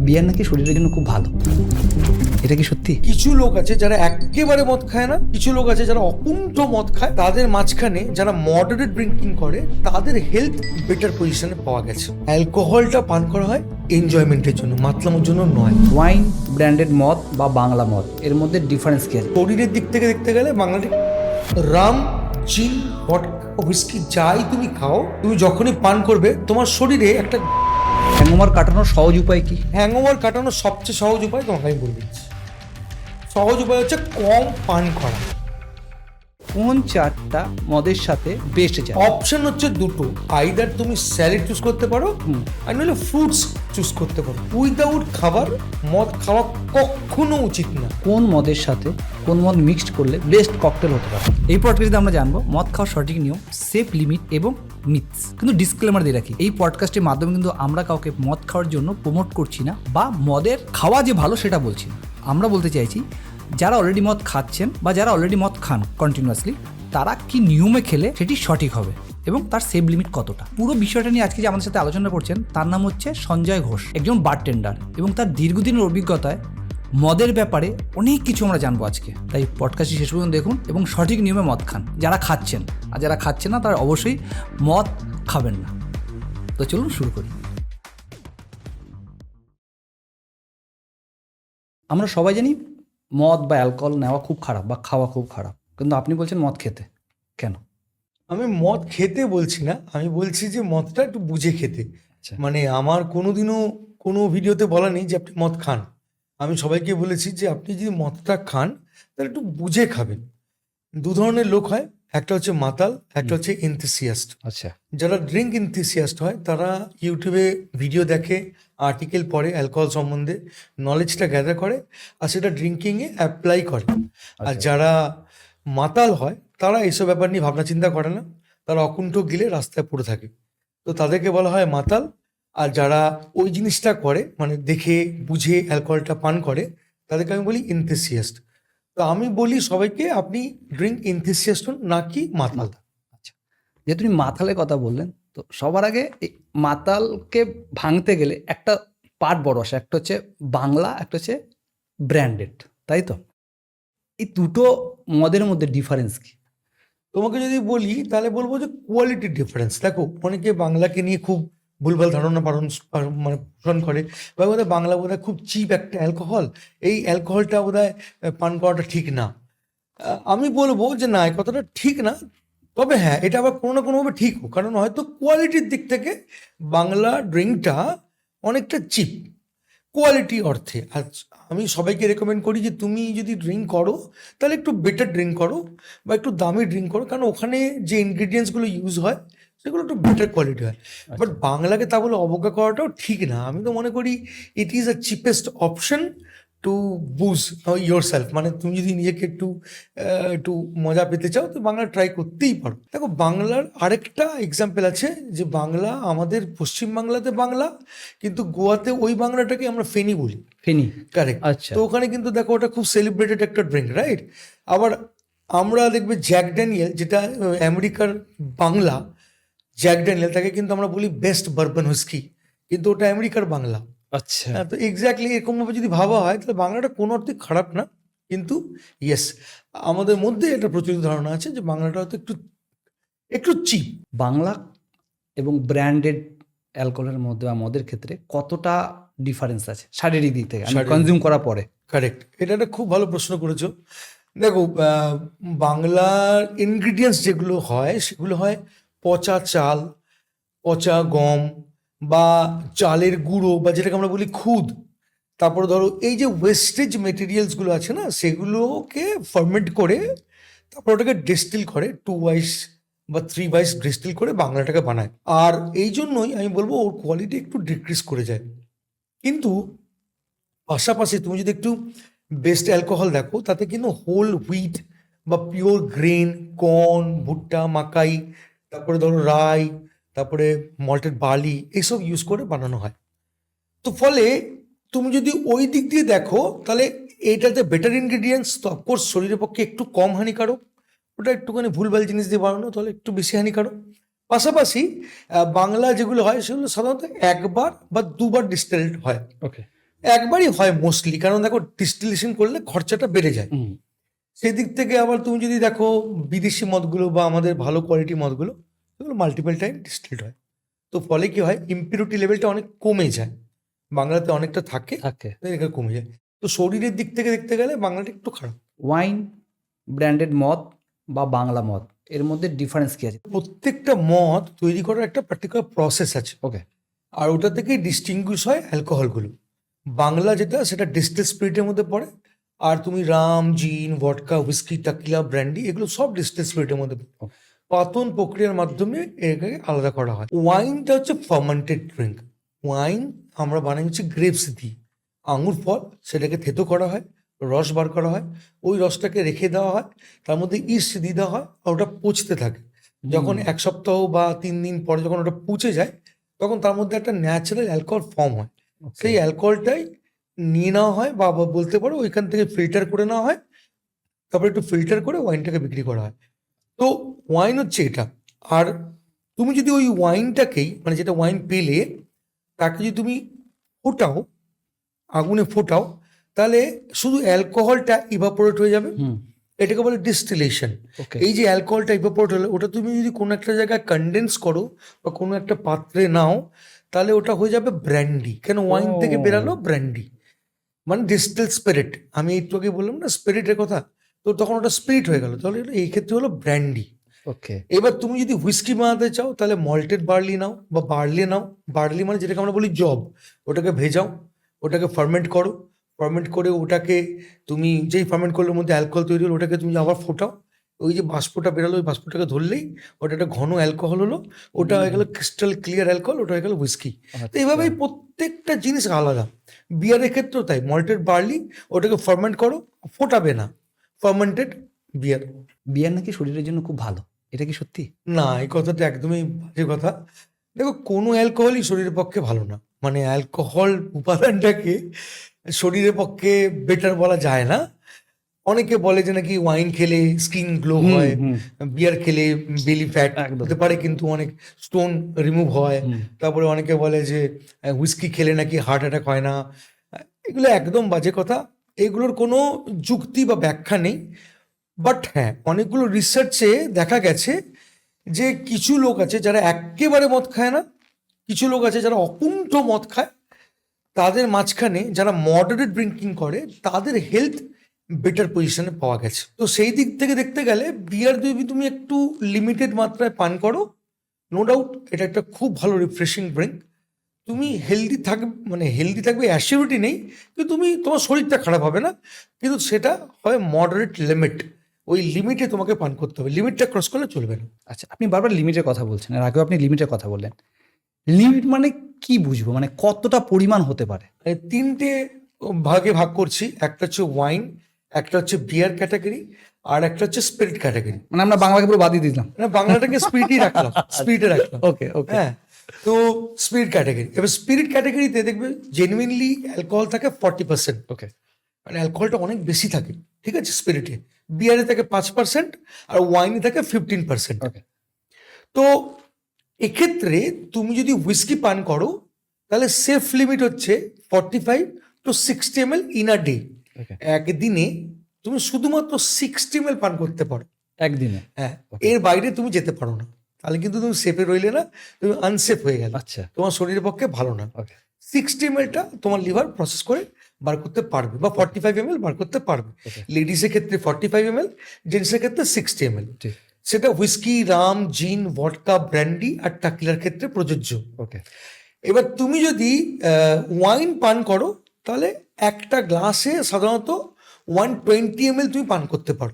বিয়ার নাকি শরীরের জন্য খুব ভালো, এটা কি সত্যি? কিছু লোক আছে যারা একেবারে মদ খায় না, কিছু লোক আছে যারা অকুণ্ঠ মদ খায়, তাদের মাঝখানে যারা মডারেট ড্রিঙ্কিং করে তাদের হেলথ বেটার পজিশনে পাওয়া গেছে। অ্যালকোহলটা পান করা হয় এনজয়মেন্টের জন্য, মাতলামোর জন্য নয়। ওয়াইন, ব্র্যান্ডেড মদ বা বাংলা মদ, এর মধ্যে ডিফারেন্স কি আছে? শরীরের দিক থেকে দেখতে গেলে বাংলাদেশ রাম, জিন, ভডকা, হুইস্কি যাই তুমি খাও, তুমি যখনই পান করবে তোমার শরীরে একটা হ্যাংওভার কাটানোর সহজ উপায় কি? হ্যাংওভার কাটানোর সবচেয়ে সহজ উপায় তোমাকে আমি বলে দিচ্ছি। সহজ উপায় হচ্ছে কম পান করা। কোন চারটা মদের সাথে বেস্ট যায়? অপশন হচ্ছে দুটো, আইদার তুমি স্যালাড চুজ করতে পারো আর নইলে ফ্রুটস চুজ করতে পারো। উইদাউট খাবার মদ খাওয়া কখনো উচিত না। কোন মদের সাথে কোন মদ মিক্সড করলে বেস্ট ককটেল হতে পারে? এই পডকাস্টে আমরা জানবো মদ খাওয়ার সঠিক নিয়ম, সেফ লিমিট এবং মিথস। কিন্তু ডিসক্লেমার দিয়ে রাখি, এই পডকাস্টের মাধ্যমে কিন্তু আমরা কাউকে মদ খাওয়ার জন্য প্রমোট করছি না বা মদের খাওয়া যে ভালো সেটা বলছি না। আমরা বলতে চাইছি যারা অলরেডি মদ খাচ্ছেন বা যারা অলরেডি মদ খান কন্টিনিউয়াসলি, তারা কি নিয়মে খেলে সেটি সঠিক হবে এবং তার সেভ লিমিট কতটা। পুরো বিষয়টা নিয়ে আজকে যে আমাদের সাথে আলোচনা করছেন তার নাম হচ্ছে সঞ্জয় ঘোষ, একজন বারটেন্ডার, এবং তার দীর্ঘদিনের অভিজ্ঞতায় মদের ব্যাপারে অনেক কিছু আমরা জানবো আজকে। তাই পডকাস্টটি শেষ পর্যন্ত দেখুন এবং সঠিক নিয়মে মদ খান, যারা খাচ্ছেন। আর যারা খাচ্ছেন না তারা অবশ্যই মদ খাবেন না। তো চলুন শুরু করি। আমরা সবাই জানি মদ বা অ্যালকোহল নেওয়া খুব খারাপ বা খাওয়া খুব খারাপ, কিন্তু আপনি বলছেন মদ খেতে, কেন? আমি মদ খেতে বলছি না, আমি বলছি যে মদটা একটু বুঝে খেতে। আচ্ছা। মানে আমার কোনোদিনও কোনো ভিডিওতে বলা নেই যে আপনি মদ খান। আমি সবাইকে বলেছি যে আপনি যদি মদটা খান তাহলে একটু বুঝে খাবেন। দু ধরনের লোক হয়, একটা হচ্ছে মাতাল, একটা হচ্ছে এনথুসিয়াস্ট। আচ্ছা। যারা ড্রিঙ্ক এনথুসিয়াস্ট হয় তারা ইউটিউবে ভিডিও দেখে, আর্টিকেল পড়ে, অ্যালকোহল সম্বন্ধে নলেজটা গ্যাদার করে আর সেটা ড্রিঙ্কিংয়ে অ্যাপ্লাই করে। আর যারা মাতাল হয় তারা এইসব ব্যাপার নিয়ে ভাবনা চিন্তা করে না, তারা অকুণ্ঠ গিলে রাস্তায় পড়ে থাকে। তো তাদেরকে বলা হয় মাতাল। আর যারা ওই জিনিসটা করে, মানে দেখে বুঝে অ্যালকোহলটা পান করে, তাদেরকে আমি বলি এনথুসিয়াস্ট। তো আমি বলি সবাইকে আপনি ড্রিঙ্ক এনথুসিয়াস্ট হন, নাকি মাতাল। আচ্ছা, যেহেতু তুমি মাতালের কথা বললেন, তো সবার আগে এই মাতালকে ভাঙতে গেলে একটা পার্ট বড় আসে, একটা হচ্ছে বাংলা, একটা হচ্ছে ব্র্যান্ডেড, তাই তো? এই দুটো মদের মধ্যে ডিফারেন্স কি? তোমাকে যদি বলি তাহলে বলবো যে কোয়ালিটির ডিফারেন্স। দেখো, অনেকে বাংলাকে নিয়ে খুব ভুলভাল ধারণা মানে পোষণ করে, বা বোধহয় বাংলা বোধহয় খুব চিপ একটা অ্যালকোহল, এই অ্যালকোহলটা বোধহয় পান করাটা ঠিক না। আমি বলবো যে না, এই কথাটা ঠিক না। তবে হ্যাঁ, এটা আবার কোনো না কোনোভাবে ঠিকও, কারণ হয়তো কোয়ালিটির দিক থেকে বাংলা ড্রিঙ্কটা অনেকটা চিপ কোয়ালিটি অর্থে। আর আমি সবাইকে রেকমেন্ড করি যে তুমি যদি ড্রিঙ্ক করো তাহলে একটু বেটার ড্রিঙ্ক করো বা একটু দামি ড্রিঙ্ক করো, কারণ ওখানে যে ইনগ্রিডিয়েন্টসগুলো ইউজ হয় সেগুলো একটু বেটার কোয়ালিটি হয়। বাট বাংলাকে তা বলে অবজ্ঞা করাটাও ঠিক না। আমি তো মনে করি it is a cheapest option to booze yourself. মানে তুমি যদি নিজেকে একটু মজা পেতে চাও তো বাংলা ট্রাই করতেই পারো। দেখো, বাংলার আরেকটা এক্সাম্পল আছে যে বাংলা আমাদের পশ্চিমবাংলাতে বাংলা, কিন্তু গোয়াতে ওই বাংলাটাকে আমরা ফেনি বলি। ফেনি। কারেক্ট। আচ্ছা। তো ওখানে কিন্তু দেখো ওটা খুব সেলিব্রেটেড একটা ড্রিঙ্ক, রাইট? আবার আমরা দেখবে জ্যাক ড্যানিয়েল, যেটা আমেরিকার বাংলা, জ্যাক ড্যানিয়েল তাকে কিন্তু আমরা বলি বেস্ট বারবান হুইস্কি, কিন্তু ওটা আমেরিকার বাংলা। আচ্ছা। হ্যাঁ, তো এক্স্যাক্টলি এরকমভাবে যদি ভাবা হয় তাহলে বাংলাটা কোনো অর্থে খারাপ না। কিন্তু ইয়েস, আমাদের মধ্যে এটা প্রচলিত ধারণা আছে যে বাংলাটা হয়তো একটু একটু চিপ। বাংলা এবং ব্র্যান্ডেড অ্যালকোহলের মধ্যে বা মদের ক্ষেত্রে কতটা ডিফারেন্স আছে শারীরিক দিক থেকে, কনজিউম করার পরে? কারেক্ট, এটা একটা খুব ভালো প্রশ্ন করেছো। দেখো, বাংলার ইনগ্রিডিয়েন্টস যেগুলো হয় সেগুলো হয় পচা চাল, পচা গম বা চালের গুঁড়ো, বা যেটাকে আমরা বলি খুদ। তারপরে ধরো এই যে ওয়েস্টেজ মেটেরিয়ালসগুলো আছে না, সেগুলোকে ফার্মেন্ট করে তারপর ওটাকে ডিস্টিল করে, 2 ওয়াইস বা 3 ওয়াইস ডিস্টিল করে বাংলাটাকে বানায়। আর এই জন্যই আমি বলবো ওর কোয়ালিটি একটু ডিক্রিজ করে যায়। কিন্তু পাশাপাশি তুমি যদি একটু বেস্ট অ্যালকোহল দেখো, তাতে কিন্তু হোল হুইট বা পিওর গ্রেন, কর্ন, ভুট্টা, মাকাই, তারপরে ধরো রাই, তারপরে মল্টেড বার্লি, এইসব ইউজ করে বানানো হয়। তো ফলে তুমি যদি ওই দিক দিয়ে দেখো তাহলে এইটাতে বেটার ইনগ্রিডিয়েন্টস, তো অফকোর্স শরীরের পক্ষে একটু কম হানিকারক। ওটা একটুখানি ভুলভাল জিনিস দিয়ে বানানো, তাহলে একটু বেশি হানিকারক। পাশাপাশি বাংলা যেগুলো হয় সেগুলো সাধারণত একবার বা দুবার ডিস্টিলড হয়। ওকে। একবারই হয় মোস্টলি, কারণ দেখো ডিস্টিলেশন করলে খরচাটা বেড়ে যায়। সেই দিক থেকে আবার তুমি যদি দেখো বিদেশি মদগুলো বা আমাদের ভালো কোয়ালিটি মদগুলো, সেগুলো মাল্টিপল টাইম ডিস্টিলড হয়। তো ফলে কি হয়, ইম্পিউরিটি লেভেলটা অনেক কমে যায়। বাংলাতে অনেকটা থাকে, এখানে কমে যায়। তো শরীরের দিক থেকে দেখতে গেলে বাংলাটা একটু খারাপ। ওয়াইন, ব্র্যান্ডেড মদ বা বাংলা মদ, এর মধ্যে ডিফারেন্স কি আছে? প্রত্যেকটা মদ তৈরি করার একটা পার্টিকুলার প্রসেস আছে, ওকে। আর ওটা থেকেই ডিস্টিংগুইশ হয় অ্যালকোহলগুলো। বাংলা যেটা, সেটা ডিস্টিল স্পিরিটের মধ্যে পড়ে। আর তুমি রাম, জিন, ভডকা, হুইস্কি, টাকিলা, ব্র্যান্ডি, এগুলো সব ডিস্টিল স্পিরিটের মধ্যে পড়ে। পাতন প্রক্রিয়ার মাধ্যমে এটাকে আলাদা করা হয়। ওয়াইনটা হচ্ছে ফার্মেন্টেড ড্রিঙ্ক। ওয়াইন আমরা বানাই হচ্ছে গ্রেপস দিয়ে, আঙুর ফল, সেটাকে থেতো করা হয়, রস বার করা হয়, ওই রসটাকে রেখে দেওয়া হয়, তার মধ্যে ইস্ট দিয়ে দেওয়া হয়, আর ওটা পচতে থাকে। যখন 1 সপ্তাহ বা 3 দিন পরে যখন ওটা পচে যায়, তখন তার মধ্যে একটা ন্যাচারাল অ্যালকোহল ফর্ম হয়। সেই অ্যালকোহলটাই নিয়ে নেওয়া হয়, বা বলতে পারো ওইখান থেকে ফিল্টার করে নেওয়া হয়, তারপরে একটু ফিল্টার করে ওয়াইনটাকে বিক্রি করা হয়। তো ওয়াইন হচ্ছে এটা। আর তুমি যদি ওই ওয়াইনটাকেই, মানে যেটা ওয়াইন পেলে তাকে যদি তুমি ফোটাও, আগুনে ফোটাও, তাহলে শুধু অ্যালকোহলটা ইভাপোরেট হয়ে যাবে। এটাকে বলে ডিস্টিলেশন। এই যে অ্যালকোহলটা ইভাপোরেট হলো, ওটা তুমি যদি কোনো একটা জায়গায় কনডেন্স করো বা কোনো একটা পাত্রে নাও, তাহলে ওটা হয়ে যাবে ব্র্যান্ডি। কেন, ওয়াইন থেকে বেরালো ব্র্যান্ডি, মানে ডিস্টিল স্পিরিট। আমি একটু আগে বললাম না স্পিরিটের কথা, তো তখন ওটা স্পিরিট হয়ে গেল, তাহলে এই ক্ষেত্রে হলো ব্র্যান্ডি। ওকে। এবার তুমি যদি হুইস্কি বানাতে চাও, তাহলে মল্টেড বার্লি নাও বা বার্লি নাও। বার্লি মানে যেটাকে আমরা বলি জব, ওটাকে ভেজাও, ওটাকে ফার্মেন্ট করো, ফার্মেন্ট করে ওটাকে তুমি যেই ফার্মেন্ট করলে মধ্যে অ্যালকোহল তৈরি হলো, ওটাকে তুমি আবার ফোটাও, ওই যে বাষ্পটা বেরোলো, ওই বাষ্পটাকে ধরলেই ওটা একটা ঘন অ্যালকোহল হলো, ওটা হয়ে গেল ক্রিস্টাল ক্লিয়ার অ্যালকোহল, ওটা হয়ে গেল হুইস্কি। তো এইভাবেই প্রত্যেকটা জিনিস আলাদা। বিয়ারের ক্ষেত্রেও তাই, মল্টেড বার্লি, ওটাকে ফার্মেন্ট করো, ফোটাবে না, ফার্মেন্টেড বিয়ার। বিয়ার নাকি শরীরের জন্য খুব ভালো, এটা কি সত্যি? না, এই কথাটা একদমই বাজে কথা। দেখো, কোনো অ্যালকোহলই শরীরের পক্ষে ভালো না, মানে অ্যালকোহল উপাদানটাকে শরীরের পক্ষে বেটার বলা যায় না। অনেকে বলে যে নাকি ওয়াইন খেলে স্কিন গ্লো হয়, বিয়ার খেলে বেলি ফ্যাট হতে পারে, কিন্তু অনেক স্টোন রিমুভ হয়। তারপরে অনেকে বলে যে হুইস্কি খেলে নাকি হার্ট অ্যাটাক হয় না। এগুলো একদম বাজে কথা, এগুলোর কোনো যুক্তি বা ব্যাখ্যা নেই। বাট হ্যাঁ, অনেকগুলো রিসার্চে দেখা গেছে যে কিছু লোক আছে যারা একেবারে মদ খায় না, কিছু লোক আছে যারা অকুণ্ঠ মদ খায়, তাদের মাঝখানে যারা মডারেট ড্রিঙ্কিং করে, তাদের হেলথ বেটার পজিশনে পাওয়া গেছে। তো সেই দিক থেকে দেখতে গেলে বিয়ার যদি তুমি একটু লিমিটেড মাত্রায় পান করো, নো ডাউট এটা একটা খুব ভালো রিফ্রেশিং ড্রিঙ্ক। তুমি হেলদি থাকবে, মানে হেলদি থাকবে অ্যাসিউরিটি নেই, কিন্তু তোমার শরীরটা খারাপ হবে না, কিন্তু সেটা হয় মডারেট লিমিট। ওই লিমিটে তোমাকে পান করতে হবে, লিমিটটা ক্রস করলে চলবে না। আচ্ছা, আপনি বারবার লিমিটের কথা বলছেন, আর আগেও আপনি লিমিটের কথা বললেন। লিমিট মানে কি বুঝবো, মানে কতটা পরিমাণ হতে পারে? এই 3টে ভাগে ভাগ করছি, একটা হচ্ছে ওয়াইন, একটা হচ্ছে বিয়ার ক্যাটাগরি, আর একটা হচ্ছে স্পিরিট ক্যাটাগরি। মানে আমরা বাংলাকে পুরো বাদ দিয়ে দিলাম, মানে বাংলাটাকে স্পিরিটই রাখলাম, স্পিরিটে রাখলাম। ওকে ওকে। হ্যাঁ, তো স্পিরিট ক্যাটাগরি, এবার স্পিরিট ক্যাটাগরিতে দেখবে জেনুইনলি অ্যালকোহল থাকে 40%। ওকে। মানে অ্যালকোহলটা অনেক বেশি থাকে, ঠিক আছে, স্পিরিটে। বিয়ারে থাকে 5%, আর ওয়াইনে থাকে 15%। ওকে। তো এক্ষেত্রে তুমি যদি হুইস্কি পান করো, তাহলে সেফ লিমিট হচ্ছে 45 to 60 ml in a day. একদিনে তুমি শুধুমাত্র 60 ml পান করতে পারো একদিনে? হ্যাঁ, এর বাইরে তুমি যেতে পারো না, তাহলে কিন্তু তুমি সেফে রইলে না, তুমি আনসেফ হয়ে গেলে। আচ্ছা। তোমার শরীরের পক্ষে ভালো না। 60 ml-টা তোমার লিভার প্রসেস করে বার করতে পারবে, বা 45 ml বার করতে পারবে। লেডিসের ক্ষেত্রে 45 ml, জেন্টসের ক্ষেত্রে 60 ml। সেটা হুইস্কি, রাম, জিন, ভডকা, ব্র্যান্ডি আর টাকিলার ক্ষেত্রে প্রযোজ্য। ওকে। এবার তুমি যদি ওয়াইন পান করো, তাহলে একটা গ্লাসে সাধারণত 120 ml তুমি পান করতে পারো।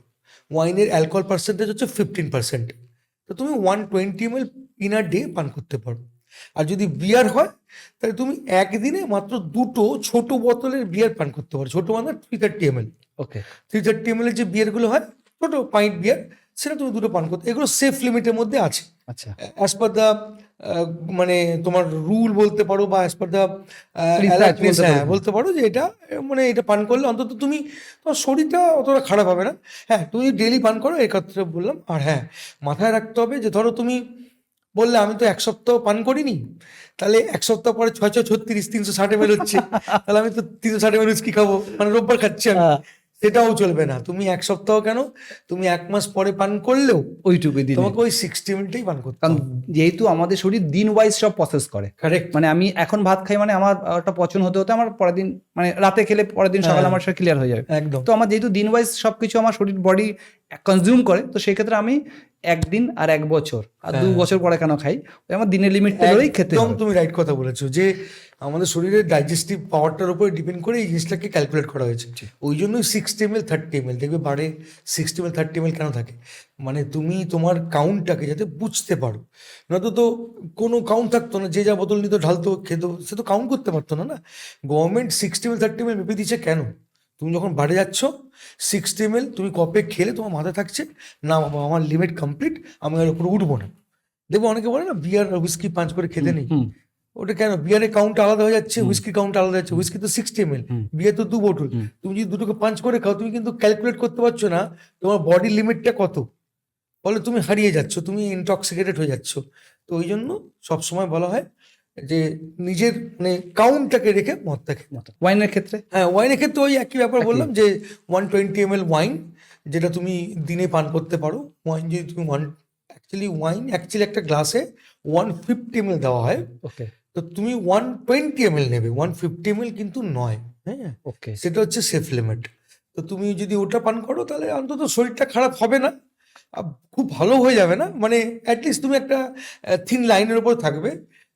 ওয়াইনের অ্যালকোহল পার্সেন্টেজ হচ্ছে 15%। তো তুমি 120 ml ইন আ ডে পান করতে পারো। আর যদি বিয়ার হয়, তাহলে তুমি একদিনে মাত্র 2টো ছোট বোতলের বিয়ার পান করতে পারো। ছোট মানে 330 ml। ওকে। 330 ml এর যে বিয়ারগুলো হয়, ছোট পাইন্ট বিয়ার, সেটা তুমি 2টো পান করতে, এগুলো সেফ লিমিটের মধ্যে আছে। আচ্ছা। অ্যাজ পার দ্য মানে তোমার রুল বলতে পারো, বা অ্যাজ পার দ্য বলতে পারো যে এটা, মানে এটা পান করলে অন্তত তোমার শরীরটা অতটা খারাপ হবে না। হ্যাঁ, তুমি ডেলি পান করো, এই কথাটা বললাম। আর হ্যাঁ, মাথায় রাখতে হবে যে ধরো তুমি বললে আমি তো 1 সপ্তাহ পান করিনি, তাহলে 1 সপ্তাহ পরে 6 6 36 360 ml হচ্ছে, তাহলে আমি তো 360 ml উইস্কি খাবো, মানে রোববার খাচ্ছি আমি। সেটাও চলবে না। তুমি 1 সপ্তাহ কেন, তুমি 1 মাস পরে পান করলেও ওইটুকুই দিন, তোমাকে ওই 60 ml পান করতে কারণ হবে। যেহেতু আমাদের শরীর দিন ওয়াইজ সব প্রসেস করে। কারেক্ট। মানে আমি এখন ভাত খাই, মানে আমার ওটা পচন হতে হতে আমার পরের দিন, মানে রাতে খেলে পরের দিন সকালে আমার সেটা ক্লিয়ার হয়ে যাবে। একদম। তো আমার যেহেতু দিন ওয়াইজ সবকিছু আমার শরীর বডি কনজিউম করে, তো সেই ক্ষেত্রে আমি 1 দিন আর 1 বছর আর 2 বছর পরে কেন খাই, ওই আমার দিনের লিমিটটা ধরেই খেতে একদম হবে। তুমি রাইট কথা বলেছো যে আমাদের শরীরের ডাইজেস্টিভ পাওয়ারটার উপরে ডিপেন্ড করে এই জিনিসটাকে ক্যালকুলেট করা হয়েছে। ওই জন্যই 60 ml 30 ml দেখবে বারে 60 ml 30 ml কেন থাকে, মানে তুমি তোমার কাউন্টটাকে যাতে বুঝতে পারো। নয়তো তো কোনো কাউন্ট থাকতো না, যে যা বোতল নিত ঢালতো খেতো, সে তো কাউন্ট করতে পারতো না। গভর্নমেন্ট 60 ml 30 ml মেপে দিচ্ছে কেন, তুমি যখন বাড়ে যাচ্ছ 60 ml তুমি কপে খেলে তোমার মাথায় থাকছে না বাবা আমার লিমিট কমপ্লিট, আমি এর উপরে উঠবো না। দেখবো অনেকে বলে না বিয়ার আর হুইস্কি পাঞ্চ করে খেতে নেই, ওটা কেন, বিয়ারের কাউন্ট আলাদা হয়ে যাচ্ছে, হুইস্কি কাউন্ট আলাদা যাচ্ছে। হুইস্কি তো 60 ml, বিয়ার তো 2 বোতল। তুমি যদি দুটোকে পাঞ্চ করে খাও তুমি কিন্তু ক্যালকুলেট করতে পারছো না তোমার বডি লিমিটটা কত, ফলে তুমি হারিয়ে যাচ্ছ, তুমি ইনটক্সিকেটেড হয়ে যাচ্ছ। তো ওই জন্য সবসময় বলা হয় যে নিজের মানে কাউন্টটাকে রেখে মদটা খেতে। ওয়াইনের ক্ষেত্রে, হ্যাঁ ওয়াইনের ক্ষেত্রে ওই একই ব্যাপার বললাম যে 120 ml ওয়াইন যেটা তুমি দিনে পান করতে পারো। ওয়াইন যদি তুমি ওয়াইন অ্যাকচুয়ালি একটা গ্লাসে 150 ml দেওয়া হয়, ওকে তো তুমি 120 ml নেবে, 150 ml কিন্তু নয়। হ্যাঁ ওকে, সেটা হচ্ছে সেফ লিমিট। তো তুমি যদি ওটা পান করো তাহলে অন্তত শরীরটা খারাপ হবে না, খুব ভালো হয়ে যাবে না, মানে অ্যাটলিস্ট তুমি একটা থিন লাইনের উপর থাকবে,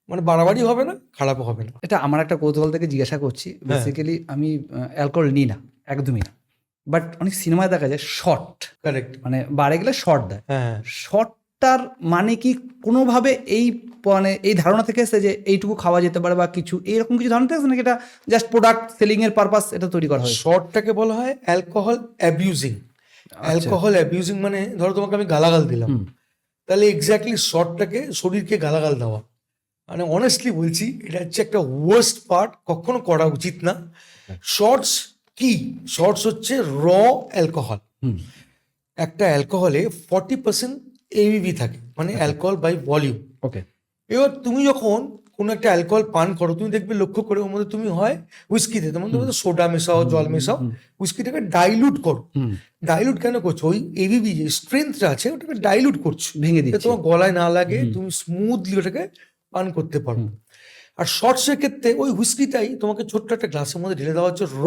মানে বাড়াবাড়ি হবে না খারাপও হবে না। এটা আমার একটা কৌতূহল থেকে জিজ্ঞাসা করছি। বেসিক্যালি আমি অ্যালকোহল নিই না, একদমই না, বাট অনেক সিনেমায় দেখা যায় শর্ট, কারেক্ট। মানে বারে গেলে শর্ট দেয়। হ্যাঁ শর্টটার মানে কি কোনোভাবে এই মানে এই ধারণা থেকে এসেছে যে এইটুকু খাওয়া যেতে পারে বা কিছু এইরকম কিছু ধারণা থেকে এসেছে, নাকি এটা জাস্ট প্রোডাক্ট সেলিং এর পারপাস এটা তৈরি করা হয়েছে? শর্টটাকে বলা হয় অ্যালকোহল অ্যাবিউজিং। অ্যালকোহল অ্যাবিউজিং মানে ধরো তোমাকে আমি গালাগাল দিলাম, তাহলে এক্স্যাক্টলি শর্টটাকে শরীরকে গালাগাল দেওয়া, মানে অনেস্টলি বলছি এটা হচ্ছে একটা ওয়ার্স্ট পার্ট, কখনো করা উচিত না। শর্টস কি, শর্টস হচ্ছে র অ্যালকোহল। একটা অ্যালকোহলে 40% ABV থাকে, মানে অ্যালকোহল বাই ভলিউম। ওকে, এবার তুমি যখন কোনো একটা অ্যালকোহল পান করো তুমি দেখবে লক্ষ্য করে ওর মধ্যে তুমি হয় হুইস্কিতে তোমার মধ্যে সোডা মেশাও জল মেশাও, হুইস্কিটাকে ডাইলুট করো। ডাইলুট কেন করছো, ওই এবিবি যে স্ট্রেংথটা আছে ওটাকে ডাইলুট করছো, ভেঙে যাতে দিচ্ছি। তোমার গলায় না লাগে, তুমি স্মুথলি ওটাকে পান করতে পারো। আর শর্টসের ক্ষেত্রে ওই হুইস্কিটাই তোমাকে ছোট্ট একটা গ্লাসের মধ্যে ঢেলে দেওয়া হচ্ছে র,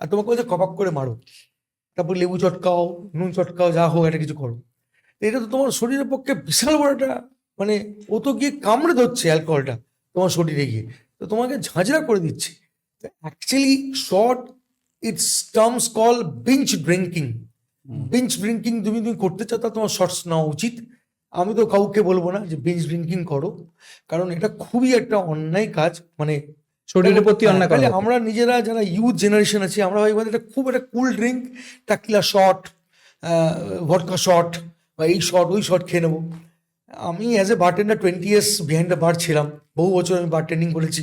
আর তোমাকে ওই যে কপাক করে মারো, তারপর লেবু চটকাও নুন চটকাও যা হোক একটা কিছু করো। এটা তো তোমার শরীরের পক্ষে বিশাল বড় একটা, মানে ও তো গিয়ে কামড়ে ধরছে অ্যালকোহলটা তোমার শরীরে গিয়ে, তো তোমাকে ঝাঁঝরা করে দিচ্ছে। Actually short it's terms call binge drinking. Binge drinking তুমি করতে চাও তা তোমার শর্টস নেওয়া উচিত। আমি তো কাউকে বলবো না যে বিঞ্চ ড্রিঙ্কিং করো, কারণ এটা খুবই একটা অন্যায় কাজ, মানে শরীরের প্রতি অন্যায় করা হচ্ছে। আমরা নিজেরা যারা ইউথ জেনারেশন আছি আমরা ভাই এটা খুব একটা cool drink, tequila shot, vodka shot বা এই শট ওই শট খেয়ে নেবো। আমি as a bartender 20 years behind the bar ছিলাম, বহু বছর আমি বারটেন্ডিং করেছি,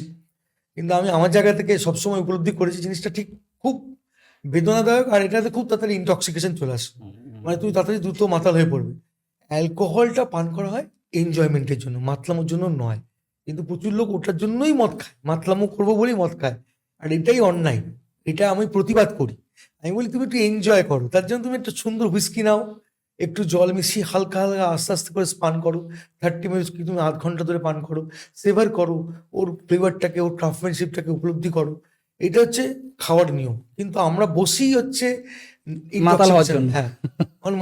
কিন্তু আমি আমার জায়গা থেকে সবসময় উপলব্ধি করেছি জিনিসটা ঠিক খুব বেদনাদায়ক, আর এটাতে খুব তাড়াতাড়ি ইনটক্সিকেশন চলে আসে, মানে তুমি তাড়াতাড়ি দ্রুত মাতাল হয়ে পড়বে। অ্যালকোহলটা পান করা হয় এনজয়মেন্টের জন্য, মাতলামোর জন্য নয়, কিন্তু প্রচুর লোক ওটার জন্যই মদ খায়, মাতলামো করবো বলেই মদ খায়, আর এটাই অন্যায়, এটা আমি প্রতিবাদ করি। আমি বলি তুমি একটু এনজয় করো, তার জন্য তুমি একটা সুন্দর হুইস্কি নাও, একটু জল মিশিয়ে হালকা হালকা আস্তে আস্তে করে পান করো, 30 মিনিট কি তুমি আধ ঘন্টা ধরে পান করো, সেভার করো, ওর ফ্লেভারটাকে ওর ক্রাফটম্যানশিপটাকে উপলব্ধি করো। এটা হচ্ছে খাওয়ার নিয়ম, কিন্তু আমরা বসি হচ্ছে মাতাল হওয়ার জন্য। হ্যাঁ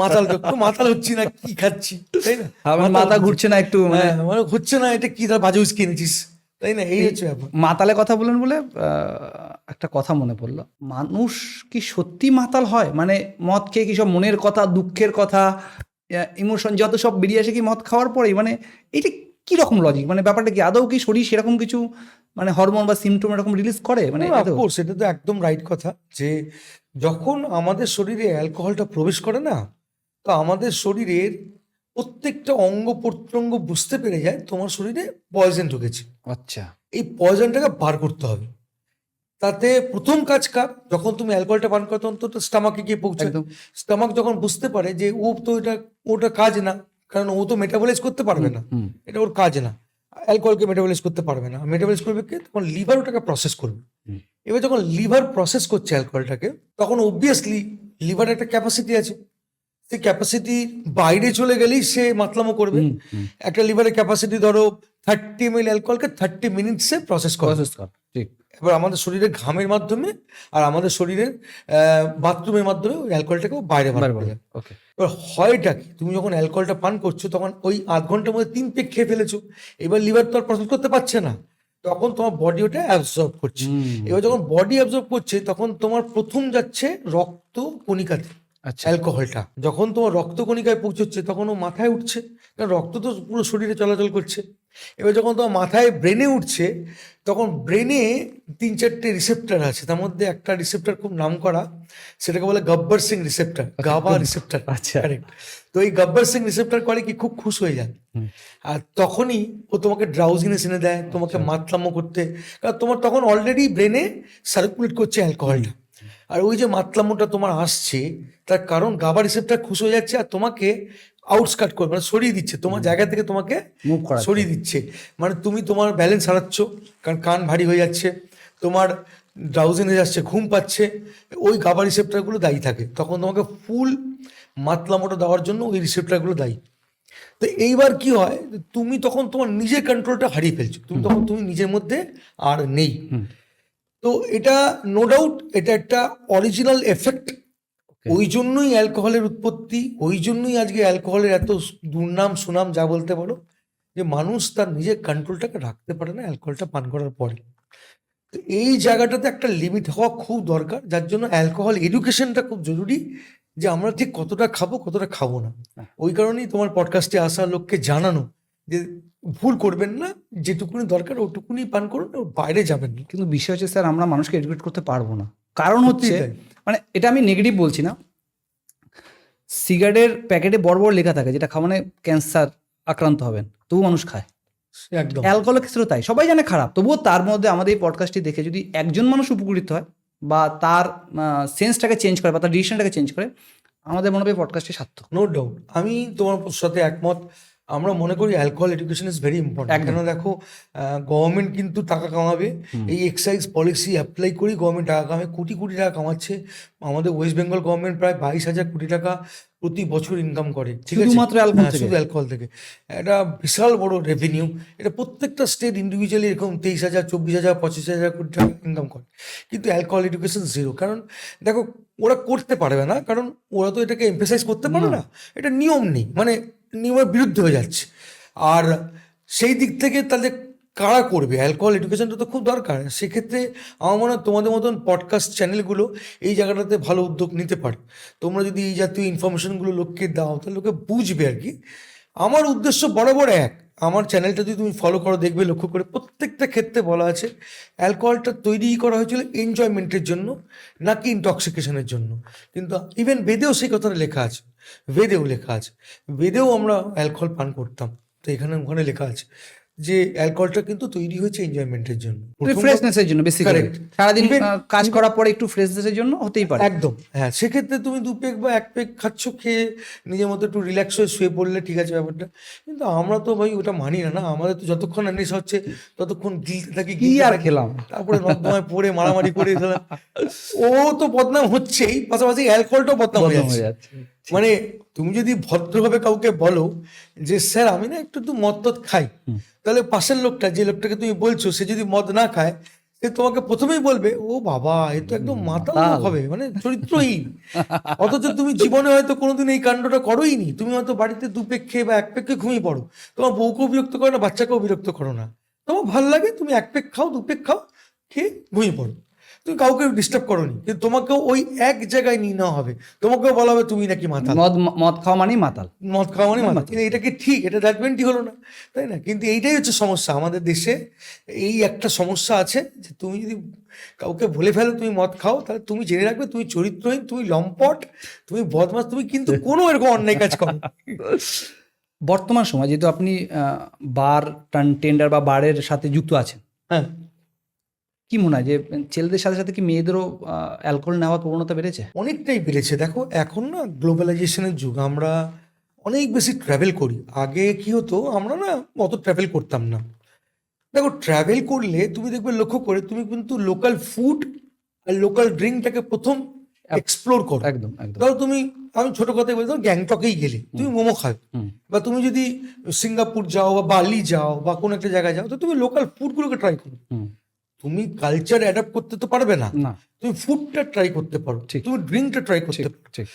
মাতাল, একটু মাতাল হচ্ছি না কি খাচ্ছি, তাই না, মাথা ঘুরছে না একটু, মানে মানে হচ্ছে না, এটা কি তার বাজে হুইস্কি এনেছিস, তাই না, এই হচ্ছে ব্যাপার। মাতালে কথা বলেন বলে একটা কথা মনে পড়লো, মানুষ কি সত্যি মাতাল হয়? মানে মদ খেয়ে কি সব মনের কথা দুঃখের কথা ইমোশন যত সব বেরিয়ে আসে কি মদ খাওয়ার পরেই? মানে এটা কি রকম লজিক, মানে ব্যাপারটা কি আদৌ কি শরীর সেরকম কিছু মানে হরমোন বা সিমটম এরকম রিলিজ করে? মানে অফকোর্স এটা তো একদম রাইট কথা, যে যখন আমাদের শরীরে অ্যালকোহলটা প্রবেশ করে না, তো আমাদের শরীরের প্রত্যেকটা অঙ্গ প্রত্যঙ্গ বুঝতে পেরে যায় তোমার শরীরে পয়জন ঢুকেছে। আচ্ছা, এই পয়জনটাকে বার করতে হবে। তাতে প্রথম কাজ কার, যখন তুমি অ্যালকোহলটা পান করো তখন তো স্টামাকে গিয়ে পৌঁছায়। একদম। স্টামাক যখন বুঝতে পারে যে ও তো এটা ওটা কাজ না, কারণ ও তো মেটাবলাইজ করতে পারবে না, এটা ওর কাজ না। অ্যালকোহলকে মেটাবলাইজ করতে পারবে না, মেটাবলাইজ করবে কে? তখন লিভার ওটাকে প্রসেস করবে। এবার যখন লিভার প্রসেস করছে অ্যালকোহলটাকে, তখন অবভিয়াসলি লিভার একটা ক্যাপাসিটি আছে, সেই ক্যাপাসিটি বাইরে চলে গেলেই সে মাতলামো করবে। একটা লিভারের ক্যাপাসিটি ধরো 30 ml অ্যালকোহলকে 30 মিনিটসে প্রসেস করে। ঠিক। এবার আমাদের শরীরের ঘামের মাধ্যমে আর আমাদের শরীরের বাথরুমের মাধ্যমে ওই অ্যালকোহলটাকে বাইরে বার করে দেয়। ওকে। এবার হয়টা কি, তুমি যখন অ্যালকোহলটা পান করছো তখন ওই আধ ঘন্টার মধ্যে 3 পেগ খেয়ে ফেলেছো, এবার লিভার তো আর প্রসেস করতে পারছে না, তখন তোমার বডি ওটা অ্যাবজর্ব করছে। এবার যখন বডি অ্যাবজর্ব করছে তখন তোমার প্রথম যাচ্ছে রক্ত কণিকাতে অ্যালকোহলটা। যখন তোমার রক্ত কণিকায় পৌঁছচ্ছে তখন ও মাথায় উঠছে, কারণ রক্ত তো পুরো শরীরে চলাচল করছে। এবার যখন তোমার মাথায় ব্রেনে উঠছে তখন ব্রেনে 3-4টে রিসেপ্টার আছে, তার মধ্যে একটা রিসেপ্টার খুব নাম করা, সেটাকে বলে গব্বর সিং রিসেপ্টার, গাবা রিসেপ্টার। আচ্ছা। কারেক্ট। তো এই গব্বর সিং রিসেপ্টার করে কি, খুব খুশ হয়ে যায়, আর তখনই ও তোমাকে ড্রাউজিনেস এনে দেয়, তোমাকে মাতলামো করতে, কারণ তোমার তখন অলরেডি ব্রেনে সার্কুলেট করছে অ্যালকোহলটা। আর ওই যে মাতলামোটা তোমার আসছে তার কারণ গাবা রিসেপ্টার খুশ হয়ে যাচ্ছে আর তোমাকে আউটস্কাট করে, মানে সরিয়ে দিচ্ছে তোমার জায়গা থেকে, তোমাকে মুভ করা সরিয়ে দিচ্ছে। মানে তুমি তোমার ব্যালেন্স হারাচ্ছ, কারণ কান ভারী হয়ে যাচ্ছে, তোমার ড্রাউজিনেস যাচ্ছে, ঘুম পাচ্ছে, ওই গাবা রিসেপ্টারগুলো দায়ী থাকে। তখন তোমাকে ফুল মাতলামোটা দেওয়ার জন্য ওই রিসেপ্টারগুলো দায়ী। তো এইবার কি হয়, তুমি তখন তোমার নিজের কন্ট্রোলটা হারিয়ে ফেলছো, তুমি নিজের মধ্যে আর নেই। তো এটা নো ডাউট এটা একটা অরিজিনাল এফেক্ট। ওই জন্যই অ্যালকোহলের উৎপত্তি, ওই জন্যই আজকে অ্যালকোহলের এত দুর্নাম সুনাম যা বলতে পারো, যে মানুষ তার নিজের কন্ট্রোলটাকে রাখতে পারে না অ্যালকোহলটা পান করার পরে। তো এই জায়গাটাতে একটা লিমিট হওয়া খুব দরকার, যার জন্য অ্যালকোহল এডুকেশনটা খুব জরুরি, যে আমরা ঠিক কতটা খাবো কতটা খাবো না। ওই কারণেই তোমার পডকাস্টে আসা লোককে জানানো যে ভুল করবেন না, যেটুকুনি দরকার ওটুকুনি পান করুন, ওর বাইরে যাবেন না। কিন্তু বিষয় হচ্ছে স্যার, আমরা মানুষকে এডুকেট করতে পারবো না। কারণ হচ্ছে, মানে এটা আমি নেগেটিভ বলছি না, সিগারেটের প্যাকেটে বড় বড় লেখা থাকে যেটা খাওয়ানে ক্যান্সার আক্রান্ত হবেন, তবু মানুষ খায়। একদম। অ্যালকোহলের ক্ষেত্রেও তাই, সবাই জানে খারাপ, তবুও তার মধ্যে আমাদের এই পডকাস্টটি দেখে যদি একজন মানুষ উপকৃত হয় বা তার সেন্সটাকে চেঞ্জ করে বা তার ডিসিশনটাকে চেঞ্জ করে, আমাদের মনে হয় পডকাস্টটি সার্থক। নো ডাউট, আমি তোমার সাথে একমত। আমরা মনে করি alcohol education is very important. কেন দেখো, গভর্নমেন্ট কিন্তু টাকা কামাবে, এই এক্সাইজ পলিসি অ্যাপ্লাই করেই গভর্নমেন্ট টাকা কামাবে, কোটি কোটি টাকা কামাচ্ছে। আমাদের ওয়েস্ট বেঙ্গল গভর্নমেন্ট প্রায় 22,000 কোটি টাকা প্রতি বছর ইনকাম করে, ঠিক আছে, শুধুমাত্র অ্যালকোহল থেকে। শুধু অ্যালকোহল থেকে। এটা বিশাল বড় রেভিনিউ। এটা প্রত্যেকটা স্টেট ইন্ডিভিজুয়ালি এরকম 23,000, 24,000, 25,000 কোটি টাকা ইনকাম করে, কিন্তু অ্যালকোহল এডুকেশন জিরো। কারণ দেখো, ওরা করতে পারবে না, কারণ ওরা তো এটাকে এমফেসাইজ করতে পারে না, এটা নিয়ম নেই, মানে নিয়মের বিরুদ্ধে হয়ে যাচ্ছে। আর সেই দিক থেকে তাহলে কারা করবে? অ্যালকোহল এডুকেশনটা তো খুব দরকার। সেক্ষেত্রে আমার মনে হয় তোমাদের মতন পডকাস্ট চ্যানেলগুলো এই জায়গাটাতে ভালো উদ্যোগ নিতে পারে। তোমরা যদি এই জাতীয় ইনফরমেশনগুলো লোককে দাও তাহলে লোকে বুঝবে আর কি। আমার উদ্দেশ্য বরাবর এক, আমার চ্যানেলটা যদি তুমি ফলো করো দেখবে, লক্ষ্য করে প্রত্যেকটা ক্ষেত্রে বলা আছে অ্যালকোহলটা তৈরি করা হয়েছিল এনজয়মেন্টের জন্য, নাকি ইনটক্সিকেশনের জন্য। কিন্তু ইভেন বেদেও সেই কথাটা লেখা আছে, বেদেও লেখা আছে, বেদেও আমরা অ্যালকোহল পান করতাম। তো এখানে ওখানে লেখা আছে যে অ্যালকোহলটা কিন্তু তৈরি হয়েছে এনজয়মেন্টের জন্য, ফ্রেশনেসের জন্য বেসিক্যালি। Correct. সারাদিন Even- কাজ করার পরে একটু ফ্রেশনেসের জন্য হতেই পারে। একদম, হ্যাঁ। সেক্ষেত্রে তুমি 2 পেগ বা 1 পেগ খাচ্ছ, খেয়ে নিজের মতো একটু রিল্যাক্স হয়ে শুয়ে পড়লে ঠিক আছে ব্যাপারটা। কিন্তু আমরা তো ভাই ওটা মানি না, না আমাদের তো যতক্ষণ নেশা হচ্ছে ততক্ষণ গিলতে থাকি, কি আর খেলাম? তারপরে নর্দমায় পড়ে মারামারি করে ফেলাম। ও তো বদনাম হচ্ছেই, পাশাপাশি অ্যালকোহলটাও বদনাম হয়ে যাচ্ছে। মানে তুমি যদি ভদ্রভাবে কাউকে বলো যে স্যার আমি না একটু মদ টদ খাই, তাহলে পাশের লোকটা, যে লোকটাকে তুমি বলছো, সে যদি মদ না খায়, সে তোমাকে প্রথমেই বলবে ও বাবা এ তো একদম মাতাল লোক হবে, মানে চরিত্রহীন। অথচ তুমি জীবনে হয়তো কোনোদিন এই কাণ্ডটা করোইনি। তুমি হয়তো বাড়িতে 2 পেগ খেয়ে বা 1 পেগ খেয়ে ঘুমিয়ে পড়ো, তোমার বউকেও বিরক্ত করো না, বাচ্চাকেও বিরক্ত করো না, তোমার ভালো লাগে, তুমি 1 পেগ খাও, 2 পেগ খাও, খেয়ে ঘুমিয়ে পড়ো, তুমি কাউকে ডিস্টার্ব করোনি। কিন্তু তোমাকেও ওই এক জায়গায় নিয়ে নেওয়া হবে, তোমাকেও বলা হবে তুমি নাকি মাতাল, মদ খাওয়া মানেই মাতাল, মদ খাওয়া মানে মাতাল। কিন্তু এটা কি ঠিক? এটা জাজমেন্টই হলো না, তাই না? কিন্তু এইটাই হচ্ছে সমস্যা আমাদের দেশে। এই একটা সমস্যা আছে যে তুমি যদি কাউকে বলে ফেলো তুমি মদ খাও, তাহলে তুমি জেনে রাখবে তুমি চরিত্রহীন, তুমি লম্পট, তুমি বদমাস, তুমি কিন্তু কোনো এরকম অন্যায় কাজ করো। বর্তমান সময় যেহেতু আপনি বার টেন্ডার বা বারের সাথে যুক্ত আছেন, হ্যাঁ, কি মনে হয় যে ছেলেদের সাথে সাথে কি মেয়েদেরও অ্যালকোহল নেওয়ার প্রবণতা বেড়েছে? অনেকটাই বেড়েছে। দেখো এখন না গ্লোবালাইজেশনের যুগ, আমরা অনেক বেশি ট্রাভেল করি। আগে কি হতো, আমরা না অত ট্রাভেল করতাম না। দেখো, ট্রাভেল করলে তুমি দেখবে, লক্ষ্য করে তুমি কিন্তু লোকাল ফুড আর লোকাল ড্রিঙ্কটাকে প্রথম এক্সপ্লোর করো। একদম একদম। ধরো তুমি, আমি ছোট কথাই বলি, ধরো গ্যাংটকেই গেলে তুমি মোমো খাও, হুম। বা তুমি যদি সিঙ্গাপুর যাও বা বালি যাও বা কোনো একটা জায়গায় যাও, তো তুমি লোকাল ফুডগুলোকে ট্রাই করো। হুম। তুমি কালচার অ্যাডাপ্ট করতে তো পারবে না, না। তুমি ফুডটা ট্রাই করতে পারো, ঠিক। তুমি ড্রিঙ্কটা ট্রাই করতে ঠিক পারো। ঠিক।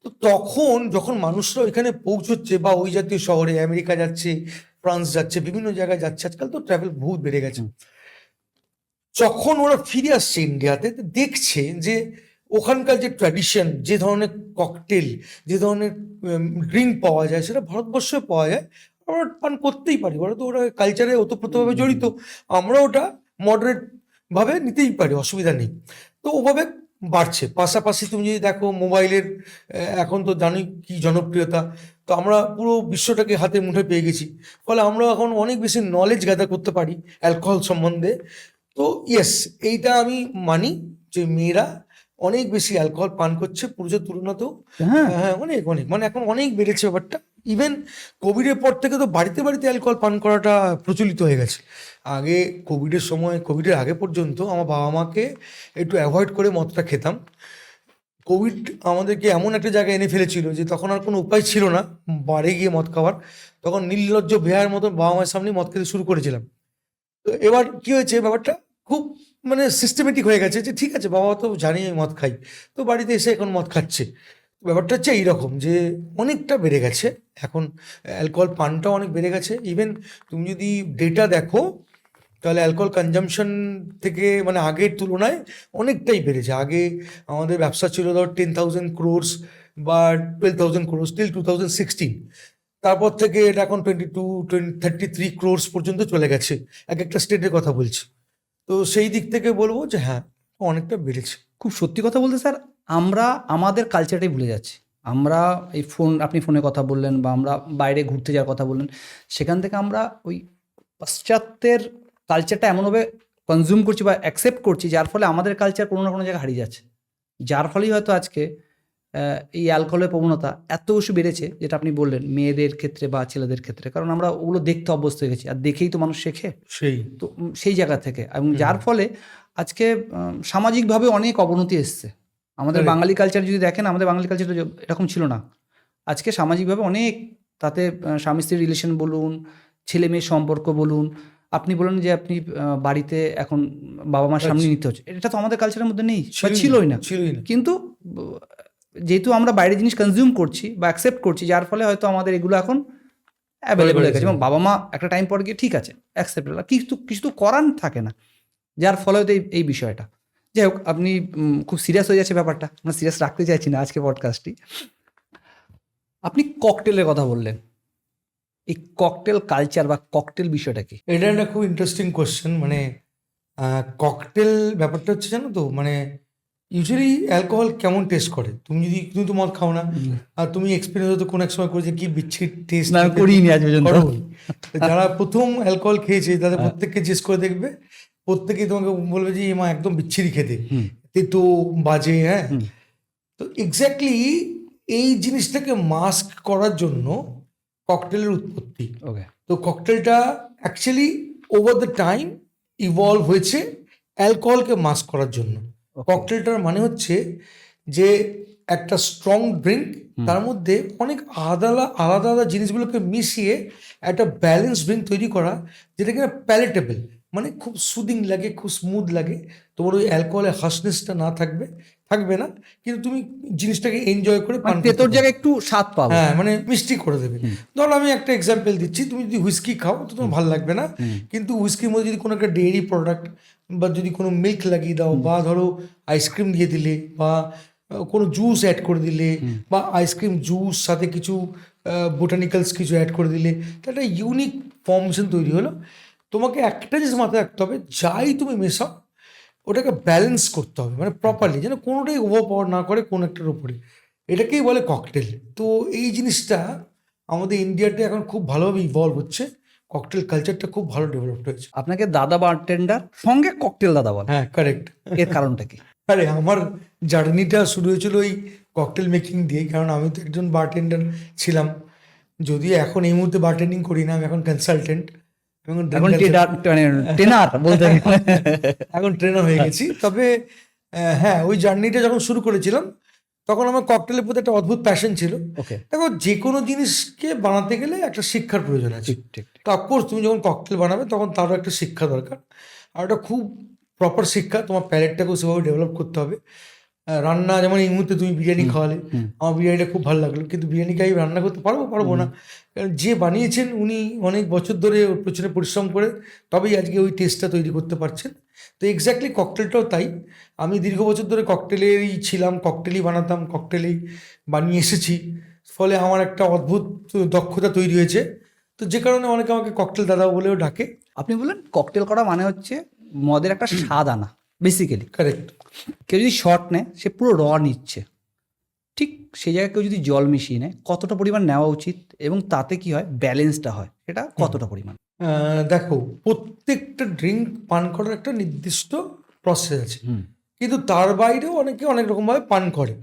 তো তখন যখন মানুষরা ওইখানে পৌঁছচ্ছে বা ওই জাতীয় শহরে, আমেরিকা যাচ্ছে, ফ্রান্স যাচ্ছে, বিভিন্ন জায়গায় যাচ্ছে, আজকাল তো ট্রাভেল বহুত বেড়ে গেছে, যখন ওরা ফিরে আসছে ইন্ডিয়াতে, তো দেখছে যে ওখানকার যে ট্র্যাডিশন, যে ধরনের ককটেল, যে ধরনের ড্রিঙ্ক পাওয়া যায়, সেটা ভারতবর্ষে পাওয়া যায়। আমরা পান করতেই পারি, ওরা তো, ওরা কালচারে ওতপ্রোতভাবে জড়িত, আমরা ওটা মডারেট ভাবে নিতেই পারি, অসুবিধা নেই। তো ওভাবে বাড়ছে। পাশাপাশি তুমি যদি দেখো মোবাইলের, এখন তো জানোই কি জনপ্রিয়তা, তো আমরা পুরো বিশ্বটাকে হাতে মুঠোয় পেয়ে গেছি, ফলে আমরা এখন অনেক বেশি নলেজ গ্যাদার করতে পারি অ্যালকোহল সম্বন্ধে। তো ইয়েস, এইটা আমি মানি যে মেয়েরা অনেক বেশি অ্যালকোহল পান করছে পুরুষের তুলনাতেও। হ্যাঁ। হ্যাঁ, অনেক অনেক, মানে এখন অনেক বেড়েছে ব্যাপারটা। ইভেন কোভিডের পর থেকে তো বাড়িতে বাড়িতে অ্যালকোহল পান করাটা প্রচলিত হয়ে গেছে। আগে কোভিডের সময়, কোভিডের আগে পর্যন্ত আমার বাবা মাকে একটু অ্যাভয়েড করে মদটা খেতাম। কোভিড আমাদেরকে এমন একটা জায়গায় এনে ফেলেছিল যে তখন আর কোনো উপায় ছিল না বারে গিয়ে মদ খাওয়ার। তখন নির্লজ্জ বেহার মতন বাবা মায়ের সামনে মদ খেতে শুরু করেছিলাম। তো এবার কি হয়েছে, ব্যাপারটা খুব মানে সিস্টেমেটিক হয়ে গেছে যে ঠিক আছে, বাবা তো জানি আমি মদ খাই, তো বাড়িতে এসে এখন মদ খাচ্ছে। ব্যাপারটা হচ্ছে এইরকম যে অনেকটা বেড়ে গেছে এখন, অ্যালকোহল পানটাও অনেক বেড়ে গেছে। ইভেন তুমি যদি ডেটা দেখো, তাহলে অ্যালকোহল কনজাম্পশন থেকে মানে আগের তুলনায় অনেকটাই বেড়েছে। আগে আমাদের ব্যবসা ছিল ধর 10,000 crores বা 12,000 crores টিল 2016। তারপর থেকে এটা এখন 33 crores পর্যন্ত চলে গেছে, এক একটা স্টেটের কথা বলছি। তো সেই দিক থেকে বলবো যে হ্যাঁ, অনেকটা বেড়েছে। খুব সত্যি কথা বলতে স্যার, আমরা আমাদের কালচারটাই ভুলে যাচ্ছি। আমরা এই ফোন, আপনি ফোনে কথা বললেন বা আমরা বাইরে ঘুরতে যাওয়ার কথা বললেন, সেখান থেকে আমরা ওই পাশ্চাত্যের কালচারটা এমনভাবে কনজিউম করছি বা অ্যাকসেপ্ট করছি, যার ফলে আমাদের কালচার কোনো না কোনো জায়গায় হারিয়ে যাচ্ছে। যার ফলেই হয়তো আজকে এই অ্যালকোহলের প্রবণতা এত বেশি বেড়েছে, যেটা আপনি বললেন মেয়েদের ক্ষেত্রে বা ছেলেদের ক্ষেত্রে, কারণ আমরা ওগুলো দেখতে অভ্যস্ত হয়ে গেছি, আর দেখেই তো মানুষ শেখে। সেই তো সেই জায়গা থেকে, এবং যার ফলে আজকে সামাজিকভাবে অনেক অবনতি এসছে। আমাদের Correct. বাঙালি কালচার যদি দেখেন, আমাদের বাঙালি কালচারটা এরকম ছিল না। আজকে সামাজিকভাবে অনেক, তাতে স্বামী স্ত্রীর রিলেশন বলুন, ছেলে মেয়ের সম্পর্ক বলুন, আপনি বলেন যে আপনি বাড়িতে এখন বাবা মার সামনে নিতে হচ্ছে, এটা তো আমাদের কালচারের মধ্যে নেই বা ছিলই না। ছিলই না। কিন্তু যেহেতু আমরা বাইরের জিনিস কনজিউম করছি বা অ্যাকসেপ্ট করছি, যার ফলে হয়তো আমাদের এগুলো এখন অ্যাভেলেবল হয়ে গেছে, এবং বাবা মা একটা টাইম পর গিয়ে ঠিক আছে অ্যাকসেপ্টেবল, কিছু কিছু তো করার থাকে না, যার ফলে হয়তো এই বিষয়টা। যাই হোক, আপনি খুব সিরিয়াস হয়ে যাচ্ছে ব্যাপারটা, আমরা সিরিয়াস রাখতে চাইছি না আজকে পডকাস্টটি। আপনি ককটেলের কথা বললেন, এই ককটেল কালচার বা ককটেল বিষয়টা কি? এটা একটা খুব ইন্টারেস্টিং কোয়েশ্চেন। মানে ককটেল ব্যাপারটা হচ্ছে, জানো তো, মানে ইউজুয়ালি অ্যালকোহল কেমন টেস্ট করে, তুমি তো মদ খাও না, আর তুমি এক্সপিরিয়েন্স হয়তো কোনো এক সময় করেছে কি বিচ্ছির টেস্ট না, করিনি আজ পর্যন্ত। যারা প্রথম অ্যালকোহল খেয়েছে তাদের প্রত্যেককে জিজ্ঞেস করে দেখবে, প্রত্যেকেই তোমাকে বলবে যে মা একদম বিচ্ছিরি খেতে, তেতো বাজে। হ্যাঁ, তো এক্স্যাক্টলি এই জিনিসটাকে মাস্ক করার জন্য ককটেলের উৎপত্তি। ওকে। তো ককটেলটা actually over the time evolve হয়েছে অ্যালকোহলকে মাস্ক করার জন্য। ককটেলটার মানে হচ্ছে যে একটা স্ট্রং ড্রিঙ্ক, তার মধ্যে অনেক আলাদা আলাদা আলাদা জিনিসগুলোকে মিশিয়ে একটা ব্যালেন্স ড্রিঙ্ক তৈরি করা, যেটা কিনা প্যালেটেবল, মানে খুব সুদিং লাগে, খুব স্মুথ লাগে। তোমার ওই অ্যালকোহলের হার্শনেসটা না থাকবে না, কিন্তু তুমি জিনিসটাকে এনজয় করে পান করতে তেতোর পারবে। জায়গায় একটু স্বাদ পাবো। হ্যাঁ, মানে মিষ্টি করে দেবে। ধরো আমি একটা এক্সাম্পল দিচ্ছি, তুমি যদি হুইস্কি খাও তো তোমার ভালো লাগবে না, কিন্তু হুইস্কির মধ্যে যদি কোনো একটা ডেয়ারি প্রোডাক্ট বা যদি কোনো মিল্ক লাগিয়ে দাও, বা ধরো আইসক্রিম দিয়ে দিলে, বা কোনো জুস অ্যাড করে দিলে, বা আইসক্রিম জুস সাথে কিছু বোটানিক্যালস কিছু অ্যাড করে দিলে, তো একটা ইউনিক ফর্মেশন তৈরি হলো। তোমাকে একটা জিনিস মাথায় রাখতে হবে, যাই তুমি মেশাও ওটাকে ব্যালেন্স করতে হবে, মানে প্রপারলি, যেন কোনোটাই ওভার পাওয়ার না করে কোনো একটার উপরে। এটাকেই বলে ককটেল। তো এই জিনিসটা আমাদের ইন্ডিয়াতে এখন খুব ভালোভাবে ইভলভ হচ্ছে, ককটেল কালচারটা খুব ভালো ডেভেলপড হয়েছে। আপনাকে দাদা বারটেন্ডার সঙ্গে ককটেল দাদা বল, হ্যাঁ, কারেক্ট। এর কারণটা কি? আরে আমার জার্নিটা শুরু হয়েছিল ওই ককটেল মেকিং দিয়ে, কারণ আমি তো একজন বারটেন্ডার ছিলাম। যদিও এখন এই মুহূর্তে বারটেন্ডিং করি না, আমি এখন কনসালটেন্ট, এখন ট্রেনার বলতে এখন ট্রেনার হয়ে গেছি। তবে হ্যাঁ, ওই জার্নিটা যখন শুরু করেছিলাম তখন আমার ককটেলের প্রতি একটা অদ্ভুত প্যাশন ছিল। ওকে, দেখো, যে কোনো জিনিসকে বানাতে গেলে একটা শিক্ষার প্রয়োজন আছে। ঠিক ঠিক। তো অফকোর্স তুমি যখন ককটেল বানাবে তখন তারও একটা শিক্ষা দরকার, আর একটা খুব প্রপার শিক্ষা, তোমার প্যালেটটাকেও সেভাবে ডেভেলপ করতে হবে। রান্না, যেমন এই মুহূর্তে তুমি বিরিয়ানি খাওয়ালে, আমার বিরিয়ানিটা খুব ভালো লাগলো, কিন্তু বিরিয়ানিকে আমি রান্না করতে পারবো না, কারণ যে বানিয়েছেন উনি অনেক বছর ধরে ওর পেছনে পরিশ্রম করে তবেই আজকে ওই টেস্টটা তৈরি করতে পারছেন। তো এক্স্যাক্টলি ককটেলটাও তাই, আমি দীর্ঘ বছর ধরে ককটেলেরই ছিলাম, ককটেলই বানাতাম, ককটেলই বানিয়ে এসেছি, ফলে আমার একটা অদ্ভুত দক্ষতা তৈরি হয়েছে। তো যে কারণে অনেকে আমাকে ককটেল দাদা বলেও ডাকে। আপনি বললেন ককটেল করা মানে হচ্ছে মদের একটা স্বাদ আনা, বেসিক্যালি। কারেক্ট। কেউ যদি শট নেয় সে পুরো র নিচ্ছে, ঠিক সেই জায়গায় কেউ যদি জল মিশিয়ে নেয় কতটা পরিমাণ নেওয়া উচিত এবং তাতে কি হয়, ব্যালেন্সটা হয়, সেটা কতটা পরিমাণ? দেখো, প্রত্যেকটা ড্রিঙ্ক পান করার একটা নির্দিষ্ট প্রসেস আছে, কিন্তু তার বাইরেও অনেকে অনেক রকমভাবে পান করে।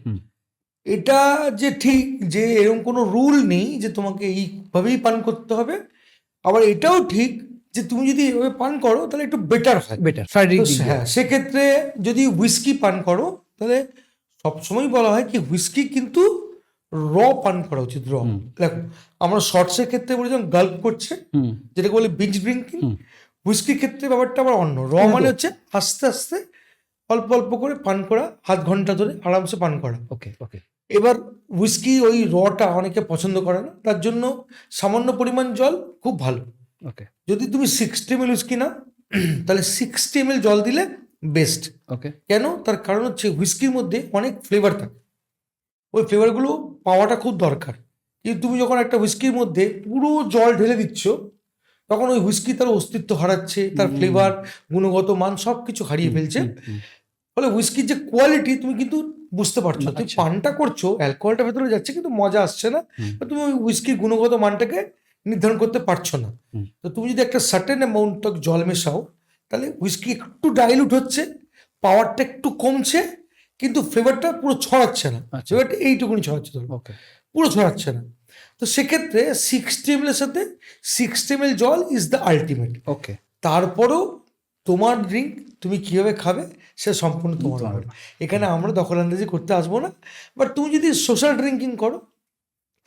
এটা যে ঠিক যে এরকম কোনো রুল নেই যে তোমাকে এইভাবেই পান করতে হবে, আবার এটাও ঠিক যে তুমি যদি এভাবে পান করো তাহলে একটু বেটার হয়। বেটার শারীরিক দিক দিয়ে। হ্যাঁ, সেক্ষেত্রে যদি হুইস্কি পান করো তাহলে সবসময় বলা হয় কি হুইস্কি কিন্তু র পান করা উচিত। র, দেখো আমরা শর্টসের ক্ষেত্রে বলি যখন গাল্প করছে, যেটাকে বলে বিঞ্জ ড্রিঙ্কিং, হুইস্কির ক্ষেত্রে ব্যাপারটা আবার অন্য। র মানে হচ্ছে আস্তে আস্তে অল্প অল্প করে পান করা, আধ ঘন্টা ধরে আরামসে পান করা। ওকে ওকে। এবার হুইস্কি ওই রটা অনেকে পছন্দ করে না, তার জন্য সামান্য পরিমাণ জল খুব ভালো। ওকে যদি তুমি 60 ml হুইস্কি নাও তাহলে 60 ml জল দিলে বেস্ট। ওকে। কেন? তার কারণ হচ্ছে হুইস্কির মধ্যে অনেক ফ্লেভার থাকে, ওই ফ্লেভারগুলো পাওয়াটা খুব দরকার। কিন্তু তুমি যখন একটা হুইস্কির মধ্যে পুরো জল ঢেলে দিচ্ছ তখন ওই হুইস্কি তার অস্তিত্ব হারাচ্ছে, তার ফ্লেভার, গুণগত মান সব কিছু হারিয়ে ফেলছে। ফলে হুইস্কির যে কোয়ালিটি তুমি কিন্তু বুঝতে পারছো, তুমি পানটা করছো, অ্যালকোহলটা ভেতরে যাচ্ছে কিন্তু মজা আসছে না, বা তুমি ওই হুইস্কির গুণগত মানটাকে নির্ধারণ করতে পারছো না। তো তুমি যদি একটা সার্টেন অ্যামাউন্ট অফ জল মেশাও তাহলে হুইস্কি একটু ডাইলুট হচ্ছে, পাওয়ারটা একটু কমছে, কিন্তু ফ্লেভারটা পুরো ছড়াচ্ছে না। ফ্লেভারটা এইটুকুনি ছড়াচ্ছে, ধরো পুরো ছড়াচ্ছে না। তো সেক্ষেত্রে 60 ml এর সাথে 60 ml জল ইজ দ্য আলটিমেট। ওকে। তারপরও তোমার ড্রিঙ্ক তুমি কিভাবে খাবে সে সম্পূর্ণ তোমার উপর। এখানে আমরা দখলআন্দাজি করতে আসবো না, বাট তুমি যদি সোশ্যাল ড্রিঙ্কিং করো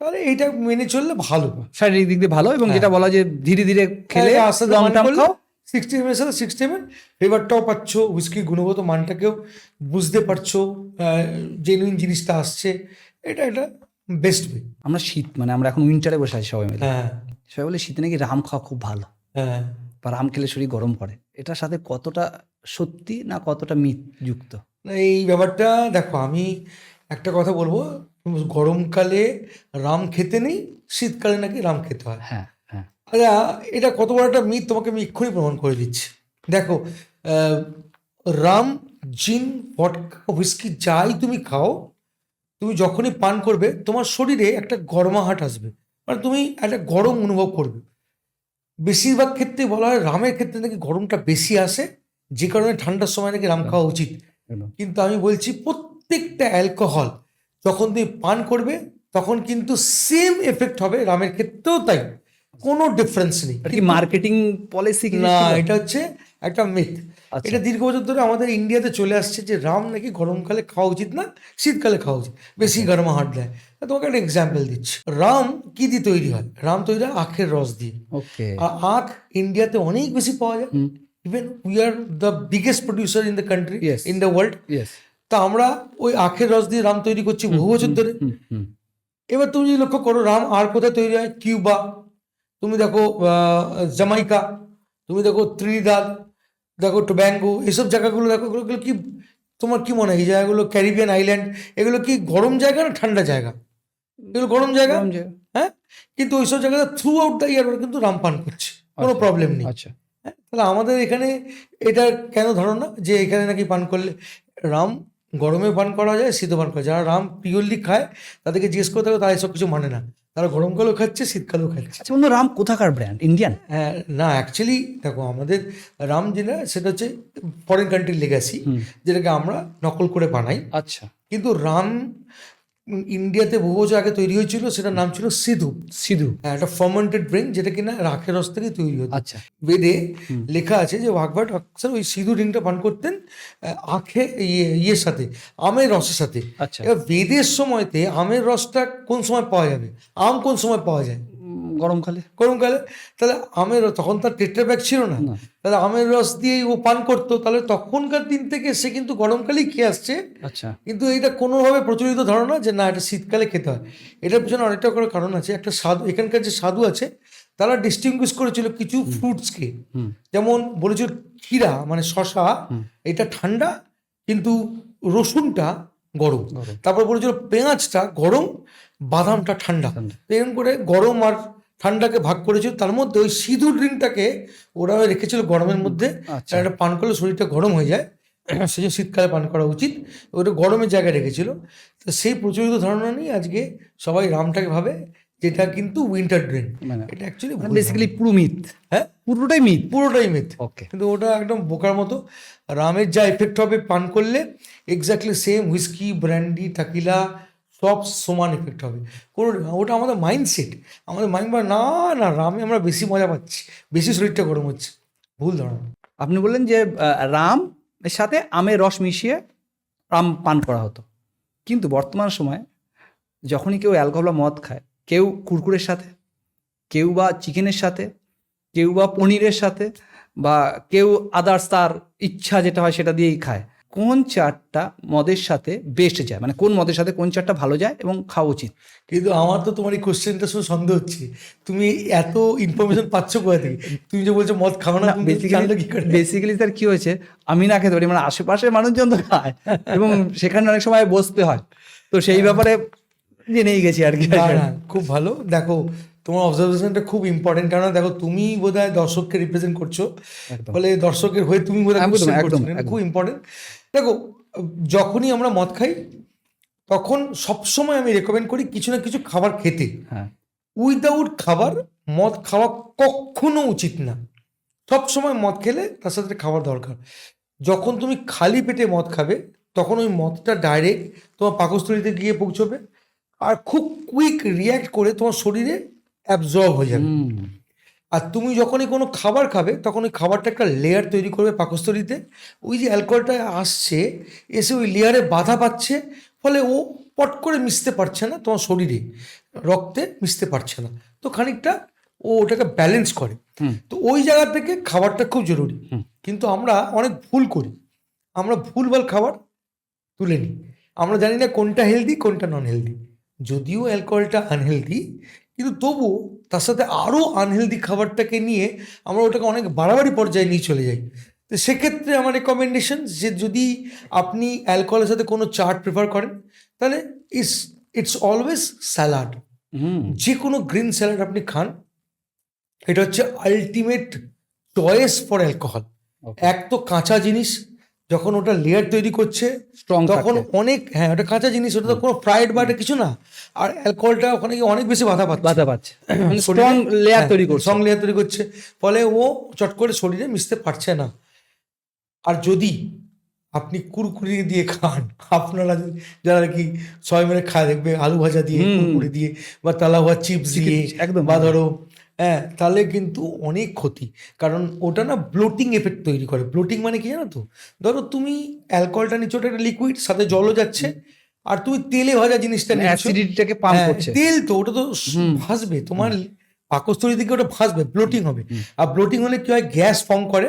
তাহলে এইটা মেনে চললে ভালো, শারীরিক দিক দিয়ে ভালো, এবং যেটা বলা যে ধীরে ধীরে খেলে আস্তে লং টার্ম খাও। 60 ml এর সাথে 60 ml ফ্লেভারটাও পাচ্ছ, হুইস্কির গুণগত মানটাকেও বুঝতে পারছো, জেনুইন জিনিসটা আসছে, এটা বেস্ট ওয়ে। আমরা শীত মানে আমরা এখন উইন্টারে বসে আছি সবাই মিলে, হ্যাঁ সবাই বলে শীতে নাকি রাম খাওয়া খুব ভালো, হ্যাঁ। বা রাম খেলে শরীর গরম করে, এটার সাথে কতটা সত্যি না কতটা মিথ যুক্ত? এই ব্যাপারটা দেখো, আমি একটা কথা বলবো, গরমকালে রাম খেতে নেই, শীতকালে নাকি রাম খেতে হয়। হ্যাঁ হ্যাঁ। আচ্ছা, এটা কত বড় একটা মিথ তোমাকে আমি এক্ষুনি প্রমাণ করে দিচ্ছি। দেখো, রাম, জিন, ভডকা, হুইস্কি যাই তুমি খাও, তুমি যখনই পান করবে তোমার শরীরে একটা গরমাহাট আসবে, মানে তুমি একটা গরম অনুভব করবে। বেশিরভাগ ক্ষেত্রে বলা হয় রামের ক্ষেত্রে নাকি গরমটা বেশি আসে, যে কারণে ঠান্ডার সময় নাকি রাম খাওয়া উচিত। কিন্তু আমি বলছি প্রত্যেকটা অ্যালকোহল যখন তুমি পান করবে তখন কিন্তু সেম এফেক্ট হবে, রামের ক্ষেত্রেও তাই, কোনো ডিফারেন্স নেই। কি মার্কেটিং পলিসি না, এটা হচ্ছে একটা মিথ। এটা দীর্ঘ বছর ধরে আমাদের ইন্ডিয়াতে চলে আসছে যে রাম নাকি গরমকালে খাওয়া উচিত না, শীতকালে খাওয়া উচিত, বেশি গরমাহাট দেয়। তোমাকে একটা এক্সাম্পল দিচ্ছি, রাম কি দিয়ে তৈরি হয়? রাম তৈরি হয় আখের রস দিয়ে। ওকে। আর আখ ইন্ডিয়াতে অনেক বেশি পাওয়া যায়, even we are the biggest producer in the country, in the world. তা আমরা ওই আখের রস দিয়ে রাম তৈরি করছি বহু বছর ধরে। এবার তুমি যদি লক্ষ্য করো রাম আর কোথায় তৈরি হয়, কিউবা, তুমি দেখো জামাইকা, তুমি দেখো ত্রিনিদাদ, দেখো টোব্যাঙ্গো, এসব জায়গাগুলো দেখো, এগুলো কি তোমার কি মনে হয় এই জায়গাগুলো, ক্যারিবিয়ান আইল্যান্ড, এগুলো কি গরম জায়গা না ঠান্ডা জায়গা? এগুলো গরম জায়গা, হ্যাঁ। কিন্তু ওইসব জায়গায় থ্রু আউট দ্য ইয়ার কিন্তু রাম পান করছে, কোনো প্রবলেম নেই। হ্যাঁ, তাহলে আমাদের এখানে এটা কেন ধারণা যে এখানে নাকি পান করলে রাম গরমে পান করা যায়, শীতে পান করা যায়? যারা রাম পিওরলি খায় তাদেরকে জিজ্ঞেস করতে হবে, তারা এসব কিছু মানে না, তারা গরমকালেও খাচ্ছে, শীতকালেও খাচ্ছে। আচ্ছা বন্ধু, রাম কোথাকার ব্র্যান্ড? ইন্ডিয়ান? হ্যাঁ, না, অ্যাকচুয়ালি দেখো আমাদের রাম যেটা সেটা হচ্ছে ফরেন কান্ট্রির লেগাসি, যেটাকে আমরা নকল করে বানাই। আচ্ছা। কিন্তু রাম ইন্ডিয়াতে বহু বছর আগে তৈরি হয়েছিল, সেটার নাম ছিল সিধু। সিধু। হ্যাঁ, একটা ফার্মেন্টেড ড্রিঙ্ক যেটা কিনা রাখের রস থেকে তৈরি হতো। আচ্ছা। বেদে লেখা আছে যে ভাগবত অক্সর ওই সিধু ড্রিঙ্কটা পান করতেন আখে ইয়ের সাথে, আমের রসের সাথে। আচ্ছা। এবার বেদের সময়তে আমের রসটা কোন সময় পাওয়া যাবে, আম কোন সময় পাওয়া যায়? গরমকালে। গরমকালে। তাহলে আমের তখন তার টেট্রা প্যাক ছিল না, না। তাহলে আমের রস দিয়েই ও পান করতো। তাহলে তখনকার দিন থেকে সে কিন্তু গরমকালেই খেয়ে আসছে। আচ্ছা। কিন্তু এটা কোনোভাবে প্রচলিত ধারণা যে না, এটা শীতকালে খেতে হয়। এটার পিছনে অনেকটা করে কারণ আছে। একটা সাধু, এখানকার যে সাধু আছে তারা ডিস্টিংগুইশ করেছিল কিছু ফ্রুটসকে, যেমন বলেছিল ক্ষীরা মানে শশা এটা ঠান্ডা, কিন্তু রসুনটা গরম। তারপর বলেছিল পেঁয়াজটা গরম, বাদামটা ঠান্ডা। এরকম করে গরম আর ঠান্ডাকে ভাগ করেছিল। তার মধ্যে ওই সিধু ড্রিঙ্কটাকে ওরা রেখেছিল গরমের মধ্যে, আচ্ছা। এটা পান করলে শরীরটা গরম হয়ে যায়, সেই জন্য শীতকালে পান করা উচিত। ওটা গরমের জায়গায় রেখেছিল। তো সেই প্রচলিত ধারণা নিয়ে আজকে সবাই রামটাকে ভাবে, যেটা কিন্তু উইন্টার ড্রিঙ্ক। মানে এটা অ্যাকচুয়ালি বেসিক্যালি পুরো মিথ। হ্যাঁ, পুরোটাই মিথ। পুরোটাই মিথ। ওকে। কিন্তু ওটা একদম বোকার মতো। রামের যা এফেক্ট হবে পান করলে exactly same whisky, brandy, tequila সব সমান এফেক্ট হবে। কোনো ওটা আমাদের মাইন্ডসেট, আমাদের মাইন্ড বা না না রামে আমরা বেশি মজা পাচ্ছি, বেশি শরীরটা গরম হচ্ছে, ভুল ধারণা। আপনি বললেন যে রাম এর সাথে আমের রস মিশিয়ে রাম পান করা হতো, কিন্তু বর্তমান সময়ে যখনই কেউ অ্যালকোহল বা মদ খায়, কেউ কুরকুরের সাথে, কেউ বা চিকেনের সাথে, কেউ বা পনিরের সাথে, বা কেউ আদার্স তার ইচ্ছা যেটা হয় সেটা দিয়েই খায়। কোন চাটটা মদের সাথে বেস্ট যায়, মানে কোন মদের সাথে কোন চাটটা ভালো যায় এবং খাওয়া উচিত? কিন্তু আমার তো তোমার এই কোশ্চেনটা শুনে সন্দেহ হচ্ছে, তুমি এত ইনফরমেশন পাচ্ছ কোথা থেকে? তুমি যে বলছো মদ খাও না, তুমি জানলে কি করে? বেসিক্যালি স্যার কি হয়েছে, আমি না খেতে পারি, মানে আশেপাশের মানুষজন তো খায় এবং সেখানে অনেক সময় বসতে হয়, তো সেই ব্যাপারে জেনেই গেছি আর কি। না না, খুব ভালো। দেখো, তোমার অবজারভেশনটা খুব ইম্পর্টেন্ট, কারণ দেখো তুমি বোধহয় দর্শককে রিপ্রেজেন্ট করছো, ফলে দর্শকের হয়ে তুমি বোধহয় question করছো। এটা খুব ইম্পর্টেন্ট। দেখো, যখনই আমরা মদ খাই তখন সবসময় আমি রেকমেন্ড করি কিছু না কিছু খাবার খেতে। হ্যাঁ। উইদাউট খাবার মদ খাওয়া কখনো উচিত না। সবসময় মদ খেলে তার সাথে খাবার দরকার। যখন তুমি খালি পেটে মদ খাবে তখন ওই মদটা ডাইরেক্ট তোমার পাকস্থলীতে গিয়ে পৌঁছবে, আর খুব কুইক রিয়্যাক্ট করে তোমার শরীরে অ্যাবজর্ব হয়ে যাবে। আর তুমি যখনই কোনো খাবার খাবে তখন ওই খাবারটা একটা লেয়ার তৈরি করবে পাকস্থলীতে। ওই যে অ্যালকোহলটা আসছে, এসে ওই লেয়ারে বাধা পাচ্ছে, ফলে ও পট করে মিশতে পারছে না তোমার শরীরে, রক্তে মিশতে পারছে না। তো খানিকটা ও ওটাকে ব্যালেন্স করে। তো ওই জায়গা থেকে খাবারটা খুব জরুরি। কিন্তু আমরা অনেক ভুল করি, আমরা ভুলভাল খাবার তুলে নিই। আমরা জানি না কোনটা হেলদি কোনটা নন হেলদি। যদিও অ্যালকোহলটা আনহেলদি, কিন্তু তবুও তার সাথে আরও আনহেলদি খাবারটাকে নিয়ে আমরা ওটাকে অনেক বাড়াবাড়ি পর্যায়ে নিয়ে চলে যাই। তো সেক্ষেত্রে আমার রেকমেন্ডেশন যে যদি আপনি অ্যালকোহলের সাথে কোনো চাট প্রেফার করেন তাহলে ইটস অলওয়েজ স্যালাড। যে কোনো গ্রিন স্যালাড আপনি খান, এটা হচ্ছে আলটিমেট চয়েস ফর অ্যালকোহল। এক তো কাঁচা জিনিস, যখন ওটা লেয়ার তৈরি করছে স্ট্রং তখন অনেক, হ্যাঁ ওটা কাঁচা জিনিস, ওটা তো কোনো ফ্রাইড বা এটা কিছু না। আর অ্যালকোহলটা ওখানে গিয়ে অনেক বেশি বাধা পাচ্ছে, স্ট্রং লেয়ার তৈরি করছে, স্ট্রং লেয়ার তৈরি করছে, ফলে ও চট করে শরীরে মিশতে পারছে না। আর যদি আপনি কুরকুরি দিয়ে খান, আপনারা যারা আর কি সবাই মিলে খায় দেখবে আলু ভাজা দিয়ে, কুরকুরি দিয়ে, বা তালা হওয়া চিপস দিয়ে, একদম, বা ধরো হ্যাঁ, তাহলে কিন্তু অনেক ক্ষতি। কারণ ওটা না ব্লোটিং এফেক্ট তৈরি করে। ব্লোটিং মানে কি জানো তো? ধরো তুমি অ্যালকোহলটা নিচ্ছ, ওটা একটা লিকুইড, সাথে জলও যাচ্ছে, আর তুমি তেলে ভাজা জিনিসটা নিচ্ছ, অ্যাসিডিটিটাকে পাম্প করছে। তেল তো ওটা তো ভাসবে তোমার পাকস্থলী থেকে, ওটা ভাসবে, ব্লোটিং হবে। আর ব্লোটিং হলে কি হয়, গ্যাস ফর্ম করে,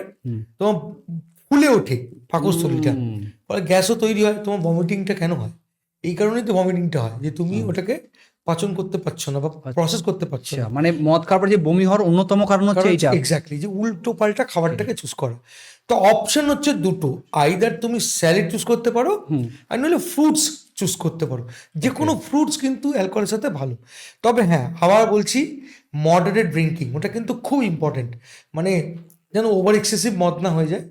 তোমার ফুলে ওঠে পাকস্থলীটা, ফলে গ্যাসও তৈরি হয়। তোমার ভমিটিংটা কেন হয়? এই কারণেই তো ভমিটিংটা হয়, যে তুমি ওটাকে পাচন করতে পারছো না বা প্রসেস করতে পারছো না। মানে মদ খাওয়ার যে বমি হওয়ার অন্যতম কারণ হচ্ছে এইটা। এক্স্যাক্টলি, যে উল্টো পাল্টা খাবারটাকে চুজ করা। তো অপশন হচ্ছে দুটো, আইদার তুমি স্যালাড চুজ করতে পারো, আর নইলে ফ্রুটস চুজ করতে পারো। যে কোনো ফ্রুটস কিন্তু অ্যালকোহলের সাথে ভালো। তবে হ্যাঁ, আবার বলছি, মডারেট ড্রিঙ্কিং ওটা কিন্তু খুব ইম্পর্টেন্ট, মানে যেন ওভার এক্সেসিভ মদ না হয়ে যায়,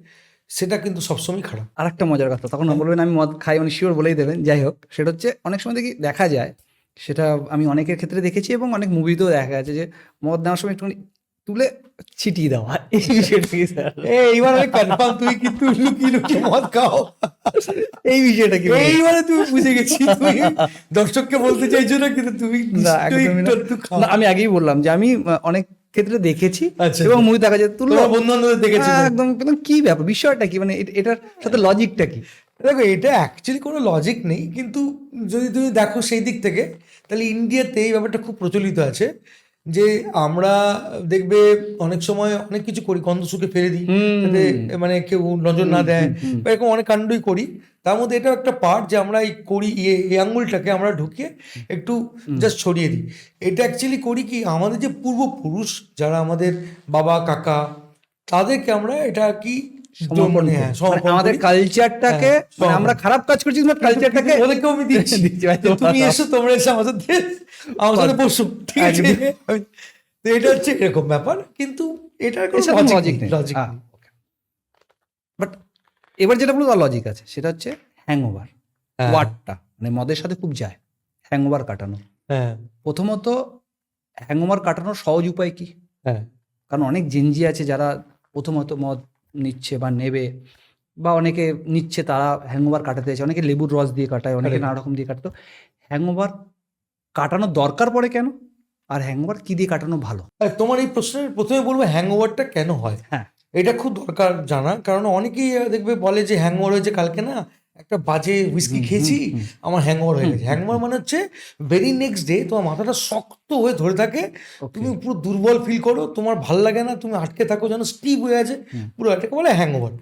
সেটা কিন্তু সবসময় খারাপ। আর একটা মজার কথা, তখন বলবেন আমি মদ খাই, উনি শিওর বলেই দেবেন। যাই হোক, সেটা হচ্ছে অনেক সময় দেখি দেখা যায়, সেটা আমি অনেকের ক্ষেত্রে দেখেছি এবং অনেক মুভিতেও দেখা গেছে যে মদ নেওয়ার সময় একটুখানি তুলে ছিটিয়ে দেওয়া, এই বিষয়টা কি স্যার? এইবার আমি কনফার্ম তুমি কিন্তু লুকিয়ে লুকিয়ে মদ খাও, এই বিষয়টা কি? এইবারে তুমি বুঝে গেছি, তুমি দর্শককে বলতে চাইছো না কিন্তু তুমি না, নিশ্চয়ই একদমই না। একটু খাও। না, আমি আগেই বললাম যে আমি অনেক ক্ষেত্রে দেখেছি আচ্ছা, এবং মুভি দেখা যায় তুললো। তোমার বন্ধু বান্ধবদের দেখেছি। হ্যাঁ, একদম একদম কি ব্যাপার, বিষয়টা কি, মানে এটার সাথে লজিকটা কি? দেখো এটা অ্যাকচুয়ালি কোনো লজিক নেই, কিন্তু যদি তুমি দেখো সেই দিক থেকে, তাহলে ইন্ডিয়াতে এই ব্যাপারটা খুব প্রচলিত আছে যে আমরা দেখবে অনেক সময় অনেক কিছু করি, গন্ধ শুকে ফেলে দিই যাতে মানে কেউ নজর না দেয়, বা এরকম অনেক কাণ্ডই করি। তার মধ্যে এটাও একটা পার্ট যে আমরা এই করি এই আঙুলটাকে আমরা ঢুকিয়ে একটু জাস্ট ছড়িয়ে দিই। এটা অ্যাকচুয়ালি করি কি, আমাদের যে পূর্বপুরুষ যারা আমাদের বাবা কাকা, তাদেরকে আমরা এটা কি সমর্পণ মানে করি। হ্যাঁ, সমর্পণ মানে আমাদের করি। কালচারটাকে, হ্যাঁ, মানে আমরা খারাপ কাজ করছি কিন্তু কালচারটাকে ওদেরকেও আমি দিচ্ছি দিচ্ছি, ভাই, যে তুমি এসো, তোমরা এসে আমার সাথে বসো, ঠিক আছে? তো এটা হচ্ছে এরকম ব্যাপার, কিন্তু এটার কোনো লজিক নেই, লজিক নেই। বাট এবার যেটা বলবো লজিক আছে, সেটা হচ্ছে হ্যাংওভার হ্যাঁ। ওয়ার্ডটা, মানে মদের সাথে খুব যায় হ্যাংওভার কাটানো। হ্যাঁ, প্রথমত হ্যাংওভার কাটানোর সহজ উপায় কি? হ্যাঁ, কারণ অনেক জেনজি আছে যারা প্রথমত মদ নিচ্ছে বা নেবে, বা অনেকে নিচ্ছে, তারা হ্যাংওভার কাটাতে চাইছে, অনেকে লেবুর রস দিয়ে কাটায়, অনেকে Correct. নানা রকম দিয়ে কাটতো। হ্যাংওভার কাটানোর দরকার পড়ে কেন, আর হ্যাংওভার কি দিয়ে কাটানো ভালো? আর তোমার এই প্রশ্নের প্রথমে বলবো হ্যাংওভারটা কেন হয়। হ্যাঁ, এটা খুব দরকার জানা, কারণ অনেকেই দেখবে বলে যে হ্যাংওভার হয়েছে, কালকে না একটা বাজে হুইস্কি খেয়েছি, আমার হ্যাংওভার হয়ে গেছে। হ্যাংওভার মানে হচ্ছে ভেরি নেক্সট ডে তোমার মাথাটা শক্ত হয়ে ধরে থাকে, তুমি পুরো দুর্বল ফিল করো, তোমার ভাল লাগে না, তুমি আটকে থাকো, যেন স্টিভ হয়ে আছে পুরো, এটাকে বলে হ্যাংওভার।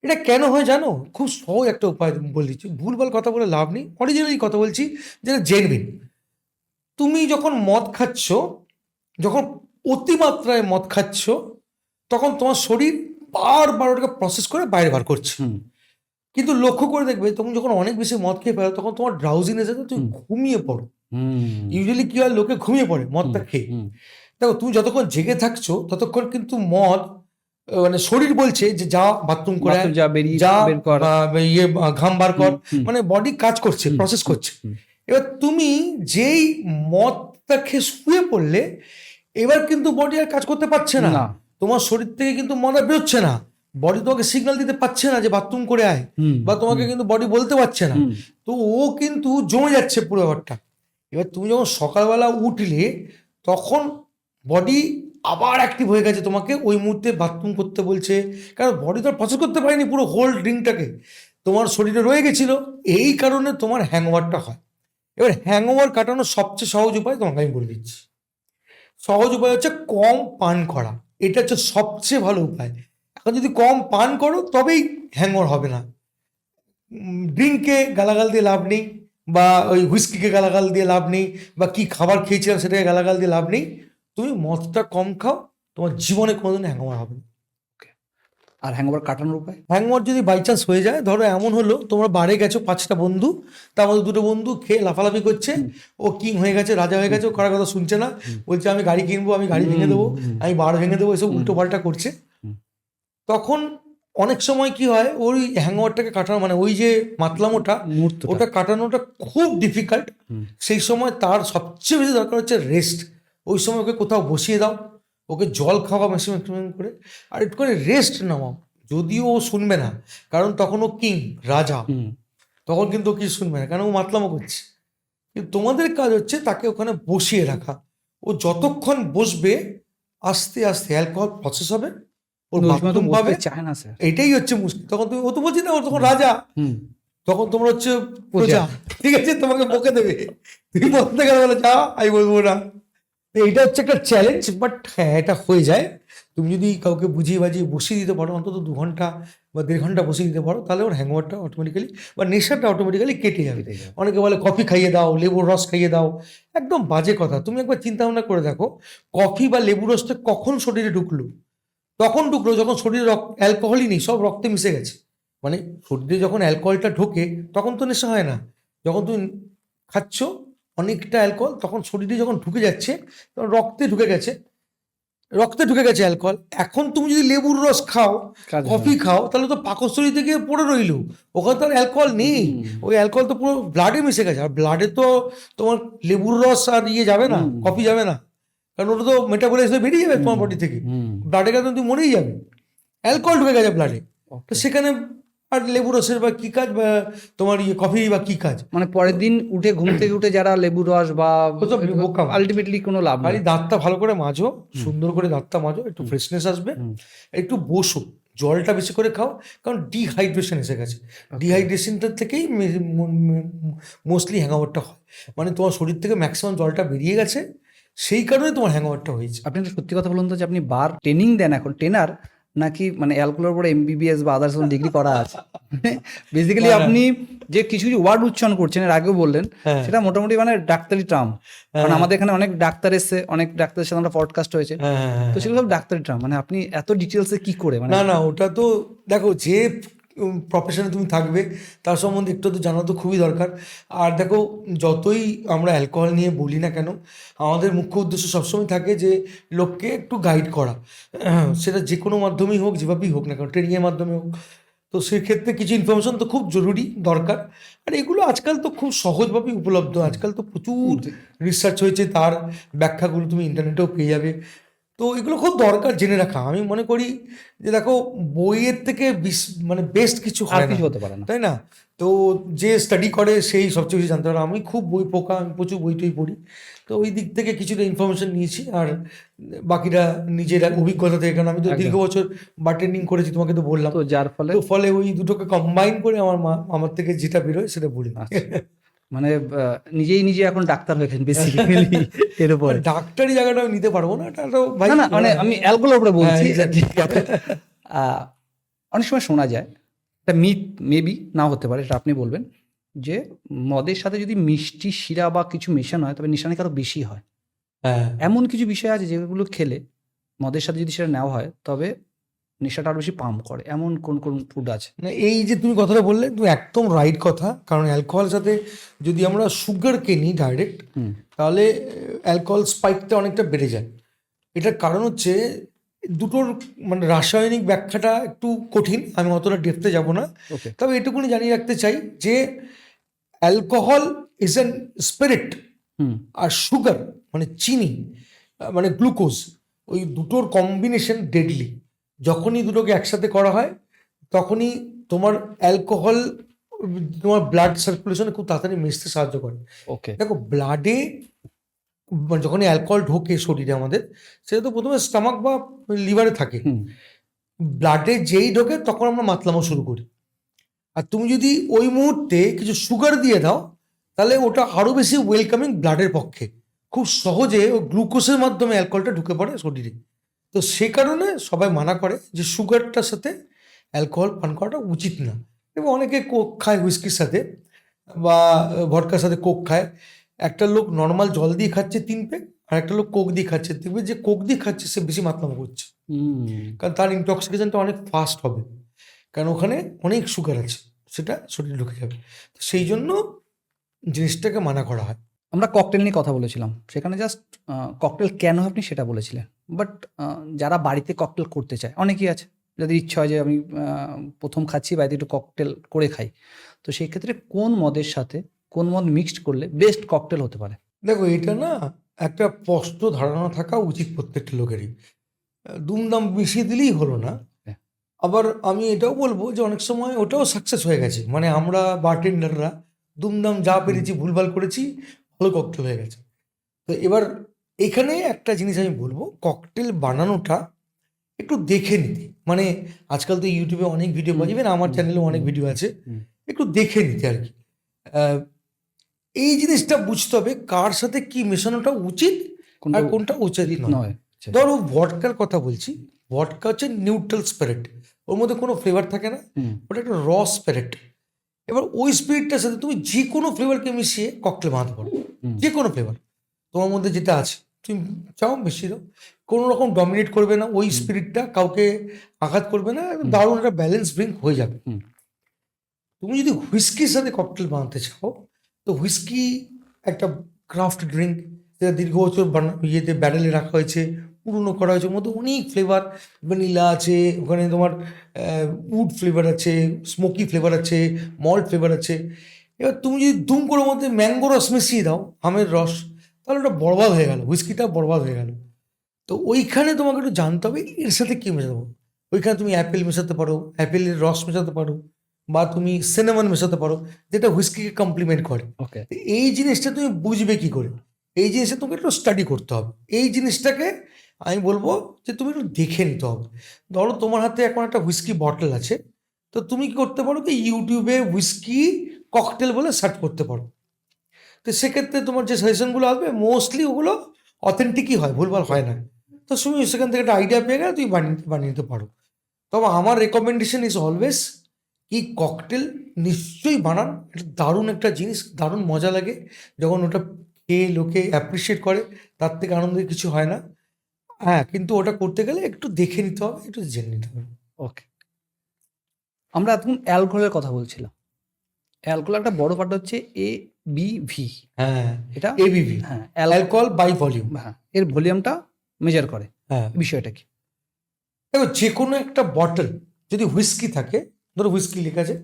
এটা কেন হয় জানো? খুব সহজ একটা উপায় বলে দিচ্ছি, ভুলভাল কথা বলে লাভ নেই, অরিজিনালি কথা বলছি, যেটা জেনুইন। তুমি যখন মদ খাচ্ছ, যখন অতিমাত্রায় মদ খাচ্ছ, তখন তোমার শরীর বারবার ওটাকে প্রসেস করে বাইরে বার করছে। কিন্তু লক্ষ্য করে দেখবে, তুমি যখন অনেক বেশি মদ খেয়ে ফেলো, তখন তোমার ড্রাউজিনেস আছে, তুমি ঘুমিয়ে পড়ো। ইউজুয়ালি কি হয়, লোকে ঘুমিয়ে পড়ে মদটা খেয়ে। দেখো তুমি যতক্ষণ জেগে থাকছো ততক্ষণ কিন্তু মদ মানে শরীর বলছে যে যা বাথরুম করে আয়, যা বেরিয়ে যা বের কর, ইয়ে ঘাম বার কর, মানে বডি কাজ করছে, প্রসেস করছে। এবার তুমি যেই মদটা খেয়ে শুয়ে পড়লে, এবার কিন্তু বডি আর কাজ করতে পারছে না, তোমার শরীর থেকে কিন্তু মদ আর বেরোচ্ছে না, বডি তোমাকে সিগন্যাল দিতে পারছে না যে বাথরুম করে আয়, বা তোমাকে কিন্তু বডি বলতে পারছে না, তো ও কিন্তু জমে যাচ্ছে পুরো ব্যাপারটা। এবার তুমি যখন সকালবেলা উঠলে, তখন বডি আবার অ্যাক্টিভ হয়ে গেছে, তোমাকে ওই মুহূর্তে বাথরুম করতে বলছে, কারণ বডি তো আর প্রসেস করতে পারেনি পুরো হোল ড্রিঙ্কটাকে, তোমার শরীরে রয়ে গেছিল, এই কারণে তোমার হ্যাংওভারটা হয়। এবার হ্যাংওভার কাটানোর সবচেয়ে সহজ উপায় তোমাকে আমি বলে দিচ্ছি। সহজ উপায় হচ্ছে কম পান করা, এটা হচ্ছে সবচেয়ে ভালো উপায়। এখন যদি কম পান করো তবেই হ্যাংওভার হবে না। ড্রিঙ্ককে গালাগাল দিয়ে লাভ নেই, বা ওই হুইস্কিকে গালাগাল দিয়ে লাভ নেই, বা কি খাবার খেয়েছিলাম সেটাকে গালাগাল দিয়ে লাভ নেই। তুমি মদটা কম খাও, তোমার জীবনে কোনোদিন হ্যাংওভার হবে না। আর হ্যাংওভার কাটানোর উপায়, হ্যাংওভার যদি বাই চান্স হয়ে যায়, ধরো এমন হলো তোমরা বারে গেছো 5টা বন্ধু, তার মধ্যে 2টো বন্ধু খেয়ে লাফালাফি করছে, ও কিং হয়ে গেছে, রাজা হয়ে গেছে, ও কারো কথা শুনছে না, বলছে আমি গাড়ি কিনবো, আমি গাড়ি ভেঙে দেবো, আমি বার ভেঙে দেবো, এসব উল্টো পাল্টা করছে। তখন অনেক সময় কি হয়, ওই হ্যাংওভারটাকে কাটানো, মানে ওই যে মাতলামোটা, ওটা কাটানোটা খুব ডিফিকাল্ট। সেই সময় তার সবচেয়ে বেশি দরকার হচ্ছে রেস্ট। ওই সময় ওকে কোথাও বসিয়ে দাও, ওকে জল খাওয়া ম্যাক্সিমাম করে, আর একটু করে রেস্ট নামাও। যদিও ও শুনবে না, কারণ তখন ও কিং, রাজা, তখন কিন্তু ও কিছু শুনবে না, কারণ ও মাতলামো করছে। কিন্তু তোমাদের কাজ হচ্ছে তাকে ওখানে বসিয়ে রাখা। ও যতক্ষণ বসবে, আস্তে আস্তে অ্যালকোহল প্রসেস হবে, ওর বাথরুম পাবে, চায় না স্যার, এটাই হচ্ছে মুশকিল। তখন তুমি, ও তো বলছি না, ও তখন রাজা, তখন তোমরা হচ্ছে প্রজা, ঠিক আছে, তোমাকে বকে দেবে, তুমি বলতে গেলে বলে যা, আমি বলবো না। তো এটা হচ্ছে একটা চ্যালেঞ্জ, বাট হ্যাঁ এটা হয়ে যায়। তুমি যদি কাউকে বুঝিয়ে বাজিয়ে বসিয়ে দিতে পারো, অন্তত 2 ঘন্টা বা 1.5 ঘন্টা বসিয়ে দিতে পারো, তাহলে ওর হ্যাংওভারটা অটোমেটিক্যালি বা নেশাটা অটোমেটিক্যালি কেটে যাবে। অনেকে বলে কফি খাইয়ে দাও, লেবুর রস খাইয়ে দাও, একদম বাজে কথা। তুমি একবার চিন্তা ভাবনা করে দেখো, কফি বা লেবুর রসটা কখন শরীরে ঢুকলো? তখন ঢুকলো যখন শরীরে অ্যালকোহলই নেই, সব রক্তে মিশে গেছে। মানে শরীরে যখন অ্যালকোহলটা ঢোকে, তখন তো নেশা হয় না। যখন তুমি খাচ্ছ অনেকটা অ্যালকোহল, তখন শরীরে যখন ঢুকে যাচ্ছে, তখন রক্তে ঢুকে গেছে অ্যালকোহল। এখন তুমি যদি লেবুর রস খাও, কফি খাও, তাহলে তো পাকস্থলী থেকে পড়ে রইলো, ওখানে তো আর অ্যালকোহল নেই, ওই অ্যালকোহল তো পুরো ব্লাডে মিশে গেছে। আর ব্লাডে তো তোমার লেবুর রস আর ইয়ে যাবে না, কফি যাবে না। কারণ ওটা তো মেটাবলাইজ হয়ে বেরিয়ে যাবে তোমার বডি থেকে, ব্লাডে গেলে তুমি মরেই যাবে, অ্যালকোহল ঢুকে গেছে ব্লাডে। তো সেখানে আর লেবু রসের বা কি কাজ, বা তোমার কফি বা কি কাজ? মানে পরের দিন উঠে ঘুম থেকে উঠে যারা লেবু রস বা আলটিমেটলি কোনো লাভ নেই। খালি দাঁতটা ভালো করে মাজো, সুন্দর করে দাঁতটা মাজো, একটু ফ্রেশনেস আসবে, একটু বসো, জলটা বেশি করে খাও, কারণ ডিহাইড্রেশন এসে গেছে। ডিহাইড্রেশনটার থেকেই মোস্টলি হ্যাংওভারটা হয়, মানে তোমার শরীর থেকে ম্যাক্সিমাম জলটা বেরিয়ে গেছে, সেই কারণে তোমার হ্যাংওভারটা হয়েছে। আপনি একটা সত্যি কথা বলুন তো, যে আপনি বার ট্রেনিং দেন এখন, ট্রেনার নাকি মানে অ্যালকোহলের উপরে MBBS বা আদার্স ডিগ্রি করা আছে? বেসিক্যালি আপনি যে কিছু কিছু ওয়ার্ড উচ্চারণ করছেন, এর আগেও বললেন, সেটা মোটামুটি মানে ডাক্তারি টার্ম। কারণ আমাদের এখানে অনেক ডাক্তার এসছে, অনেক ডাক্তারের সাথে আমরা পডকাস্ট হয়েছে, তো সেগুলো সব ডাক্তারি টার্ম। মানে আপনি এত ডিটেলসে কি করে? মানে না, ওটা তো দেখো, যে প্রফেশনে তুমি থাকবে তার সম্বন্ধে একটু তো জানা তো খুবই দরকার। আর দেখো, যতই আমরা অ্যালকোহল নিয়ে বলি না কেন, আমাদের মুখ্য উদ্দেশ্য সবসময় থাকে যে লোককে একটু গাইড করা, সেটা যে কোনো মাধ্যমেই হোক, যেভাবেই হোক না কেন, ট্রেনিংয়ের মাধ্যমে হোক। তো সেক্ষেত্রে কিছু ইনফরমেশন তো খুব জরুরি দরকার, আর এগুলো আজকাল তো খুব সহজভাবেই উপলব্ধ। আজকাল তো প্রচুর রিসার্চ হয়েছে, তার ব্যাখ্যাগুলো তুমি ইন্টারনেটেও পেয়ে যাবে। তো এগুলো খুব দরকার জেনে রাখা। আমি মনে করি যে দেখো, বইয়ের থেকে মানে বেস্ট কিছু আর হয় কিছু না, হতে পারে না। তাই না? তো যে স্টাডি করে সেই সবচেয়ে বেশি জানতে পারে। আমি খুব বই পোকা, আমি প্রচুর বই টই পড়ি, তো ওই দিক থেকে কিছুটা ইনফরমেশন নিয়েছি, আর বাকিটা নিজের অভিজ্ঞতা থেকে, কারণ আমি তো দীর্ঘ বছর বারটেন্ডিং করেছি, তোমাকে তো বললাম, তো যার ফলে তো ফলে ওই দুটোকে কম্বাইন করে আমার থেকে যেটা বেরোয় সেটা বলি। মানে নিজে এখন ডাক্তার হয়ে গেছেন বেসিক্যালি এর উপরে। ডাক্তারি জায়গাটা আমি নিতে পারবো না, এটা তো ভাই, না মানে আমি অ্যালকোহলের উপরে বলছি। exactly. অনেক সময় শোনা যায়, এটা মিথ মেবি নাও হতে পারে, এটা আপনি বলবেন, যে মদের সাথে যদি মিষ্টি শিরা বা কিছু মেশানো হয় তবে নেশানি আরো বেশি হয়। হ্যাঁ, এমন কিছু বিষয় আছে যেগুলো খেলে মদের সাথে যদি সেটা নেওয়া হয় তবে নেশাটা আরো বেশি পাম্প করে, এমন কোন কোন ফুড আছে? না, এই যে তুমি কথাটা বললে, তুমি একদম রাইট কথা। কারণ অ্যালকোহলের সাথে যদি আমরা সুগারকে নিই ডাইরেক্ট, তাহলে অ্যালকোহল স্পাইকটা অনেকটা বেড়ে যায়। এটার কারণ হচ্ছে দুটোর মানে রাসায়নিক ব্যাখ্যাটা একটু কঠিন, আমি অতটা ডেপথে যাব না। ওকে। তবে এটুকুনি জানিয়ে রাখতে চাই যে অ্যালকোহল ইজ অ্যান স্পিরিট, আর সুগার মানে চিনি, মানে গ্লুকোজ, ওই দুটোর কম্বিনেশন ডেডলি। যখনই দুটোকে একসাথে করা হয় তখনই তোমার অ্যালকোহল তোমার ব্লাড সার্কুলেশনে খুব তাড়াতাড়ি মিশতে সাহায্য করে। ওকে। দেখো, ব্লাডে যখনই অ্যালকোহল ঢোকে শরীরে আমাদের, সেটা তো প্রথমে স্টমাক বা লিভারে থাকে। ব্লাডে যেই ঢোকে তখন আমরা মাতলামো শুরু করি। আর তুমি যদি ওই মুহূর্তে কিছু সুগার দিয়ে দাও, তাহলে ওটা আরো বেশি ওয়েলকামিং ব্লাডের পক্ষে। খুব সহজে ও গ্লুকোজের মাধ্যমে অ্যালকোহলটা ঢুকে পড়ে শরীরে। তো সে কারণে সবাই মানা করে যে সুগারটার সাথে অ্যালকোহল পান করাটা উচিত না। এবং অনেকে কোক খায় হুইস্কির সাথে, বা ভডকার সাথে কোক খায়। একটা লোক নর্মাল জল দিয়ে খাচ্ছে 3 পেগ, আর একটা লোক কোক দিয়ে খাচ্ছে। দেখবে যে কোক দিয়ে খাচ্ছে সে বেশি মাতলামো করছে, কারণ তার ইনটক্সিকেশনটা অনেক ফাস্ট হবে, কারণ ওখানে অনেক সুগার আছে, সেটা শরীরে ঢুকে যাবে। তো সেই জন্য জিনিসটাকে মানা করা হয়। আমরা ককটেল নিয়ে কথা বলেছিলাম, সেখানে জাস্ট ককটেল কেন আপনি সেটা বলেছিলেন, বাট যারা বাড়িতে ককটেল করতে চায় অনেকেই আছে, যাদের ইচ্ছা হয় যে আমি প্রথম খাচ্ছি বাড়িতে একটু ককটেল করে খাই, তো সেই ক্ষেত্রে কোন মদের সাথে কোন মদ মিক্সড করলে বেস্ট ককটেল হতে পারে? দেখো, এটা না একটা স্পষ্ট ধারণা থাকা উচিত প্রত্যেকটা লোকেরই। দুমদাম মিশিয়ে দিলেই হলো না। হ্যাঁ। আবার আমি এটাও বলবো যে অনেক সময় ওটাও সাকসেস হয়ে গেছে, মানে আমরা বারটেন্ডাররা দুমদাম যা পেরেছি ভুলভাল করেছি, ভালো ককটেল হয়ে গেছে। তো এবার এখানে একটা জিনিস আমি বলবো, ককটেল বানানোটা একটু দেখে নিতে, মানে আজকাল তো ইউটিউবে অনেক ভিডিও পাওয়া যাবে, আমার চ্যানেলেও অনেক ভিডিও আছে, একটু দেখে নিতে আর কি। এই জিনিসটা বুঝতে হবে কার সাথে কি মেশানোটা উচিত আর কোনটা উচিত নয়। ধরো ভডকার কথা বলছি, ভডকা হচ্ছে নিউট্রাল স্পিরিট, ওর মধ্যে কোনো ফ্লেভার থাকে না, ওটা একটা র স্পিরিট। এবার ওই স্পিরিটটার সাথে তুমি যে কোনো ফ্লেভারকে মিশিয়ে ককটেল বানাতে পারো, যে কোনো ফ্লেভার তোমার মধ্যে যেটা আছে তুমি চাও বেশি দাও, কোনো রকম ডমিনেট করবে না, ওই স্পিরিটটা কাউকে আঘাত করবে না, দারুণ একটা ব্যালেন্স ব্রিং হয়ে যাবে। তুমি যদি হুইস্কির সাথে ককটেল বানাতে চাও, তো হুইস্কি একটা ক্রাফট ড্রিঙ্ক, যেটা দীর্ঘ বছর ইয়েতে ব্যারেলে রাখা হয়েছে, পুরনো করা হয়েছে, ওর মধ্যে অনেক ফ্লেভার, ভ্যানিলা আছে, ওখানে তোমার উড ফ্লেভার আছে, স্মোকি ফ্লেভার আছে, মল্ট ফ্লেভার আছে। এবার তুমি যদি দুম করে মধ্যে ম্যাঙ্গো রস মিশিয়ে দাও, আমের রস, তাহলে ওটা বরবাদ হয়ে গেল, হুইস্কিটা বরবাদ হয়ে গেল। তো ওইখানে তোমাকে একটু জানতে হবে এর সাথে কি মেশাবো। ওইখানে তুমি অ্যাপেল মেশাতে পারো, অ্যাপেলের রস মেশাতে পারো, বা তুমি সিনেমন মেশাতে পারো, যেটা হুইস্কিকে কমপ্লিমেন্ট করে। ওকে। তো এই জিনিসটা তুমি বুঝবে কি করে, এই জিনিসটা তোমাকে একটু স্টাডি করতে হবে। এই জিনিসটাকে আমি বলবো যে তুমি একটু দেখে নিতে হবে। ধরো তোমার হাতে এখন একটা হুইস্কি বটল আছে, তো তুমি কি করতে পারো কি ইউটিউবে হুইস্কি ককটেল বলে সার্চ করতে পারো। তো সেক্ষেত্রে তোমার যে সাজেশনগুলো আসবে মোস্টলি ওগুলো অথেন্টিকই হয়, ভুলভাল হয় না। তো তুমি সেখান থেকে একটা আইডিয়া পেয়ে গেলে তুমি বানিয়ে নিতে পারো। তবে আমার রেকমেন্ডেশন ইজ অলওয়েজ কি ককটেল নিশ্চয়ই বানান। এটা দারুণ একটা জিনিস, দারুণ মজা লাগে যখন ওটা খেয়ে লোকে অ্যাপ্রিসিয়েট করে, তার থেকে আনন্দের কিছু হয় না। হ্যাঁ, কিন্তু ওটা করতে গেলে একটু দেখে নিতে হবে, একটু জেনে নিতে হবে। ওকে, আমরা এখন অ্যালকোহলের কথা বলছিলাম। অ্যালকোহল একটা বড় পার্ট হচ্ছে ABV। হ্যাঁ, এটা এবিভি, হ্যাঁ অ্যালকোহল বাই ভলিউম। হ্যাঁ, এর ভলিউমটা মেজার করে। হ্যাঁ, বিষয়টা কি? দেখো যে কোনো একটা বটল যদি হুইস্কি থাকে, ধরো হুইস্কি লেখা আছে,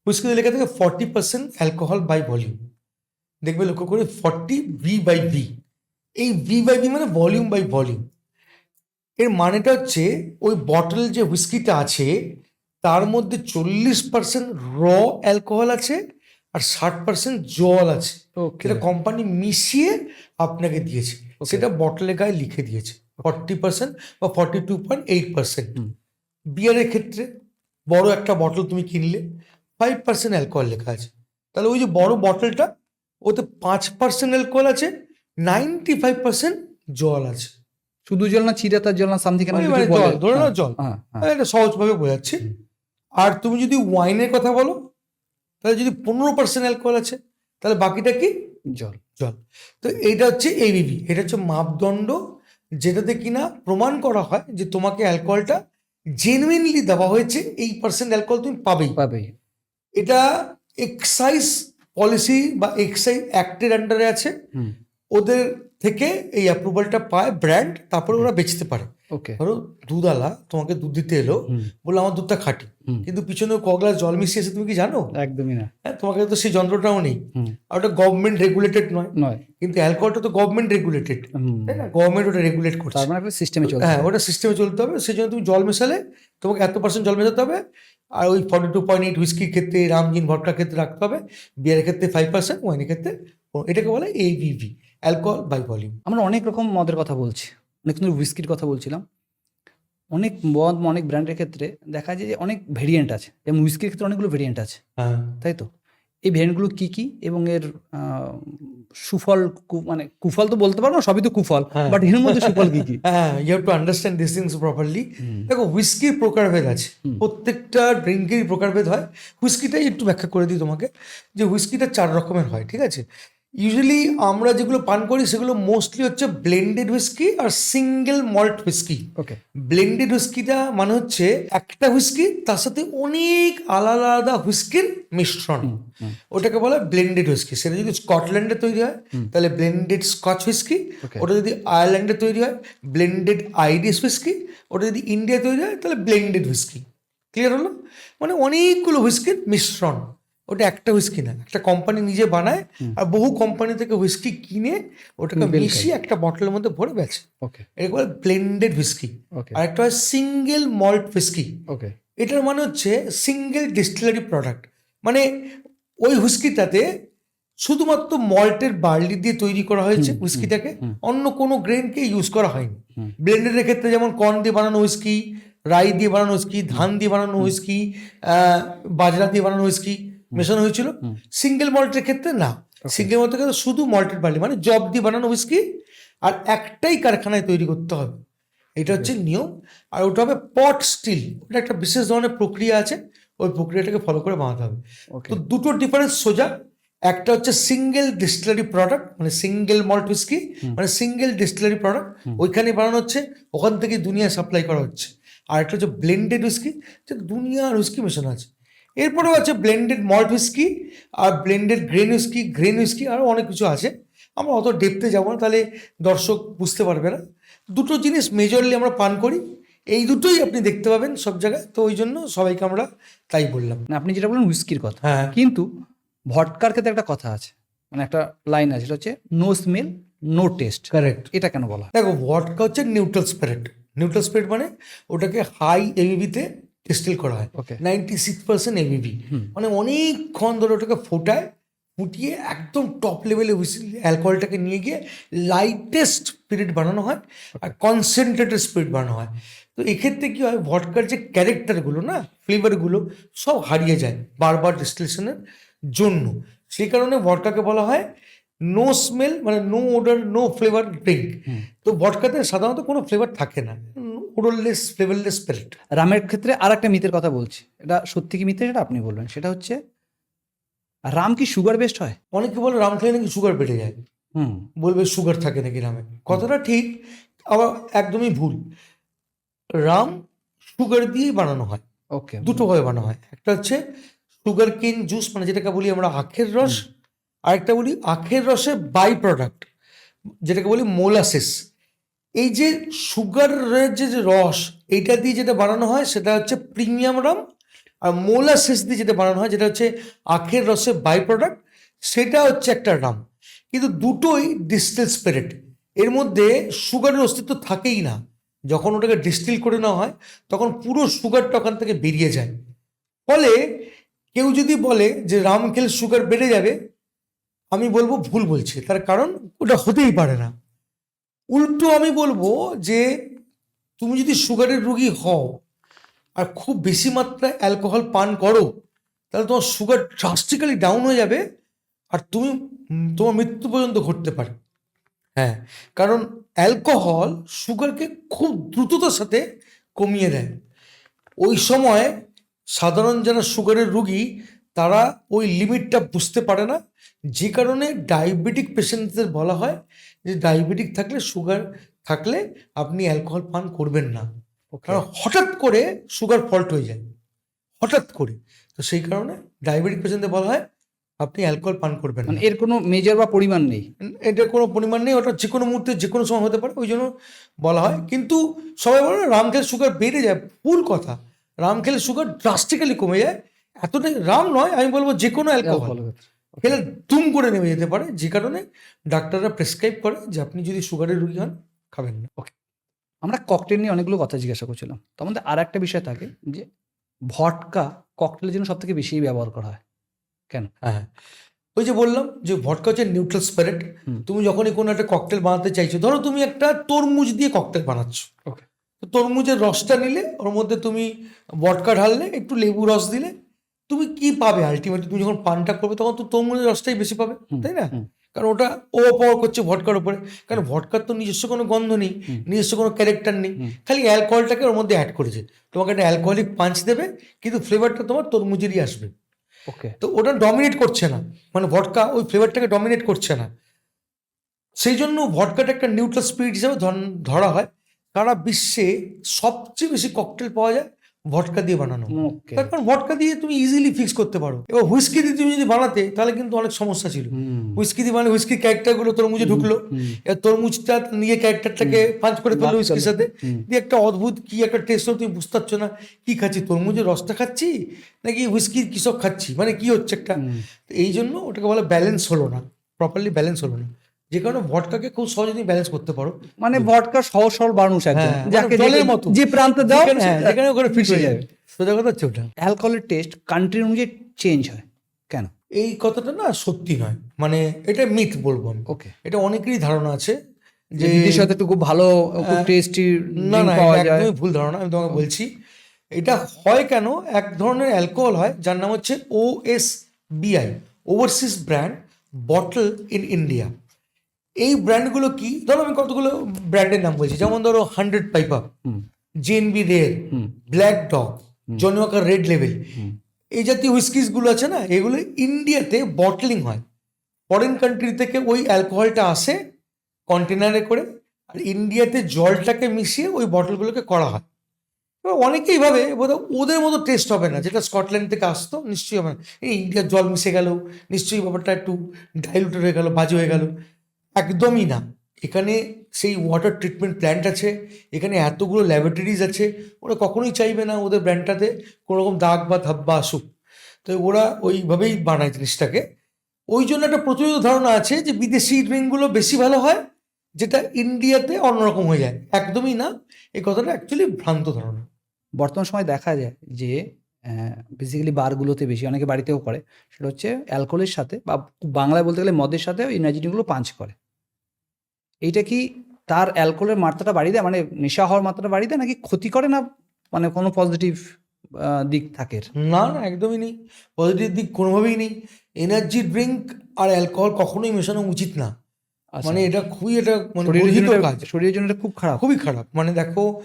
হুইস্কিতে লেখা থাকে 40% অ্যালকোহল বাই ভলিউম। দেখবে লক্ষ্য করে 40 V/V। এই V/V মানে ভলিউম বাই ভলিউম। এর মানেটা হচ্ছে ওই বটল যে হুইস্কিটা আছে তার মধ্যে 40% র অ্যালকোহল আছে আর 60% জল আছে। ওকে। সেটা কোম্পানি মিশিয়ে আপনাকে দিয়েছে, Okay. সেটা বটলের গায়ে লিখে দিয়েছে 40% বা 42.8%। হুম। বিয়ারের ক্ষেত্রে বড় একটা বটল তুমি কিনলে 5% অ্যালকোহল লেখা আছে, তাহলে ওই যে বড় বটলটা ওতে 5% অ্যালকোহল আছে, 95% জল আছে। শুধু জল না, চিরাতার জল না, সামথিং ওই মানে জল, ধরে নাও জল। হ্যাঁ হ্যাঁ। এটা সহজভাবে বোঝাচ্ছি। আর তুমি যদি ওয়াইনের কথা বলো তাহলে যদি 15% অ্যালকোহল আছে তাহলে বাকিটা কি? জল। জল। তো এইটা হচ্ছে এবিভি, এটা হচ্ছে মাপদণ্ড যেটাতে কিনা প্রমাণ করা হয় যে তোমাকে অ্যালকোহলটা জেনুইনলি দেওয়া হয়েছে, এই পার্সেন্ট অ্যালকোহল তুমি পাবেই। পাবেই। এটা এক্সাইজ পলিসি বা এক্সাইজ অ্যাক্টের আন্ডারে আছে। হুম। ওদের থেকে এই অ্যাপ্রুভালটা পায় ব্র্যান্ড, তারপরে ওরা বেচতে পারে। ওকে। ধরো দুধওয়ালা তোমাকে দুধ দিতে এলো, হুম। বললো আমার দুধটা খাঁটি, হুম। কিন্তু পিছনে ক গ্লাস জল মিশিয়েছে তুমি কি জানো? একদমই না। হ্যাঁ, তোমাকে তো সেই যন্ত্রটাও নেই। হুম। আর ওটা গভর্নমেন্ট রেগুলেটেড নয়, নয়। কিন্তু অ্যালকোহলটা তো গভর্নমেন্ট রেগুলেটেড, হুম। তাই না? গভর্নমেন্ট ওটা রেগুলেট করছে। তার মানে একটা সিস্টেমে চলছে। হ্যাঁ, ওটা সিস্টেমে চলতে হবে। সেই জন্য তুমি জল মেশালে তোমাকে এত পার্সেন্ট জল মেশাতে হবে। আর ওই 42.8 হুইস্কির ক্ষেত্রে, রামজিন ভটকার ক্ষেত্রে রাখতে হবে, বিয়ারের ক্ষেত্রে 5%, ওয়াইনের ক্ষেত্রে এটাকে বলে ABV, অ্যালকোহল বাই ভলিউম। আমরা অনেক রকম মদের কথা বলছি, অনেক সুন্দর হুইস্কির কথা বলছিলাম। অনেক মদ, অনেক ব্র্যান্ডের ক্ষেত্রে দেখা যায় যে অনেক ভেরিয়েন্ট আছে, যেমন হুইস্কির ক্ষেত্রে অনেকগুলো ভেরিয়েন্ট আছে, হ্যাঁ, তাই তো? এই ভেরিয়েন্টগুলো কি কি এবং এর সুফল, মানে কুফল তো বলতে পারবো না, সবই তো কুফল, হ্যাঁ। বাট এর মধ্যে সুফল কি কি? হ্যাঁ, you have to understand this things properly. দেখো, হুইস্কির প্রকারভেদ আছে, প্রত্যেকটা ড্রিঙ্কেরই প্রকারভেদ হয়। হুইস্কিটাই একটু ব্যাখ্যা করে দিই তোমাকে, যে হুইস্কিটা 4 রকমের হয়, ঠিক আছে? ইউজুয়ালি আমরা যেগুলো পান করি সেগুলো মোস্টলি হচ্ছে ব্লেন্ডেড হুইস্কি আর সিঙ্গেল মল্ট হুইস্কি। ওকে। ব্লেন্ডেড হুইস্কিটা মানে হচ্ছে একটা হুইস্কি তার সাথে অনেক আলাদা আলাদা হুইস্কির মিশ্রণ, ওটাকে বলা হয় ব্লেন্ডেড হুইস্কি। সেটা যদি স্কটল্যান্ডে তৈরি হয় তাহলে ব্লেন্ডেড স্কচ হুইস্কি, Okay. ওটা যদি আয়ারল্যান্ডে তৈরি হয় ব্লেন্ডেড আইরিশ হুইস্কি, ওটা যদি ইন্ডিয়ায় তৈরি হয় তাহলে ব্লেন্ডেড হুইস্কি। ক্লিয়ার হলো? মানে অনেকগুলো হুইস্কির মিশ্রণ, ওটা একটা হুইস্কি না। একটা কোম্পানি নিজে বানায় আর বহু কোম্পানি থেকে হুইস্কি কিনে ওটাকে মিশিয়ে একটা বটলের মধ্যে ভরে বেচে, ওকে। এটাকে বলে ব্লেন্ডেড হুইস্কি। ওকে। আর একটা হয় সিঙ্গেল মল্ট হুইস্কি। ওকে। এটার মানে হচ্ছে সিঙ্গেল ডিস্টিলারি প্রোডাক্ট, মানে ওই হুইস্কিটাতে শুধুমাত্র মল্টের বার্লি দিয়ে তৈরি করা হয়েছে হুইস্কিটাকে, অন্য কোনো গ্রেনকে ইউজ করা হয়নি। ব্লেন্ডেডের ক্ষেত্রে যেমন কর্ন দিয়ে বানানো হুইস্কি, রাই দিয়ে বানানো হুইস্কি, ধান দিয়ে বানানো হুইস্কি, বাজরা দিয়ে বানানো হুইস্কি মেশানো হয়েছিল। সিঙ্গেল মল্টের ক্ষেত্রে না, সিঙ্গেল মল্টের ক্ষেত্রে শুধু মল্টেড বার্লি মানে জব দিয়ে বানানো হুইস্কি, আর একটাই কারখানায় তৈরি করতে হবে, এটা হচ্ছে নিয়ম। আর ওটা হবে পট স্টিল, ওটা একটা বিশেষ ধরনের প্রক্রিয়া আছে, ওই প্রক্রিয়াটাকে ফলো করে বানাতে হবে। তো দুটো ডিফারেন্স সোজা, একটা হচ্ছে সিঙ্গেল ডিস্টিলারি প্রোডাক্ট মানে সিঙ্গেল মল্ট হুইস্কি, মানে সিঙ্গেল ডিস্টিলারি প্রোডাক্ট, ওইখানে বানানো হচ্ছে, ওখান থেকে দুনিয়া সাপ্লাই করা হচ্ছে। আর একটা হচ্ছে ব্লেন্ডেড হুইস্কি, যে দুনিয়ার হুইস্কি মেশানো আছে। এরপরেও আছে ব্লেন্ডেড মল্ট হুইস্কি আর ব্লেন্ডেড গ্রেন হুইস্কি, আরও অনেক কিছু আছে। আমরা অত ডেপথে যাবো না, তাহলে দর্শক বুঝতে পারবে না। দুটো জিনিস মেজরলি আমরা পান করি, এই দুটোই আপনি দেখতে পাবেন সব জায়গায়, তো ওই জন্য সবাইকে আমরা তাই বললাম। না, আপনি যেটা বললেন হুইস্কির কথা, হ্যাঁ। কিন্তু ভটকার ক্ষেত্রে একটা কথা আছে, মানে একটা লাইন আছে, সেটা হচ্ছে no smell no taste, correct. এটা কেন বলা হয়? দেখো ভডকা হচ্ছে নিউট্রাল স্পিরিট। নিউট্রাল স্পিরিট মানে ওটাকে হাই এবিবিতে ডিস্টিল করা হয়, Okay. 96% এবিবি, মানে অনেকক্ষণ ধরে ওটাকে ফুটিয়ে একদম টপ লেভেলে অ্যালকোহলটাকে নিয়ে গিয়ে লাইটেস্ট স্পিরিট বানানো হয় আর কনসেন্ট্রেটেড স্পিরিট বানানো হয়। তো এক্ষেত্রে কী হয়, ভডকার যে ক্যারেক্টারগুলো না, ফ্লেভারগুলো সব হারিয়ে যায় বারবার ডিস্টিলেশনের জন্য। সেই কারণে ভডকাকে বলা হয় নো স্মেল, মানে no odour no flavour drink. তো ভডকাতে সাধারণত কোনো ফ্লেভার থাকে না, ওডারলেস ফ্লেভারলেস স্পিরিট। রামের ক্ষেত্রে আর একটা মিথের কথা বলছি, এটা সত্যি কি মিথ্যে সেটা আপনি বলবেন। সেটা হচ্ছে রাম কি সুগার বেস্ট হয়? অনেকে বলে রাম খেলে নাকি সুগার বেড়ে যায়, বলবে সুগার থাকে নাকি রামে। কথাটা ঠিক, আবার একদমই ভুল। রাম সুগার দিয়েই বানানো হয়, ওকে। দুটোভাবে বানানো হয়। একটা হচ্ছে সুগার কেন জুস, মানে যেটাকে বলি আমরা আখের রস, আরেকটা বলি আখের রসের বাই প্রোডাক্ট যেটাকে বলি মোলাসিস। এই যে সুগারের যে রস, এইটা দিয়ে যেটা বানানো হয় সেটা হচ্ছে প্রিমিয়াম রাম, আর মোলাসিস দিয়ে যেটা বানানো হয় যেটা হচ্ছে আখের রসের বাই প্রোডাক্ট, সেটা হচ্ছে একটা রাম। কিন্তু দুটোই ডিস্টিল স্পিরিট, এর মধ্যে সুগারের অস্তিত্ব থাকেই না। যখন ওটাকে ডিস্টিল করে নেওয়া হয় তখন পুরো সুগারটা ওখান থেকে বেরিয়ে যায়। ফলে কেউ যদি বলে যে রাম খেলে সুগার বেড়ে যাবে, আমি বলবো ভুল বলছে, তার কারণ ওটা হতেই পারে না। উল্টো আমি বলবো যে তুমি যদি সুগারের রোগী হও আর খুব বেশি মাত্রায় অ্যালকোহল পান করো, তাহলে তোমার সুগার ড্রাস্টিক্যালি ডাউন হয়ে যাবে আর তুমি তোমার মৃত্যু পর্যন্ত ঘটতে পারে। হ্যাঁ, কারণ অ্যালকোহল সুগারকে খুব দ্রুততার সাথে কমিয়ে দেয়। ওই সময় সাধারণ যারা সুগারের রুগী তারা ওই লিমিটটা বুঝতে পারে না, যে কারণে ডায়াবেটিক পেশেন্টদের বলা হয় যে ডায়াবেটিক থাকলে, সুগার থাকলে আপনি অ্যালকোহল পান করবেন না, কারণ হঠাৎ করে সুগার ফল্ট হয়ে যায়, হঠাৎ করে। তো সেই কারণে ডায়াবেটিক পেশেন্টদের বলা হয় আপনি অ্যালকোহল পান করবেন মানে না। এর কোনো মেজার বা পরিমাণ নেই? এটার কোনো পরিমাণ নেই, ওটা যে কোনো মুহূর্তে যে কোনো সময় হতে পারে, ওই জন্য বলা হয়। কিন্তু সবাই বলে না রাম খেলে সুগার বেড়ে যায়, ভুল কথা। রাম খেলে সুগার ড্রাস্টিক্যালি কমে যায়, এতটাই রাম নয়, আমি বলবো যে কোনো অ্যালকোহল খেলে দুম করে নেমে যেতে পারে, যে কারণে ডাক্তাররা প্রেসক্রাইব করে যে আপনি যদি সুগারের রোগী হন খাবেন না। আমরা ককটেল নিয়ে অনেকগুলো কথা জিজ্ঞাসা করছিলাম, তার মধ্যে আর একটা বিষয় থাকে যে ভডকা ককটেলের জন্য সব থেকে বেশি ব্যবহার করা হয় কেন? হ্যাঁ, ওই যে বললাম যে ভডকা হচ্ছে নিউট্রাল স্পিরিট। তুমি যখনই কোনো একটা ককটেল বানাতে চাইছো, ধরো তুমি একটা তরমুজ দিয়ে ককটেল বানাচ্ছ, তো তরমুজের রসটা নিলে, ওর মধ্যে তুমি ভডকা ঢাললে, একটু লেবু রস দিলে, তুমি কি পাবে আলটিমেটলি? তুমি যখন পানটা করবে তখন তো তরমুজের রসটাই বেশি পাবে, তাই না? কারণ ওটা ওভারপাওয়ার করছে ভডকার উপরে, কারণ ভডকার তো নিজস্ব কোনো গন্ধ নেই, নিজস্ব কোনো ক্যারেক্টার নেই, খালি অ্যালকোহলটাকে ওর মধ্যে অ্যাড করেছে। তোমাকে একটা অ্যালকোহলিক পাঞ্চ দেবে, কিন্তু ফ্লেভারটা তোমার তরমুজেরই আসবে। ওকে। তো ওটা ডমিনেট করছে না, মানে ভডকা ওই ফ্লেভারটাকে ডমিনেট করছে না। সেই জন্য ভডকাটা একটা নিউট্রাল স্পিরিট হিসেবে ধরা হয়। সারা বিশ্বে সবচেয়ে বেশি ককটেল পাওয়া যায় ভডকা দিয়ে বানানো, তার কারণ ভডকা দিয়ে তুমি ইজিলি ফিক্স করতে পারো। এবার হুইস্কি দিয়ে তুমি যদি বানাতে তাহলে কিন্তু অনেক সমস্যা ছিল। হুইস্কি দিয়ে মানে হুইস্কির ক্যারেক্টারগুলো তরমুজে ঢুকলো, এবার তরমুজটা নিয়ে ক্যারেক্টারটাকে পাঞ্চ করে ফেললো হুইস্কির সাথে, দিয়ে একটা অদ্ভুত কি একটা টেস্ট হলো, তুমি বুঝতে পারছো না কি খাচ্ছি, তরমুজের রসটা খাচ্ছি নাকি হুইস্কির কিসব খাচ্ছি, মানে কি হচ্ছে একটা। এই জন্য ওটাকে বলে ব্যালেন্স হলো না, প্রপারলি ব্যালেন্স হলো না, যে কারণে ভডকাকে খুব সহজে তুমি ব্যালেন্স করতে পারো। মানে ভডকা সহজ সরল মানুষ একদম, যাকে জলের মতো যে প্রান্তে দাও যেখানে ওখানে ফিট হয়ে যাবে, সোজা কথা হচ্ছে ওটা। অ্যালকোহলের টেস্ট কান্ট্রি অনুযায়ী চেঞ্জ হয় কেন? এই কথাটা না সত্যি নয়, মানে এটা মিথ বলবো আমি। ওকে। এটা অনেকেরই ধারণা আছে যে বিদেশে হয়তো একটু খুব ভালো, খুব টেস্টি না না, পাওয়া যায়। একদমই ভুল ধারণা। আমি তোমাকে বলছি এটা হয় কেন। এক ধরনের অ্যালকোহল হয় যার নাম হচ্ছে OSBI, overseas brand bottle in India. এই ব্র্যান্ডগুলো কি, ধরো আমি কতগুলো ব্র্যান্ডের নাম বলছি, যেমন ধরো 100 Piper, JNB rare, Black Dog, Johnnie Walker Red লেভেল, এই জাতীয় হুইস্কিসগুলো আছে না, এগুলো ইন্ডিয়াতে বটলিং হয়। ফরেন কান্ট্রি থেকে ওই অ্যালকোহলটা আসে কন্টেনারে করে, আর ইন্ডিয়াতে জলটাকে মিশিয়ে ওই বটলগুলোকে করা হয়। এবার অনেকেই ভাবে বোধহয় ওদের মতো টেস্ট হবে না, যেটা স্কটল্যান্ড থেকে আসতো, নিশ্চয়ই হবে না, এই ইন্ডিয়ার জল মিশে গেল, নিশ্চয়ই ব্যাপারটা একটু ডাইলুটেড হয়ে গেল, বাজে হয়ে গেল। একদমই না, এখানে সেই ওয়াটার ট্রিটমেন্ট প্ল্যান্ট আছে, এখানে এতগুলো ল্যাবরেটরিজ আছে, ওরা কখনোই চাইবে না ওদের ব্র্যান্ডটাতে কোনো রকম দাগ বা ধাব্বা আসুক, তো ওরা ওইভাবেই বানায় জিনিসটাকে। ওই জন্য একটা প্রচলিত ধারণা আছে যে বিদেশি ড্রিঙ্কগুলো বেশি ভালো হয় যেটা ইন্ডিয়াতে অন্যরকম হয়ে যায়। একদমই না, এই কথাটা অ্যাকচুয়ালি ভ্রান্ত ধারণা। বর্তমান সময় দেখা যায় যে বেসিক্যালি বারগুলোতে বেশি, অনেকে বাড়িতেও করে, সেটা হচ্ছে অ্যালকোহলের সাথে বা বাংলায় বলতে গেলে মদের সাথে এনার্জি ড্রিঙ্কগুলো পাঞ্চ করে। এইটা কি তার অ্যালকোহলের মাত্রাটা বাড়িয়ে দেয়, মানে নেশা হওয়ার মাত্রাটা বাড়িয়ে দেয়, নাকি ক্ষতি করে না, মানে কোনো পজিটিভ দিক থাকে এর? না না, একদমই নেই, পজিটিভ দিক কোনোভাবেই নেই। এনার্জি ড্রিঙ্ক আর অ্যালকোহল কখনোই মেশানো উচিত না। আচ্ছা, মানে এটা খুবই, এটা মানে শরীরের গর্হিত জন্য কাজ, শরীরের জন্য এটা খুব খারাপ। খুবই খারাপ। মানে দেখো,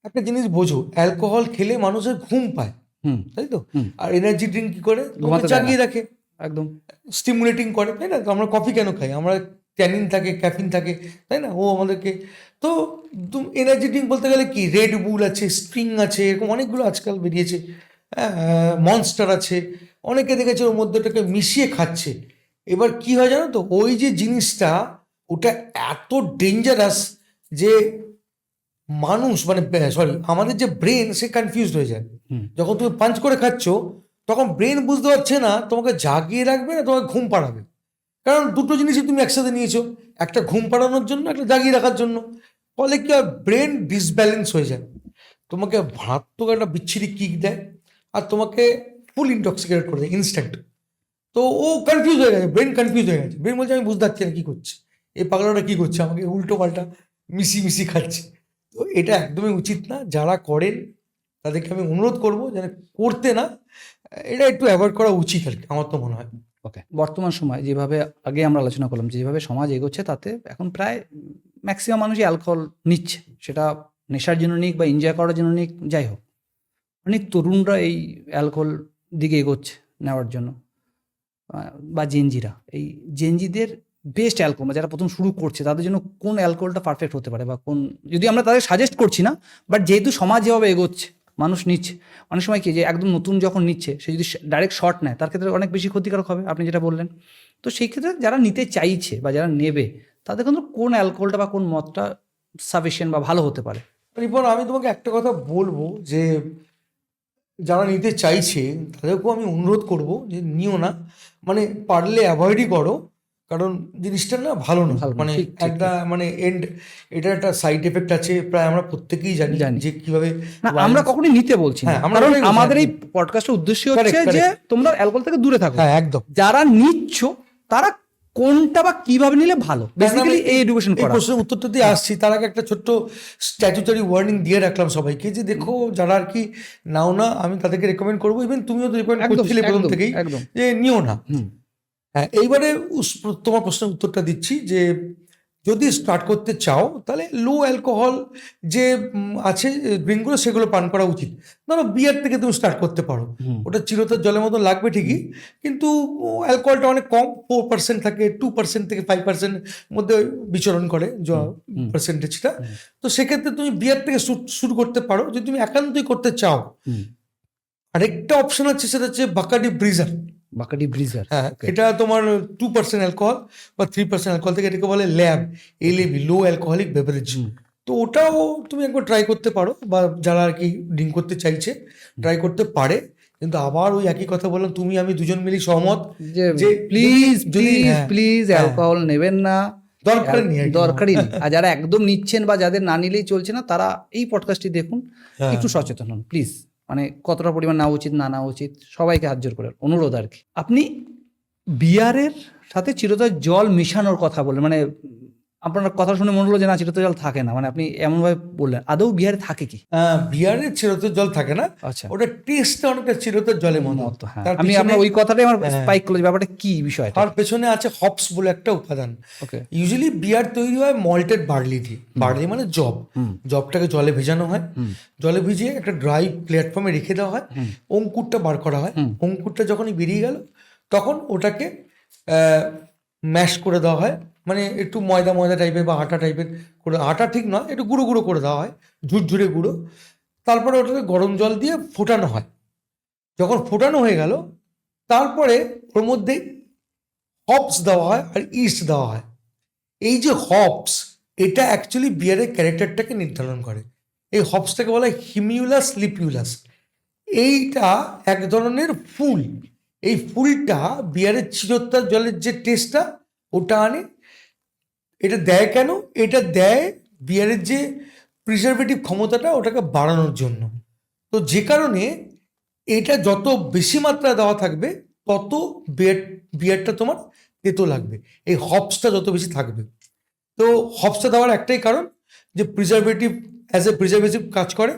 একটা জিনিস বোঝো, অ্যালকোহল খেলে মানুষের ঘুম পায়, হুম তাই তো? হুম আর এনার্জি ড্রিঙ্ক কি করে? তোমাকে ঘুমাতে দেয় না জাগিয়ে রাখে, একদম। স্টিমুলেটিং করে, তাই না? তো আমরা কফি কেন খাই? আমরা ট্যানিন থাকে, ক্যাফিন থাকে, তাই না? ও আমাদেরকে, তো এনার্জি ড্রিঙ্ক বলতে গেলে কি, রেড বুল আছে, স্প্রিং আছে, এরকম অনেকগুলো আজকাল বেরিয়েছে, মনস্টার আছে, অনেকে দেখেছে ওর মধ্যে ওটাকে মিশিয়ে খাচ্ছে। এবার কি হয় জানো তো, ওই যে জিনিসটা, ওটা এত ডেঞ্জারাস যে মানুষ, মানে সরি, আমাদের যে ব্রেন, সে কনফিউজড হয়ে যায়। হুম যখন তুমি পাঞ্চ করে খাচ্ছ, তখন ব্রেন বুঝতে পারছে না তোমাকে জাগিয়ে রাখবে না তোমাকে ঘুম পাড়াবে। কারণ দুটো জিনিসই তুমি একসাথে নিয়েছো, একটা ঘুম পাড়ানোর জন্য, একটা জাগিয়ে রাখার জন্য। ফলে কি হয়, ব্রেন ডিসব্যালেন্স হয়ে যায়, তোমাকে মারাত্মক একটা বিচ্ছিরি কিক দেয়, আর তোমাকে ফুল ইনটক্সিকেটেড করে দেয় ইনস্ট্যান্ট। তো ও কনফিউজ হয়ে গেছে, ব্রেন কনফিউজ হয়ে গেছে, ব্রেন বলছে আমি বুঝতে পারছি না কী করছে, এই পাগলাটা কী করছে, আমাকে উল্টো পাল্টা মিশি খাচ্ছে। তো এটা একদমই উচিত না। যারা করেন তাদেরকে আমি অনুরোধ করবো যেন করতে না, এটা একটু অ্যাভয়েড করা উচিত আর কি, আমার তো মনে হয়। ওকে, বর্তমান সময় যেভাবে আগে আমরা আলোচনা করলাম, যেভাবে সমাজ এগোচ্ছে, তাতে এখন প্রায় ম্যাক্সিমাম মানুষই অ্যালকোহল নিচ্ছে, সেটা নেশার জন্য নিক বা এনজয় করার জন্য নিক, যাই হোক। অনেক তরুণরা এই অ্যালকোহল দিকে এগোচ্ছে নেওয়ার জন্য, বা জেনজিরা, এই জেনজিদের বেস্ট অ্যালকোহল, যারা প্রথম শুরু করছে, তাদের জন্য কোন অ্যালকোহলটা পারফেক্ট হতে পারে, বা কোন, যদি আমরা তাদের সাজেস্ট করছি না, বাট যেহেতু সমাজ যেভাবে এগোচ্ছে, মানুষ নিচ্ছে, অনেক সময় কি যে একদম নতুন যখন নিচ্ছে, সে যদি ডাইরেক্ট শর্ট নেয়, তার ক্ষেত্রে অনেক বেশি ক্ষতিকারক হবে, আপনি যেটা বললেন। তো সেই ক্ষেত্রে যারা নিতে চাইছে বা যারা নেবে, তাদের কিন্তু কোন অ্যালকোহলটা বা কোন মদটা সাফিসিয়েন্ট বা ভালো হতে পারে? এরপর আমি তোমাকে একটা কথা বলবো, যে যারা নিতে চাইছে তাদেরকেও আমি অনুরোধ করব যে নিও না, মানে পারলে অ্যাভয়েডই করো, কারণ জিনিসটা না ভালো না। ভালো না, মানে ঠিক ঠিক একটা মানে এটা একটা সাইড এফেক্ট আছে, প্রায় আমরা প্রত্যেকেই জানি জানি। যে কিভাবে না, আমরা violence- কখনোই নিতে বলছি না, হ্যাঁ, আমরা কারণ ওটাই বলছি, আমাদের এই একদম। পডকাস্টের উদ্দেশ্য হচ্ছে Correct, যে correct. তোমরা অ্যালকোহল থেকে দূরে থাকো। হ্যাঁ, একদম। যারা নিচ্ছ, তারা কোনটা বা কিভাবে নিলে ভালো, বেসিক্যালি এই এডুকেশন এই করা। প্রশ্নের উত্তরটা দিয়ে আসছি, তার আগে একটা ছোট্ট স্ট্যাচুটারি ওয়ার্নিং দিয়ে রাখলাম সবাইকে, যে দেখো যারা আর কি নাও না, আমি তাদেরকে রেকমেন্ড করবো, ইভেন তুমিও তো রেকমেন্ড একদম করছিলে প্রথম একদম থেকেই, একদম। যে নিও না। হুম হ্যাঁ, এইবারে তোমার প্রশ্নের উত্তরটা দিচ্ছি, যে যদি স্টার্ট করতে চাও তাহলে লো অ্যালকোহল যে আছে ড্রিঙ্কগুলো, সেগুলো পান করা উচিত। ধরো বিয়ার থেকে তুমি স্টার্ট করতে পারো, হুম ওটা চিরতর জলের মতো লাগবে ঠিকই, কিন্তু অ্যালকোহলটা অনেক কম, 4% থাকে, 2% থেকে 5% মধ্যে বিচরণ করে হুম পার্সেন্টেজটা। হুম তো সেক্ষেত্রে তুমি বিয়ার থেকে শুরু করতে পারো যদি তুমি একান্তই করতে চাও। হুম। আরেকটা অপশন আছে, সেটা হচ্ছে বাকাডি ব্রিজার। বাকাডি ব্রিজার, হ্যাঁ, ওকে। এটা তোমার 2% অ্যালকোহল বা 3% অ্যালকোহল থেকে, এটাকে বলে ল্যাব, এলএবি, লো অ্যালকোহলিক বেভারেজ। হুম তো ওটাও তুমি একবার ট্রাই করতে পারো, বা যারা আর কি ড্রিঙ্ক করতে চাইছে ট্রাই করতে পারে। কিন্তু আবার ওই একই কথা বললাম, তুমি আমি দুজন মিলেই সহমত যে যে প্লিজ প্লিজ হ্যাঁ, প্লিজ হ্যাঁ, অ্যালকোহল নেবেন না, দরকার নেই আর কি। দরকারই নেই। আর যারা একদম নিচ্ছেন বা যাদের না নিলেই চলছে না, তারা এই পডকাস্টটি দেখুন, হ্যাঁ। একটু সচেতন হন প্লিজ। মানে কতটা পরিমাণ নেওয়া উচিত না নেওয়া উচিত, সবাইকে হাত জোর করে অনুরোধ আর কি। আপনি বিয়ারের সাথে চিরতর জল মেশানোর কথা বললেন, মানে আপনার কথা শুনে মনে হলো যে না, চিরতর জল থাকে না, মানে আপনি এমনভাবে বললেন, আদৌ বিয়ারে থাকে কি? বিয়ারের চিরতর জল থাকে না, আচ্ছা, ওটা টেস্টটা অনেকটা চিরতর জলের মতো। মতো, হ্যাঁ। তার আমি পিছনে- আপনার ওই কথাটাই আমার হ্যাঁ। স্পাইক করলো, যে ব্যাপারটা কি বিষয়টা। তার পেছনে আছে হপস বলে একটা উপাদান। ওকে। ইউজুয়ালি বিয়ার তৈরি হয় মল্টেড বার্লি দিয়ে। বার্লি মানে জব, জবটাকে জলে ভেজানো হয়, জলে ভিজিয়ে একটা ড্রাই প্ল্যাটফর্মে রেখে দেওয়া হয়, অঙ্কুরটা বার করা হয়। অঙ্কুরটা যখনই বেরিয়ে গেল, তখন ওটাকে ম্যাশ করে দেওয়া হয়, মানে একটু ময়দা ময়দা টাইপের বা আটা টাইপের করে, আটা ঠিক নয়, একটু গুঁড়ো গুঁড়ো করে দেওয়া হয়, ঝুরঝুরে গুঁড়ো। তারপরে ওটাকে গরম জল দিয়ে ফোটানো হয়। যখন ফোটানো হয়ে গেল, তারপরে ওর মধ্যে হপস দেওয়া হয় আর ইস্ট দেওয়া হয়। এই যে হপস, এটা অ্যাকচুয়ালি বিয়ারের ক্যারেক্টারটাকে নির্ধারণ করে। এই হপসটাকে বলা হয় হিমিউলাস লিপিউলাস। এইটা এক ধরনের ফুল। এই ফুলটা বিয়ারের চিরতর জলের যে টেস্টটা, ওটা আনে। এটা দেয় কেন? এটা দেয় বিয়ারের যে প্রিজারভেটিভ ক্ষমতাটা ওটাকে বাড়ানোর জন্য। তো যে কারণে এটা যত বেশি মাত্রায় দেওয়া থাকবে তত বিয়ারটা তোমার তেতো লাগবে, এই হপসটা যত বেশি থাকবে। তো হপসটা দেওয়ার একটাই কারণ যে প্রিজারভেটিভ অ্যাজ এ প্রিজারভেটিভ কাজ করে,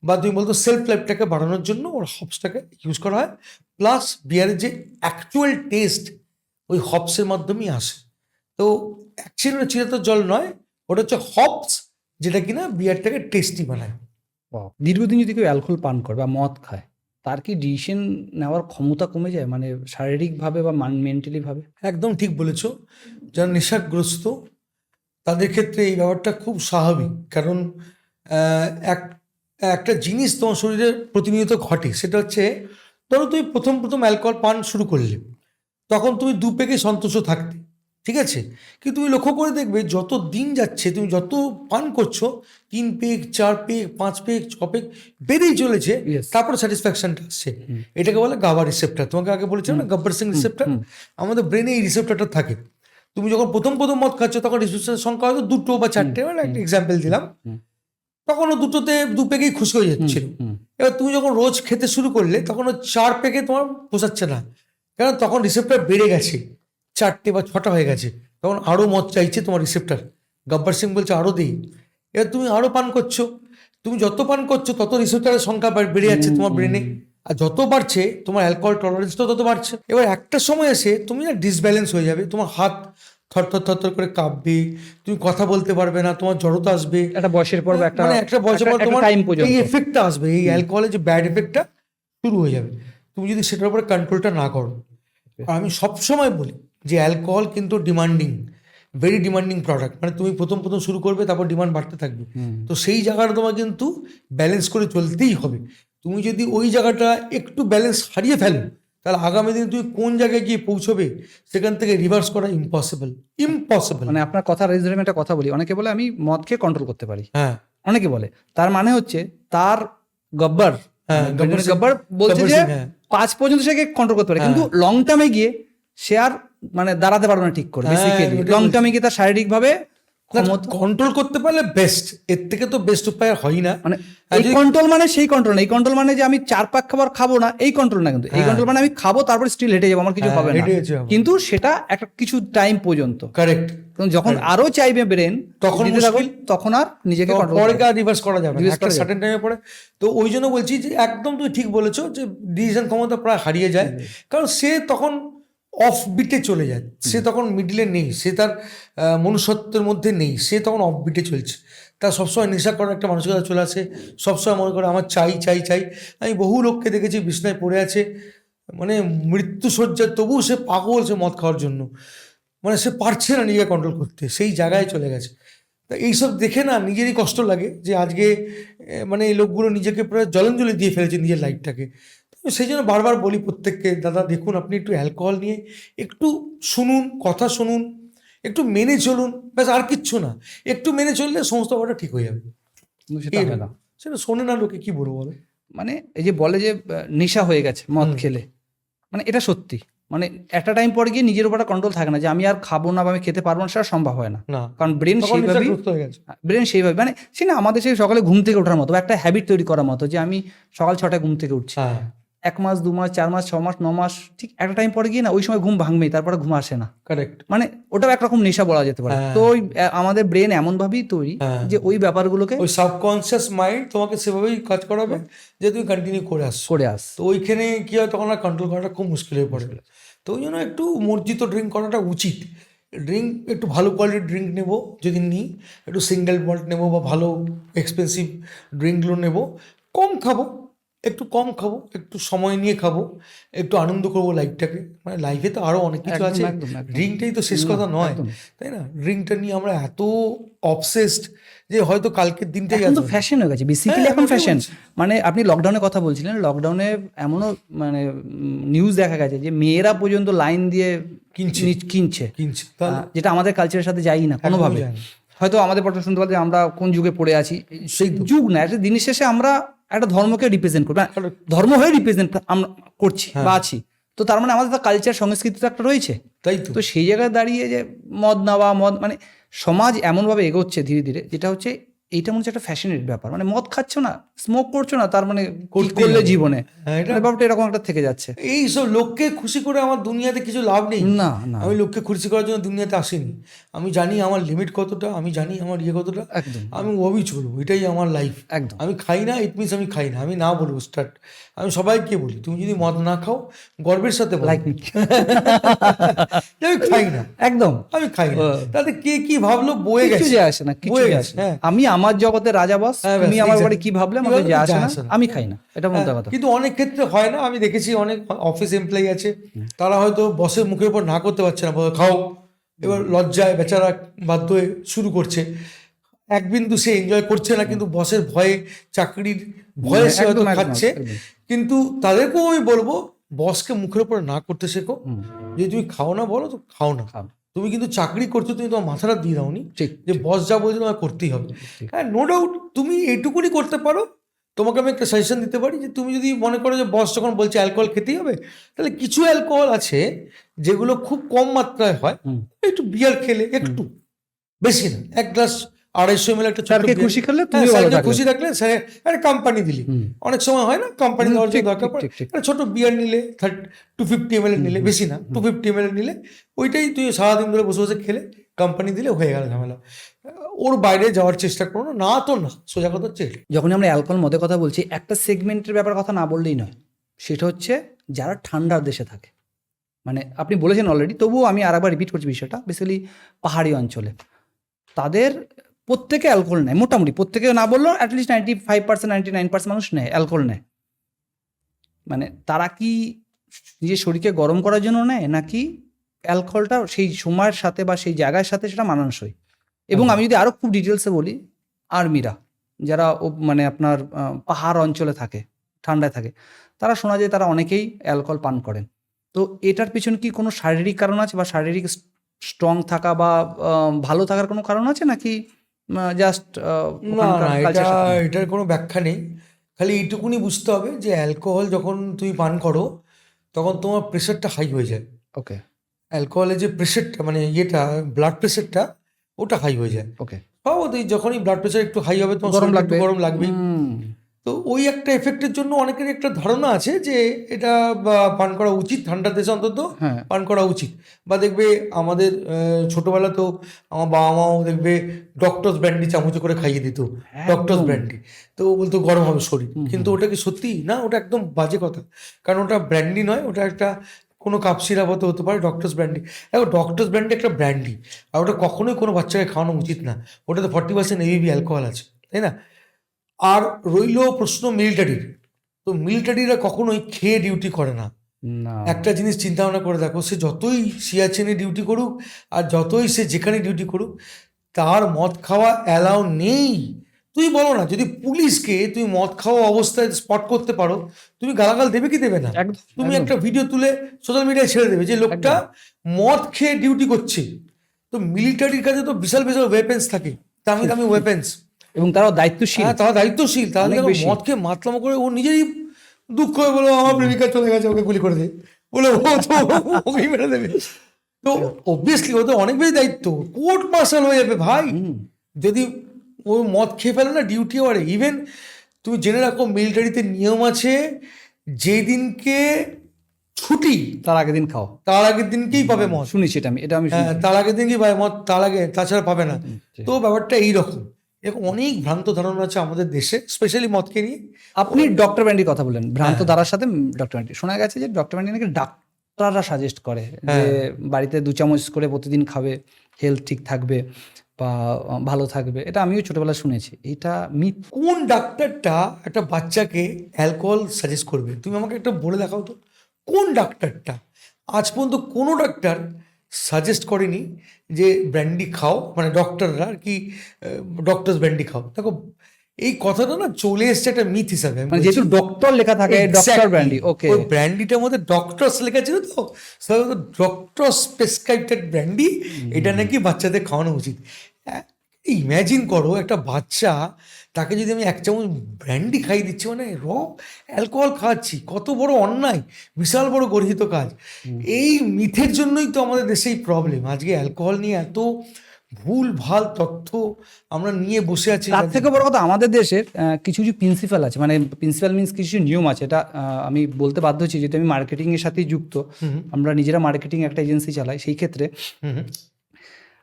বা তুমি বলতো সেলফ লাইফটাকে বাড়ানোর জন্য ওর হপসটাকে ইউজ করা হয়। প্লাস বিয়ারের যে অ্যাকচুয়াল টেস্ট ওই হপসের মাধ্যমেই আসে। তো অ্যাকচুয়ালি ওটা চিরাতর জল নয়, ওটা হচ্ছে হপস, যেটা কিনা বিয়ারটাকে টেস্টি বানায়। দীর্ঘদিন যদি কেউ অ্যালকোহল পান করে বা মদ খায়, তার কি ডিসিশন নেওয়ার ক্ষমতা কমে যায়, মানে শারীরিকভাবে বা মেন্টালি ভাবে? একদম ঠিক বলেছো। যারা নেশাগ্রস্ত তাদের ক্ষেত্রে এই ব্যাপারটা খুব স্বাভাবিক, কারণ একটা জিনিস তোমার শরীরে প্রতিনিয়ত ঘটে, সেটা হচ্ছে ধরো তুমি প্রথম অ্যালকোহল পান শুরু করলে, তখন তুমি 2 পেগে সন্তুষ্ট থাকতে, ঠিক আছে, কিন্তু তুমি লক্ষ্য করে দেখবে যত দিন যাচ্ছে তুমি যত পান করছো 3 পেগ 4 পেগ 5 পেগ 6 পেগ বেড়েই চলেছে, Yes. তারপরে স্যাটিসফ্যাকশনটা আসছে। এটাকে বলে গাবা রিসেপ্টার। তোমাকে আগে বলেছিলাম না, গাব্বার সিং রিসেপ্টার। আমাদের ব্রেনে এই রিসেপ্টারটা থাকে। তুমি যখন প্রথম মদ খাচ্ছ তখন রিসেপ্টারের সংখ্যা হয়তো 2 বা 4টে, মানে একটা এক্সাম্পল দিলাম, তখন ও 2 পেগেই খুশি হয়ে যাচ্ছিল। এবার তুমি যখন রোজ খেতে শুরু করলে তখন ও 4 পেগে তোমার পোষাচ্ছে না, কারণ তখন রিসেপ্টার বেড়ে গেছে, 4টে বা 6টা হয়ে গেছে, তখন আরও মদ চাইছে তোমার রিসেপ্টার। গব্বর সিং বলছে আরও দেই। এবার তুমি আরও পান করছো, তুমি যত পান করছো তত রিসেপ্টারের সংখ্যা বেড়ে যাচ্ছে তোমার ব্রেনে, আর যত বাড়ছে তোমার অ্যালকোহল টলারেন্সটাও তত বাড়ছে। এবার একটা সময় এসে তুমি না ডিসব্যালেন্স হয়ে যাবে, তোমার হাত থরথর করে কাঁপবে, তুমি কথা বলতে পারবে না, তোমার জড়তা আসবে একটা বয়সের পর বা মানে একটা বয়সের পর তোমার টাইম পর্যন্ত এই এফেক্টটা আসবে, এই অ্যালকোহলের যে ব্যাড এফেক্টটা শুরু হয়ে যাবে তুমি যদি সেটার উপরে কন্ট্রোলটা না করো। আর আমি সবসময় বলি যে অ্যালকোহল কিন্তু ডিমান্ডিং, ভেরি ডিমান্ডিং প্রোডাক্ট। মানে তুমি প্রথম শুরু করবে, তারপর ডিমান্ড বাড়তে থাকবে। তো সেই জায়গাটা তোমার কিন্তু ব্যালেন্স করে চলতেই হবে। তুমি যদি ওই জায়গাটা একটু ব্যালেন্স হারিয়ে ফেলো, তাহলে আগামী দিন তুমি কোন জায়গায় গিয়ে পৌঁছবে সেখান থেকে রিভার্স করা ইম্পসিবল। মানে আপনার কথা রেজরে একটা কথা বলি, অনেকে বলে আমি মদ খেয়ে কন্ট্রোল করতে পারি, হ্যাঁ অনেকে বলে তার মানে হচ্ছে তার গব্বর হ্যাঁ, গব্বর বলছে গব্বর যে সিং, হ্যাঁ। 5 পর্যন্ত সে কন্ট্রোল করতে পারে, কিন্তু লং টার্মে গিয়ে সে আর মানে দাঁড়াতে পারবে না ঠিক করে। হ্যাঁ, বেসিক্যালি ওটাই লং বলছি। টার্মে গিয়ে তার শারীরিকভাবে কন্ট্রোল করতে পারলে বেস্ট, এর থেকে তো বেস্ট উপায় হয় না। মানে আর এই যদি- কন্ট্রোল মানে সেই কন্ট্রোল না, এই কন্ট্রোল মানে যে আমি 4 পাক খাবার খাবো না এই কন্ট্রোল না, কিন্তু এই কন্ট্রোল মানে আমি খাবো তারপর স্টিল হেঁটে যাবো, আমার কিছু হ্যাঁ, হবে না, হেঁটে যেতে হবে। কিন্তু সেটা একটা কিছু টাইম পর্যন্ত। কারেক্ট। কারণ যখন আরো চাইবে ব্রেন তখন দিতে থাকো, মুশকিল। তখন আর নিজেকে কন্ট্রোল পরে আর রিভার্স করা যাবে না, Reverse একটা করা যাবে। সার্টেন টাইমে পরে। তো ওই জন্য বলছি যে একদম তুমি ঠিক বলেছো যে ডিসিশন ক্ষমতা প্রায় হারিয়ে যায়, কারণ সে তখন অফ বিটে চলে যায়, সে তখন মিডিলে নেই, সে তার মনুষ্যত্বের মধ্যে নেই, সে তখন অফ বিটে চলছে। তার সবসময় নেশা করার একটা মানসিকতা চলে আসে, সবসময় মনে করে আমার চাই চাই চাই। আমি বহু লোককে দেখেছি বিছনায় পড়ে আছে, মানে মৃত্যুসজ্জা, তবুও সে পাগল, সে মদ খাওয়ার জন্য, মানে সে পারছে না নিজেকে কন্ট্রোল করতে, সেই জায়গায় চলে গেছে। তা এইসব দেখে না নিজেরই কষ্ট লাগে যে আজকে মানে এই লোকগুলো নিজেকে প্রায় জলাঞ্জলি দিয়ে ফেলেছে নিজের লাইফটাকে। তো সেই জন্য বারবার বলি প্রত্যেককে, দাদা দেখুন আপনি একটু অ্যালকোহল নিয়ে একটু শুনুন, কথা শুনুন, একটু মেনে চলুন, ব্যাস, আর কিচ্ছু না। একটু মেনে চললে সমস্ত ব্যাপারটা ঠিক হয়ে যাবে। কিন্তু সেটা হয় না। সেটা শোনে না লোকে, কি বলবো বলো। মানে এই যে বলে যে নেশা হয়ে গেছে মদ খেলে, মানে এটা সত্যি, মানে একটা টাইম পরে গিয়ে নিজের উপর কন্ট্রোল থাকে না যে আমি আর খাবো না বা আমি খেতে পারবো না, সেটা সম্ভব হয় না। না, কারণ ব্রেন তখন সেইভাবেই নেশাগ্রস্ত হয়ে গেছে। মানে সে না আমাদের সেই সকালে ঘুম থেকে ওঠার মতো বা একটা হ্যাবিট তৈরি করার মতো যে আমি সকাল 6টায় ঘুম থেকে উঠছি, হ্যাঁ 1 মাস 2 মাস 4 মাস 6 মাস 9 মাস, ঠিক একটা টাইম পরে গিয়ে না ওই সময় ঘুম ভাঙবেই, তারপরে ঘুম আসে না। কারেক্ট। মানে ওটাও একরকম নেশা বলা যেতে পারে। হ্যাঁ। তো ওই আমাদের ব্রেন এমন ভাবেই তৈরি হ্যাঁ। যে ওই ব্যাপারগুলোকে ওই সাবকনসিয়াস মাইন্ড তোমাকে সেভাবেই কাজ করাবে যে তুমি কন্টিনিউ করে আসছো। করে আস। তো ওইখানে কি হয়, তখন আর কন্ট্রোল করাটা খুব মুশকিল হয়ে পড়ে। তো ওই জন্য একটু মর্জিত ড্রিঙ্ক করাটা উচিত। ড্রিঙ্ক একটু ভালো কোয়ালিটির ড্রিঙ্ক নেবো, যদি নিই একটু সিঙ্গেল মল্ট নেবো বা ভালো এক্সপেন্সিভ ড্রিঙ্কগুলো নেবো, কম খাবো, একটু কম খাবো, একটু সময় নিয়ে খাবো, একটু আনন্দ করবো লাইফটাকে। মানে লাইফে তো আরও অনেক কিছু একদম, আছে, একদম, একদম। ড্রিঙ্কটাই তো শেষ কথা নয়, একদম। তাই না? ড্রিঙ্কটা নিয়ে আমরা এত অবসেসড যে হয়তো কালকের দিনটাই এখন তো আসবে না। ফ্যাশন হয়ে গেছে বেসিক্যালি, হ্যাঁ, এখন ওটাই ফ্যাশন। বলছি। মানে আপনি লকডাউনের কথা বলছিলেন, লকডাউনে এমনও মানে নিউজ দেখা গেছে যে মেয়েরা পর্যন্ত লাইন দিয়ে কিনছে। কিনছে, তাহলে যেটা আমাদের কালচারের সাথে যাই না কোনোভাবে। যায় না। হয়তো আমাদের পড়তে শুনতে পাচ্ছি আমরা কোন যুগে পড়ে আছি, সেই তো। যুগ না, একটা দিনের শেষে আমরা একটা ধর্মকে রিপ্রেজেন্ট করি, ধর্ম হয়ে রিপ্রেজেন্ট আমরা করছি বা আছি। তো তার মানে আমাদের তো কালচার সংস্কৃতি তো একটা রয়েছে। তাই তো তো সেই জায়গায় দাঁড়িয়ে যে মদ নেওয়া মানে সমাজ এমনভাবে এগোচ্ছে ধীরে ধীরে, যেটা হচ্ছে এইটা মনে হচ্ছে একটা ফ্যাশনের ব্যাপার, মানে মদ খাচ্ছ না, স্মোক করছো না, তার মানে কি করতেই করলে হবে। জীবনে, হ্যাঁ, এটা মানে ব্যাপারটা এরকম একটা থেকে যাচ্ছে। এই সব লোককে খুশি করে আমার দুনিয়াতে কিছু লাভ নেই। না না, আমি লোককে খুশি করার জন্য দুনিয়াতে আসিনি। আমি জানি আমার লিমিট কতটা, আমি জানি আমার কতটা, একদম আমি ওভাবেই চলবো, এটাই আমার লাইফ। একদম। আমি খাই না ইট মিনস আমি খাই না, আমি না বলবো স্টার্ট। আমি সবাইকে বলি তুমি যদি মদ না খাও গর্বের সাথে বলো লাইক যে আমি খাই না, একদম। আমি খাই না। তাতে কে কি ভাবলো বয়ে কিছু গেছে, যায় আসে না, কিছু বয়ে যায় গেছে। আসে না। হ্যাঁ, আমি আমার জগতে রাজা বস, হ্যাঁ, তুমি ব্যাস, আমার exactly. বাড়ি কি ভাবলে কি আমাকে ভাবলে যায় আসে যায় না, আসে না। আমি খাই না, এটা মধ্যে হ্যাঁ, কথা। কিন্তু অনেক ক্ষেত্রে হয় না, আমি দেখেছি অনেক অফিস এমপ্লয়ি আছে তারা হয়তো বসের মুখের উপর না করতে পারছে না, বলে খাও, এবার লজ্জায় বেচারা বাধ্য হয়ে শুরু করছে। এক বিন্দু সে এনজয় করছে না, কিন্তু বসের ভয়ে, চাকরির ভয়ে সে হয়তো একদম, একদম, খাচ্ছে। একদম। কিন্তু তাদেরকেও আমি বলবো বসকে মুখের উপর না করতে শেখো। হুম, যদি তুমি খাও না বলো তো খাও না, খাও। তুমি কিন্তু চাকরি করছো, তুমি তোমার মাথাটা দিয়ে দাওনি ঠিক, যে বস যা বলছে তোমার করতেই হবে। ঠিক। হ্যাঁ, নো ডাউট তুমি এইটুকুনি করতে পারো। তোমাকে আমি একটা সাজেশন দিতে পারি যে তুমি যদি মনে করো যে বস যখন বলছে অ্যালকোহল খেতেই হবে, তাহলে কিছু অ্যালকোহল আছে যেগুলো খুব কম মাত্রায় হয়, হুম। একটু বিয়ার খেলে, একটু বেশি না, 1 গ্লাস 250 ml একটা ছোট স্যারকে beer। খুশি করলে হ্যাঁ, তুমিও ভালো স্যারকে থাকলে। খুশি থাকলে স্যার একটা কোম্পানি দিলি, হুম। অনেক সময় হয় না কোম্পানি দেওয়ার জন্য ঠিক, দরকার ঠিক, পড়ে, ঠিক, ঠিক। একটা ছোট বিয়ার নিলে 250 ml নিলে, বেশি না 250 ml নিলে, ওইটাই তুই সারাদিন ধরে বসে বসে খেলে কোম্পানি দিলে হয়ে গেল ঝামেলা। ওর বাইরে যাওয়ার চেষ্টা করো না, না তো না, সোজা কথা হচ্ছে এটা। যখন আমরা অ্যালকোহল মদের কথা বলছি, একটা সেগমেন্টের ব্যাপার কথা না বললেই নয়, সেটা হচ্ছে যারা ঠান্ডার দেশে থাকে। মানে আপনি বলেছেন অলরেডি, তবুও আমি আরেকবার রিপিট করছি বিষয়টা। বেসিক্যালি পাহাড়ি অঞ্চলে তাদের প্রত্যেকে অ্যালকোহল নেয়, মোটামুটি প্রত্যেকে না বললেও অ্যাটলিস্ট 95%, 99% মানুষ নেয়, অ্যালকোহল নেয়। মানে তারা কি নিজের শরীরকে গরম করার জন্য নেয়, নাকি অ্যালকোহলটা সেই সময়ের সাথে বা সেই জায়গার সাথে সেটা মানানসই? এবং আমি যদি আরও খুব ডিটেলসে বলি, আর্মিরা যারা মানে আপনার পাহাড় অঞ্চলে থাকে, ঠান্ডায় থাকে, তারা শোনা যায় তারা অনেকেই অ্যালকোহল পান করেন। তো এটার পিছনে কি কোনো শারীরিক কারণ আছে, বা শারীরিক স্ট্রং থাকা বা ভালো থাকার কোনো কারণ আছে, নাকি জাস্ট না না, এটার কোনো ব্যাখ্যা নেই। খালি এইটুকুনি বুঝতে হবে যে অ্যালকোহল যখন তুমি পান করো তখন তোমার প্রেশারটা হাই হয়ে যায়। ওকে অ্যালকোহলের যে প্রেশারটা মানে ব্লাড প্রেশারটা ওটা হাই হয়ে যায়। ওকে, স্বভাবতই যখনই ব্লাড প্রেশার একটু হাই হবে তোমার গরম শরীরে একটু লাগবে, গরম লাগবেই। হুম, তো ওই একটা এফেক্টের জন্য অনেকের একটা ধারণা আছে যে এটা পান করা উচিত, ঠান্ডার দেশে অন্তত হ্যাঁ, পান করা উচিত। বা দেখবে আমাদের ছোটবেলা তো আমার বাবা মাও দেখবে ডক্টরস ব্র্যান্ডি চামচে করে খাইয়ে দিত, ডক্টরস একদম। ব্র্যান্ডি। তো ও বলতো গরম হবে শরীর, হুম, কিন্তু ওটা কি সত্যি না? ওটা একদম বাজে কথা, কারণ ওটা ব্র্যান্ডি নয়, ওটা একটা কোনো কাপ সিরাপ হতে পারে ডক্টরস ব্র্যান্ডি। দেখো ডক্টরস ব্র্যান্ডি একটা ব্র্যান্ডি, আর ওটা কখনোই কোনো বাচ্চাকে খাওয়ানো উচিত না। ওটাতে 40% ABV অ্যালকোহল আছে, তাই না? আর রইল প্রশ্ন মিলিটারির, তো মিলিটারিরা কখনোই খেয়ে ডিউটি করে না। না, একটা জিনিস চিন্তা ভাবনা করে দেখো, সে যতই সিয়াচেনে ডিউটি করুক আর যতই সে যেখানে ডিউটি করুক, তার মদ খাওয়া অ্যালাউ নেই। তুই বলো না, যদি পুলিশকে তুমি মদ খাওয়া অবস্থায় স্পট করতে পারো, তুমি গালাগাল দেবে কি দেবে না? একদম, তুমি একদম। একটা ভিডিও তুলে সোশ্যাল মিডিয়ায় ছেড়ে দেবে যে লোকটা মদ খেয়ে ডিউটি করছে। তো মিলিটারির কাছে তো বিশাল বিশাল ওয়েপেন্স থাকে, দামি দামি ওয়েপেন্স, এবং তারাও দায়িত্বশীল। হ্যাঁ তারা দায়িত্বশীল। তারা অনেক যেন বেশি। মদ খেয়ে মাতলামো করে ও নিজেই দুঃখ হয়ে বলো আমার প্রেমিকা চলে গেছে, ওকে গুলি করে দে, বলে ও তো ওকেই মেরে দেবে। তো অবভিয়াসলি ও তো অনেক বেশি দায়িত্ব, কোর্ট মার্শাল হয়ে যাবে ভাই যদি ও মদ খেয়ে ফেলে না ডিউটি আওয়ারে। ইভেন তুমি জেনে রাখো মিলিটারিতে নিয়ম আছে, যেদিনকে ছুটি তার আগের দিন খাও, তার আগের দিনকেই পাবে মদ। শুনেছি এটা আমি হ্যাঁ, শুনেছি। তার আগের দিনকেই পাবে মদ, তার আগে তাছাড়া পাবে না। ঠিক। তো ব্যাপারটা এইরকম। এরকম অনেক ভ্রান্ত ধারণা আছে আমাদের দেশে, স্পেশালি মদকে নিয়ে। আপনি ডক্টর ব্যান্ডির কথা বললেন, ভ্রান্ত ধারার সাথে ডক্টর ব্যান্ডি। শোনা গেছে যে ডক্টর ব্যান্ডি নাকি ডাক্তাররা সাজেস্ট করে যে বাড়িতে 2 চামচ করে প্রতিদিন খাবে, হেলথ ঠিক থাকবে বা ভালো থাকবে। এটা আমিও ছোটবেলায় শুনেছি, এটা মিথ। কোন ডাক্তারটা একটা বাচ্চাকে অ্যালকোহল সাজেস্ট করবে? তুমি আমাকে একটা বলে দেখাও তো, কোন ডাক্তারটা? আজ পর্যন্ত কোনো ডাক্তার সাজেস্ট করেনি যে ব্র্যান্ডি খাও, মানে ডক্টররা আর কি, ডক্টরস ব্র্যান্ডি খাও। দেখো এই কথাটা না চলে এসছে একটা মিথ হিসাবে। আমি মানে বলছি, যেহেতু ডক্টর লেখা থাকে, ডক্টর Exactly. ব্যান্ডি, ওকে। ওই ব্র্যান্ডিটার মধ্যে ডক্টরস লেখা ছিল, তো ডক্টরস প্রেসক্রাইবড ব্র্যান্ডি, এটা নাকি বাচ্চাদের খাওয়ানো উচিত। ইম্যাজিন করো একটা বাচ্চা তাকে যদি আমি 1 চামচ ব্র্যান্ডি খাইয়ে দিচ্ছি, মানে অ্যালকোহল খাওয়াচ্ছি, কত বড় অন্যায়, বিশাল বড় গর্হিত কাজ। এই মিথের জন্যই তো আমাদের দেশে এই প্রবলেম। আজকে অ্যালকোহল নিয়ে এত ভুল ভাল তথ্য আমরা নিয়ে বসে আছি। তার থেকে বড় কথা, আমাদের দেশের কিছু কিছু প্রিন্সিপাল আছে, মানে প্রিন্সিপাল মিনস কিছু নিয়ম আছে। এটা আমি বলতে বাধ্য হচ্ছি, যেহেতু আমি মার্কেটিং এর সাথেই যুক্ত, আমরা নিজেরা মার্কেটিং একটা এজেন্সি চালাই। সেই ক্ষেত্রে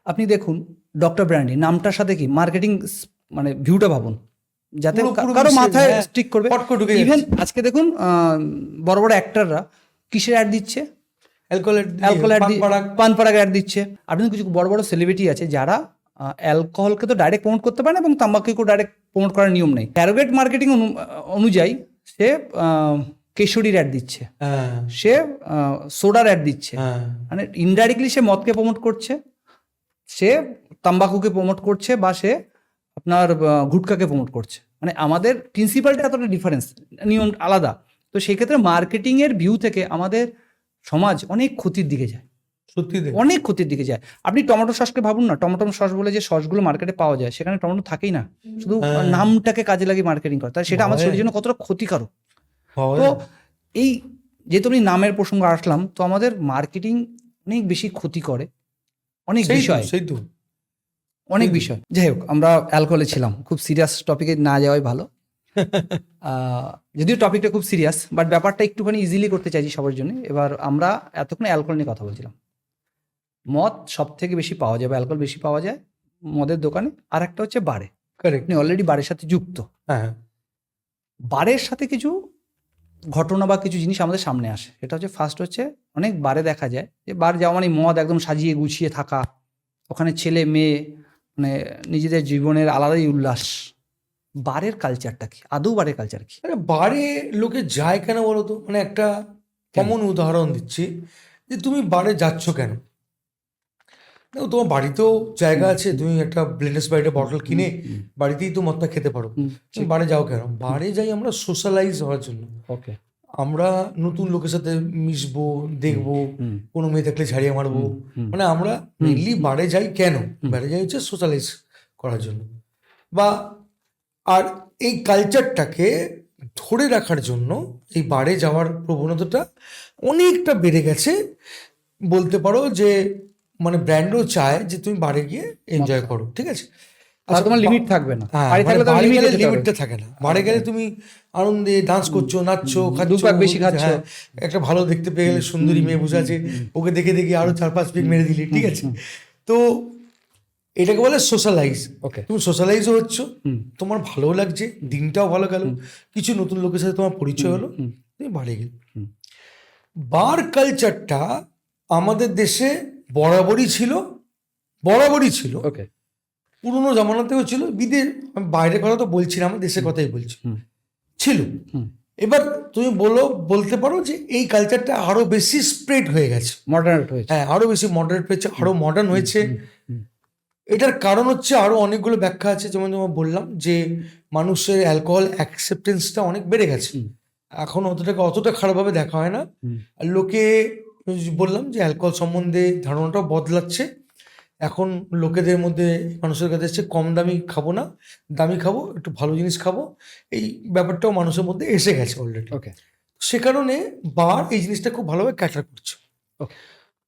আপনি দেখুন, ডক্টর ব্র্যান্ডি নামটার সাথে কি মার্কেটিং, মানে ভিউটা ভাবুন, যাতে পুরো কারো বিশ্বে, মাথায় হ্যাঁ, স্টিক করবে। পট করে ঢুকে ইভেন যাচ্ছে। আজকে দেখুন বড় বড় অ্যাক্টররা কিসের অ্যাড দিচ্ছে, অ্যালকোহল পান পাড়াক অ্যাড দিচ্ছে। আপনি কিছু বড় বড় সেলিব্রিটি আছে যারা অ্যালকোহলকে তো ডাইরেক্ট প্রমোট করতে পারে না, এবং তাম্বাকুকেও ডাইরেক্ট প্রমোট করার নিয়ম নেই। ট্যারোগেট মার্কেটিং অনুযায়ী সে কেশরীর অ্যাড দিচ্ছে, সে সোডার অ্যাড দিচ্ছে, মানে ইনডাইরেক্টলি সে মদকে প্রমোট করছে, সে তাম্বাকুকে প্রমোট করছে, বা সে আপনার গুটকাকে প্রমোট করছে। মানে আমাদের প্রিন্সিপালটা এতটা ডিফারেন্স, নিয়ম আলাদা। তো সেই ক্ষেত্রে মার্কেটিংয়ের ভিউ থেকে আমাদের সমাজ অনেক ক্ষতির দিকে যায়, সত্যি অনেক ক্ষতির দিকে যায়। আপনি টমেটো সসকে ভাবুন না, টমেটো সস বলে যে সসগুলো মার্কেটে পাওয়া যায়, সেখানে টমেটো থাকেই না, শুধু নামটাকে কাজে লাগিয়ে মার্কেটিং করে, তাই সেটা আমাদের শরীরের জন্য কতটা ক্ষতিকারক। তো এই যেহেতু আমি নামের প্রসঙ্গ আসলাম, তো আমাদের মার্কেটিং অনেক বেশি ক্ষতি করে অনেক বিষয়, সেই তো অনেক বিষয়। যাই হোক, আমরা অ্যালকোহলে ছিলাম, খুব সিরিয়াস টপিকে না যাওয়াই ভালো। যদিও টপিকটা খুব সিরিয়াস, বাট ব্যাপারটা একটুখানি ইজিলি করতে চাইছি সবার জন্য। এবার আমরা এতক্ষণ অ্যালকোহল নিয়ে কথা বলছিলাম। মদ সব থেকে বেশি পাওয়া যায়, বা অ্যালকোহল বেশি পাওয়া যায় মদের দোকানে, আর একটা হচ্ছে বারে। কারেক্ট। আপনি অলরেডি বারের সাথে যুক্ত। হ্যাঁ, বারের সাথে কিছু ঘটনা বা কিছু জিনিস আমাদের সামনে আসে। এটা হচ্ছে ফার্স্ট হচ্ছে, অনেক বারে দেখা যায় যে বার যাওয়া মানে মদ একদম সাজিয়ে গুছিয়ে থাকা, ওখানে ছেলে মেয়ে, মানে নিজেদের জীবনের আলাদাই উল্লাস। বারের কালচারটা কি, আদৌ বারের কালচার কি? আরে বারে লোকে যায় কেন বলো তো? মানে একটা কমন উদাহরণ দিচ্ছি, যে তুমি বারে যাচ্ছ কেন? দেখো, তোমার বাড়িতেও জায়গা আছে, তুমি একটা ব্লেন্ডার স্প্রাইটের বটল কিনে বাড়িতেই তো মদটা খেতে পারো। তুমি বারে যাও কেন? বারে যাই আমরা সোশ্যালাইজ হওয়ার জন্য। ওকে, আমরা নতুন লোকের সাথে মিশবো, দেখবো, কোনো মেয়ে থাকলে ছাড়িয়ে মারবো। মানে আমরা মেনলি বারে যাই কেন? বারে যাই হচ্ছে সোশ্যালাইজ করার জন্য, বা আর এই কালচারটাকে ধরে রাখার জন্য এই বারে যাওয়ার প্রবণতাটা অনেকটা বেড়ে গেছে বলতে পারো। যে মানে ব্র্যান্ডও চায় যে তুমি বারে গিয়ে এনজয় করো, ঠিক আছে, আর তোমার লিমিট থাকবে না। হ্যাঁ, বাড়ি মানে থাকলে তো বারে গেলে লিমিট লিমিটটা থাকে না। বারে গেলে তুমি আনন্দে ডান্স করছো, নাচছো, খাচ্ছো, পাক বেশি খাচ্ছো। হ্যাঁ, একটা ভালো দেখতে পেয়ে গেলে সুন্দরী মেয়ে বসে আছে, ওকে দেখে দেখে আরো 4-5 পিক মেরে দিলি, ঠিক আছে। তো এটাকে বলে সোশ্যালাইজ। ওকে, তুমি সোশ্যালাইজও হচ্ছ, তোমার ভালোও লাগছে, দিনটাও ভালো গেল, কিছু নতুন লোকের সাথে তোমার পরিচয় হলো, তুমি বাড়ে গেলে। বার কালচারটা আমাদের দেশে বরাবরই ছিল, ওকে, পুরোনো জামানাতেও ছিল, আমি বাইরের কথা তো বলছি না, আমার দেশের কথাই বলছি, ছিল। এবার তুমি বলতে পারো যে এই কালচারটা আরো বেশি স্প্রেড হয়ে গেছে, মডারেট হয়েছে। হ্যাঁ, আরো বেশি মডারেট হয়েছে, আরো মডার্ন হয়েছে। এটার কারণ হচ্ছে আরো অনেকগুলো ব্যাখ্যা আছে, যেমন তোমার বললাম যে মানুষের অ্যালকোহল অ্যাকসেপ্টেন্সটা অনেক বেড়ে গেছে, এখন অতটা খারাপভাবে দেখা হয় না। আর লোকে, বললাম যে অ্যালকোহল সম্বন্ধে ধারণাটাও বদলাচ্ছে। এখন লোকেদের মধ্যে, মানুষের কাছে এসছে কম দামি খাবো না, দামি খাবো, একটু ভালো জিনিস খাবো, এই ব্যাপারটাও মানুষের মধ্যে এসে গেছে অলরেডি। ওকে, সে কারণে বার এই জিনিসটা খুব ভালোভাবে ক্যাটার করছে।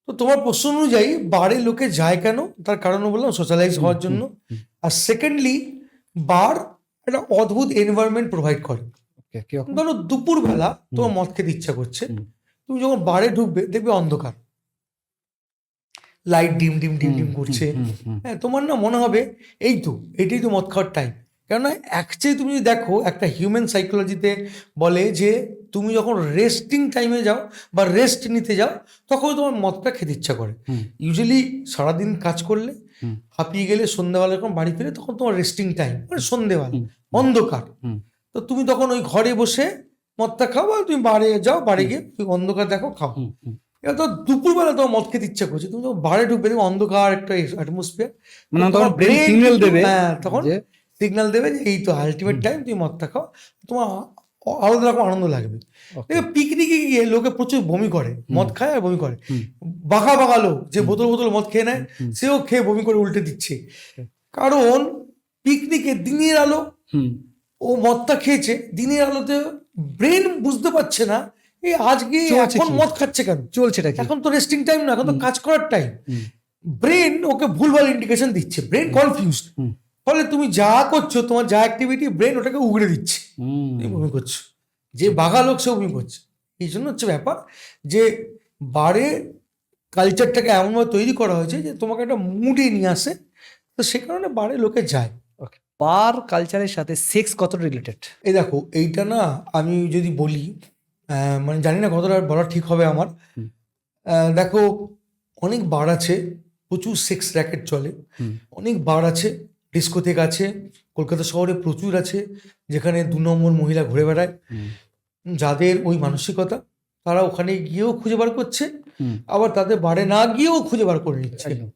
তো তোমার প্রশ্ন অনুযায়ী বারে লোকে যায় কেন, তার কারণ বললাম সোশ্যালাইজ হওয়ার জন্য। আর সেকেন্ডলি, বার একটা অদ্ভুত এনভায়রনমেন্ট প্রোভাইড করে। ধরো দুপুরবেলা তোমার মদ খেতে ইচ্ছা করছে, তুমি যখন বারে ঢুকবে দেখবে অন্ধকার, লাইট ডিম ডিম ডিম ডিম করছে, হ্যাঁ, তোমার না মনে হবে এটাই তো মদ খাওয়ার টাইম। কেননা অ্যাকচুয়ালি তুমি যদি দেখো, একটা হিউম্যান সাইকোলজিতে বলে যে তুমি যখন রেস্টিং টাইমে যাও বা রেস্ট নিতে যাও, তখন তোমার মদটা খেতে ইচ্ছা করে। ইউজুয়ালি সারাদিন কাজ করলে হাঁপিয়ে গেলে সন্ধ্যাবেলা যখন বাড়ি ফিরে, তখন তোমার রেস্টিং টাইম, মানে সন্ধ্যেবেলা অন্ধকার, তো তুমি তখন ওই ঘরে বসে মদটা খাও, বা তুমি বাড়ি যাও, বাড়ি গিয়ে অন্ধকার দেখো, খাও। এবার তো দুপুরবেলা তোমার মদ খেতে ইচ্ছা করছে, তুমি যখন বারে ঢুকবে দেখবে অন্ধকার একটা অ্যাটমসফিয়ার, মানে তখন ব্রেন সিগন্যাল দেবে, হ্যাঁ, তখন সিগন্যাল দেবে যে এই তো আলটিমেট টাইম, তুমি মদটা খাও, তোমার আলাদা রকম আনন্দ লাগবে। পিকনিকে গিয়ে লোকে প্রচুর বমি করে, মদ খায় আর বমি করে, বাঘা বাঘা লোক যে বোতল বোতল মদ খেয়ে নেয়, সেও খেয়ে বমি করে উল্টে দিচ্ছে। কারণ পিকনিকে দিনের আলো, হুম ও মদটা খেয়েছে দিনের আলোতে, ব্রেন বুঝতে পারছে না এই আজকে চলছে এখন কি? মদ খাচ্ছে কেন, চলছেটা কি? এখন তো রেস্টিং টাইম না, এখন তো কাজ করার টাইম। হুম ব্রেন ওকে ভুলভাল ইন্ডিকেশন দিচ্ছে, ব্রেন কনফিউজড। হুম ফলে তুমি যা করছো, তোমার যা অ্যাক্টিভিটি, ব্রেন ওটাকে উগড়ে দিচ্ছে, হুম তুমি বমি করছো। যে বাঘা লোক সে বমি করছে। এই জন্য হচ্ছে ব্যাপার যে বারে কালচারটাকে এমনভাবে তৈরি করা হয়েছে যে তোমাকে একটা মুডে নিয়ে আসে, তো সে কারণে বারে লোকে যায়। ওকে, বার কালচারের সাথে সেক্স কতটা রিলেটেড? এই দেখো এইটা না, আমি যদি বলি মানে জানি না কতটা বলা ঠিক হবে আমার। হুম। দেখো অনেক বার আছে, প্রচুর সেক্স র্যাকেট চলে, হুম অনেক বার আছে, ডিস্কোথেক আছে, কলকাতা শহরে প্রচুর আছে, যেখানে 2 নম্বর মহিলা ঘুরে বেড়ায়। হুম যাদের ওই মানসিকতা তারা ওখানে গিয়েও খুঁজে বার করছে, হুম আবার তাদের বারে না গিয়েও খুঁজে বার করে নিচ্ছে। একদম।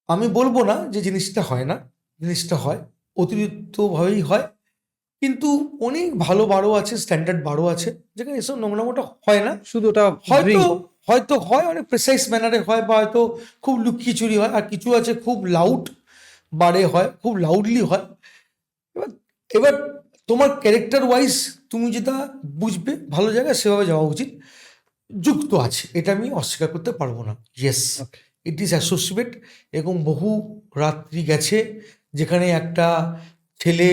আমি বলবো না যে জিনিসটা হয় না, জিনিসটা হয়, অতিরিক্তভাবেই হয়। কিন্তু অনেক ভালো বারও আছে, স্ট্যান্ডার্ড বারও আছে, যেখানে এসব নোংরামোটা হয় না। শুধু ওটা হয়তো drink। হয়তো হয় অনেক প্রেসাইজ ম্যানারে হয়, বা হয়তো খুব লুকিয়ে চুরি হয়, আর কিছু আছে খুব লাউড বারে হয়, খুব লাউডলি হয়। এবার এবার তোমার ক্যারেক্টার ওয়াইজ তুমি যেটা বুঝবে ভালো জায়গায় সেভাবে যাওয়া উচিত। যুক্ত আছে, এটা আমি অস্বীকার করতে পারবো না। Yes, Okay. It is associate. এবং বহু রাত্রি গেছে যেখানে একটা ছেলে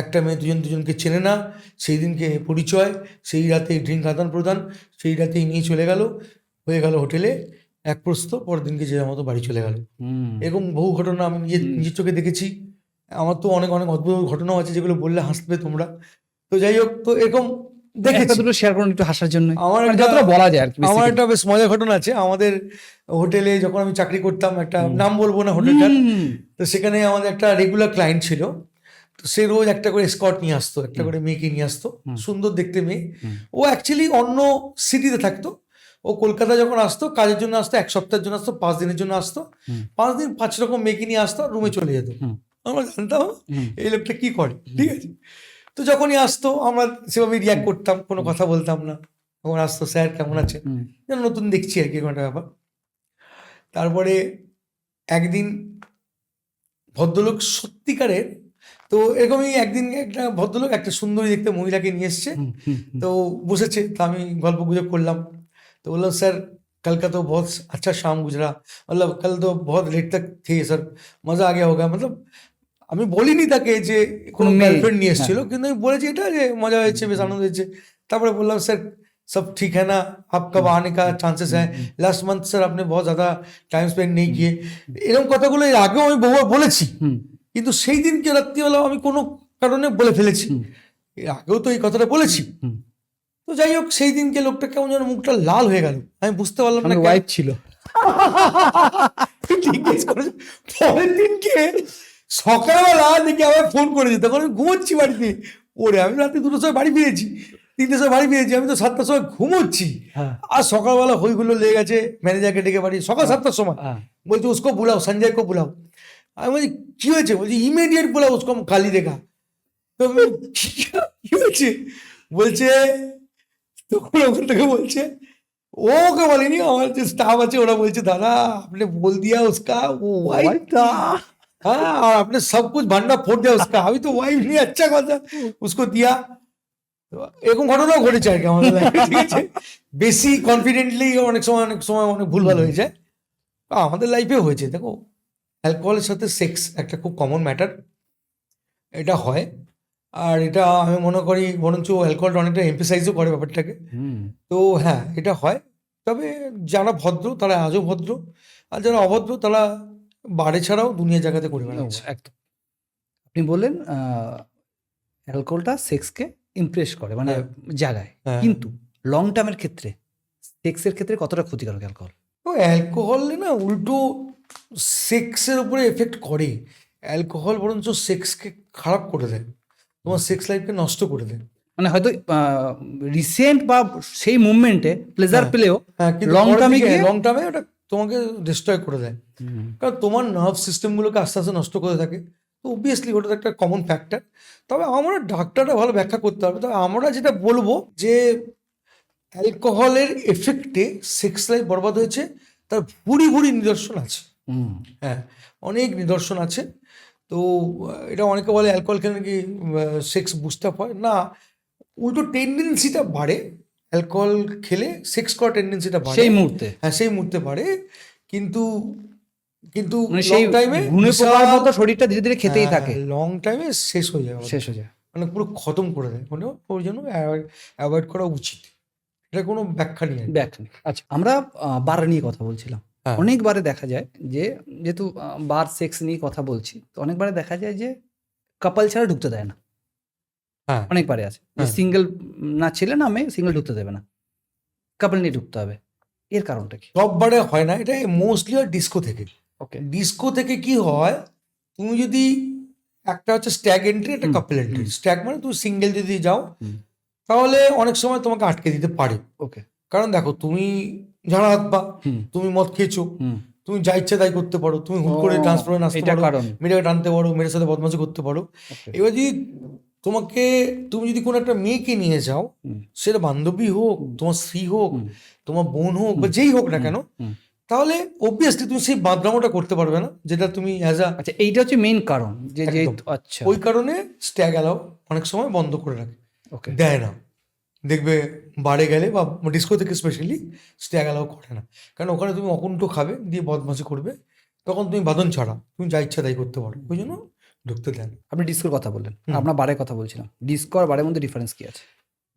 একটা মেয়ে দুজনকে চেনে না, সেই দিনকে পরিচয়, সেই রাতে ড্রিঙ্ক আদান প্রদান, সেই রাতেই নিয়ে চলে গেল, হয়ে গেল হোটেলে এক প্রস্ত, পরের দিনকে যে মতো বাড়ি চলে গেল। হুম এরকম বহু ঘটনা আমি নিজের চোখে দেখেছি। আমার তো অনেক অনেক অদ্ভুত ঘটনাও আছে যেগুলো বললে হাসবে তোমরা। তো যাই হোক, তো এরকম একটা দেখেছি। দুটো শেয়ার করুন একটু হাসার জন্য, আমার মানে একটা- যতটা বলা যায় আর কি আমার basically। একটা বেশ মজার ঘটনা আছে। আমাদের হোটেলে যখন আমি চাকরি করতাম, একটা নাম বলবো না হোটেলটার, হুম, তো সেখানে আমাদের একটা রেগুলার ক্লায়েন্ট ছিল। তো সে রোজ একটা করে স্কট নিয়ে আসতো, একটা করে মেয়েকে নিয়ে আসতো, সুন্দর দেখতে মেয়ে। ও অ্যাকচুয়ালি অন্য সিটিতে থাকতো। ও কলকাতা যখন আসতো কাজের জন্য আসতো, 1 সপ্তাহের জন্য আসতো, 5 দিনের জন্য আসতো। 5 দিন 5 রকম মেয়েকে নিয়ে আসতো, রুমে চলে যেত। আমরা জানতাম এই লোকটা কি করে, ঠিক আছে। তো যখনই আসতো আমরা সেভাবে রিয়াক্ট করতাম, কোনো কথা বলতাম না। তখন আসতো, স্যার কেমন আছে, যেন নতুন দেখছি আর কি, এরকম একটা ব্যাপার। তারপরে একদিন ভদ্রলোক সত্যিকারের, তো এরকমই একদিন একটা ভদ্রলোক একটা সুন্দরী দেখতে মহিলাকে নিয়ে এসছে। তো বসেছে, তো আমি গল্প গুজব করলাম। তো বললাম, স্যার कल का तो बहुत अच्छा शाम गुजरा, मतलब कल तो बहुत लेट तक थे सर, मजा आ गया होगा। मतलब আমি বলিনি তাকে যে কোনো কোনো মেয়ে, গার্লফ্রেন্ড নিয়ে হ্যাঁ। এসেছিল, কিন্তু আমি বলেছি এটা যে মজা হয়েছে, বেশ আনন্দ হয়েছে। তারপরে বললাম, স্যার सब ठीक है ना, आप कब आने का चांसेस है, लास्ट मंथ सर आपने बहुत ज़्यादा टाइम स्पेंड नहीं किए। এরকম কথাগুলো এর আগেও আমি বহুবার বলেছি, কিন্তু সেই দিনকে রাত্রিবেলা আমি কোনো কারণে বলে ফেলেছি। এর আগেও তো এই কথাটা বলেছি। তো যাই হোক, সেই দিনকে লোকটা কেমন যেন মুখটা লাল হয়ে গেল, আমি বুঝতে পারলাম না। ওয়াইফ ছিল। জিজ্ঞেস করেছে। পরের দিনকে সকালবেলা দেখি আবার ফোন করেছে, তখন আমি ঘুমোচ্ছি বাড়িতে। ওরে আমি রাতে 2টোর সময় বাড়ি ফিরেছি, 3টের সময় বাড়ি ফিরেছি, আমি তো 7টার সময় ঘুমোচ্ছি। হ্যাঁ। আর সকালবেলা হইগুলো লেগে গেছে, ম্যানেজারকে ডেকে বাড়ি সকাল 7টার সময়। হ্যাঁ। বলছে উসকো বুলাও, সঞ্জয় কো বুলাও। আমি বলছি কি হয়েছে, বলছি ইমিডিয়েট বুলাও উসকো, গালি দেখা। তো আমি বলি, কি হয়েছে, বলছে তখন ওখান থেকে বলছে, ও ওকে বলেনি, আমার যে স্টাফ আছে ওরা বলছে, দাদা आपने बोल दिया उसका वो वाइफ था, हाँ, और आपने सब कुछ भांडा फोड़ दिया उसका, अभी तो वाइफ नहीं, अच्छा কথা उसको दिया। তো এরকম ঘটনাও ঘটেছে আর কি আমাদের লাইফে, ঠিক আছে। বেশি কনফিডেন্টলি অনেক সময় অনেক ভুলভাল হয়ে যায়, আমাদের লাইফে হয়েছে। দেখো অ্যালকোহলের সাথে সেক্স একটা খুব কমন ম্যাটার, এটা হয়। আর এটা আমি মনে করি বরঞ্চ অ্যালকোহলটা অনেকটা এমফেসাইজও করে ব্যাপারটাকে। তো হ্যাঁ, এটা হয়। তবে যারা ভদ্র তারা আজও ভদ্র, আর যারা অভদ্র তারা বাড়ি ছাড়াও দুনিয়া জায়গাতে করে বেড়াচ্ছে। একদম। আপনি বললেন অ্যালকোহলটা সেক্সকে ইমপ্রেস করে, মানে হ্যাঁ। জাগায়, হ্যাঁ। কিন্তু লং টার্মের ক্ষেত্রে সেক্সের ক্ষেত্রে কতটা ক্ষতিকারক অ্যালকোহল? তো অ্যালকোহলে না উল্টো সেক্সের উপরে এফেক্ট করে। অ্যালকোহল বরঞ্চ সেক্সকে খারাপ করে দেয়, তোমার সেক্স লাইফকে নষ্ট করে দেয়। মানে হয়তো রিসেন্ট বা সেই মুভমেন্টে প্লেজার হ্যাঁ। পেলেও হ্যাঁ, কিন্তু লং টার্মে গিয়ে লং টার্মে ওটা তোমাকে ডিস্ট্রয় করে দেয়, কারণ তোমার নার্ভ সিস্টেমগুলোকে আস্তে আস্তে নষ্ট করে থাকে। তো অবভিয়াসলি ওটা তো একটা কমন ফ্যাক্টর। তবে আমরা ডাক্তাররা ভালো ব্যাখ্যা করতে হবে। তবে আমরা যেটা বলবো যে অ্যালকোহলের এফেক্টে সেক্স লাইফ বরবাদ হয়েছে, তার ভুরি ভুরি নিদর্শন আছে। হ্যাঁ, অনেক নিদর্শন আছে। তো এটা অনেকে বলে অ্যালকোহল খেলে নাকি সেক্স বুস্ট আপ হয়, না, উল্টো টেন্ডেন্সিটা বাড়ে। অ্যালকোহল খেলে সেক্স করার টেন্ডেন্সিটা বাড়ে, সেই মুহূর্তে হ্যাঁ সেই মুহূর্তে বাড়ে, কিন্তু কিন্তু মানে লং সেই টাইমে ঘুণে পোকার মতো শরীরটা ধীরে ধীরে খেতেই থাকে, লং টাইমে শেষ হয়ে যায়, শেষ হয়ে যায়। মানে পুরো খতম করে দেয়, মানে ওর জন্য অ্যাভয়েড করা উচিত, এটা কোনো ব্যাখ্যা নেই আর কি। ব্যাক নেই। আচ্ছা, আমরা বার নিয়ে কথা বলছিলাম। হ্যাঁ। অনেকবারে দেখা যায় যে, যেহেতু বার সেক্স নিয়ে কথা বলছি, তো অনেকবারে দেখা যায় যে কাপল ছাড়া ঢুকতে দেয় না। হ্যাঁ অনেকবারে আছে যে হ্যাঁ। সিঙ্গেল না ছেলে না মেয়ে সিঙ্গেল ঢুকতে দেবে না, কাপল নিয়ে ঢুকতে হবে। এর কারণটা কি? সব বারে হয় না, এটা মোস্টলি হয় ডিস্কো থেকে। ওকে। ডিস্কো থেকে কি হয়, তুমি যদি একটা হচ্ছে স্ট্যাগ এন্ট্রি, একটা কাপল এন্ট্রি। স্ট্যাগ মানে তুমি সিঙ্গেল যদি যাও তাহলে অনেক সময় তোমাকে আটকে দিতে পারে। ওকে। কারণ দেখো, তুমি ঝাড়া হাত পা, তুমি মদ খেয়েছো, তুমি যা ইচ্ছা তাই করতে পারো, তুমি হুট করে ডান্স করে নাচতে এটা পারো, কারণ। মেয়েটাকে টানতে পারো, মেয়ের সাথে বদমাশি করতে পারো। Okay. এবার যদি তুমি যদি কোনো একটা মেয়েকে নিয়ে যাও, সেটা বান্ধবী হোক, তোমার স্ত্রী হোক, তোমার বোন হোক, বা যেই হোক না কেন, তাহলে অবভিয়াসলি তুমি সেই বাদরামোটা করতে পারবে না, যেটা তুমি অ্যাজ আ, আচ্ছা, এইটা হচ্ছে মেইন কারণ যে যে একদম। আচ্ছা, ওই কারণে স্ট্যাগ অ্যালাউ অনেক সময় বন্ধ করে রাখে, ওকে। দেয় না। দেখবে বারে গেলে বা ডিস্কো থেকে স্পেশালি স্ট্যাগ অ্যালাউ করে না, কারণ ওখানে তুমি অকুণ্ঠ খাবে, দিয়ে বদমাশি করবে, তখন তুমি বাঁধন ছাড়া তুমি যা ইচ্ছা তাই করতে পারো, ওই জন্য ঢুকতে দেন। আপনি ডিস্কোর কথা বললেন, আপনার বারের কথা বলছিলাম। ডিস্কো আর বারের মধ্যে ডিফারেন্স কি আছে?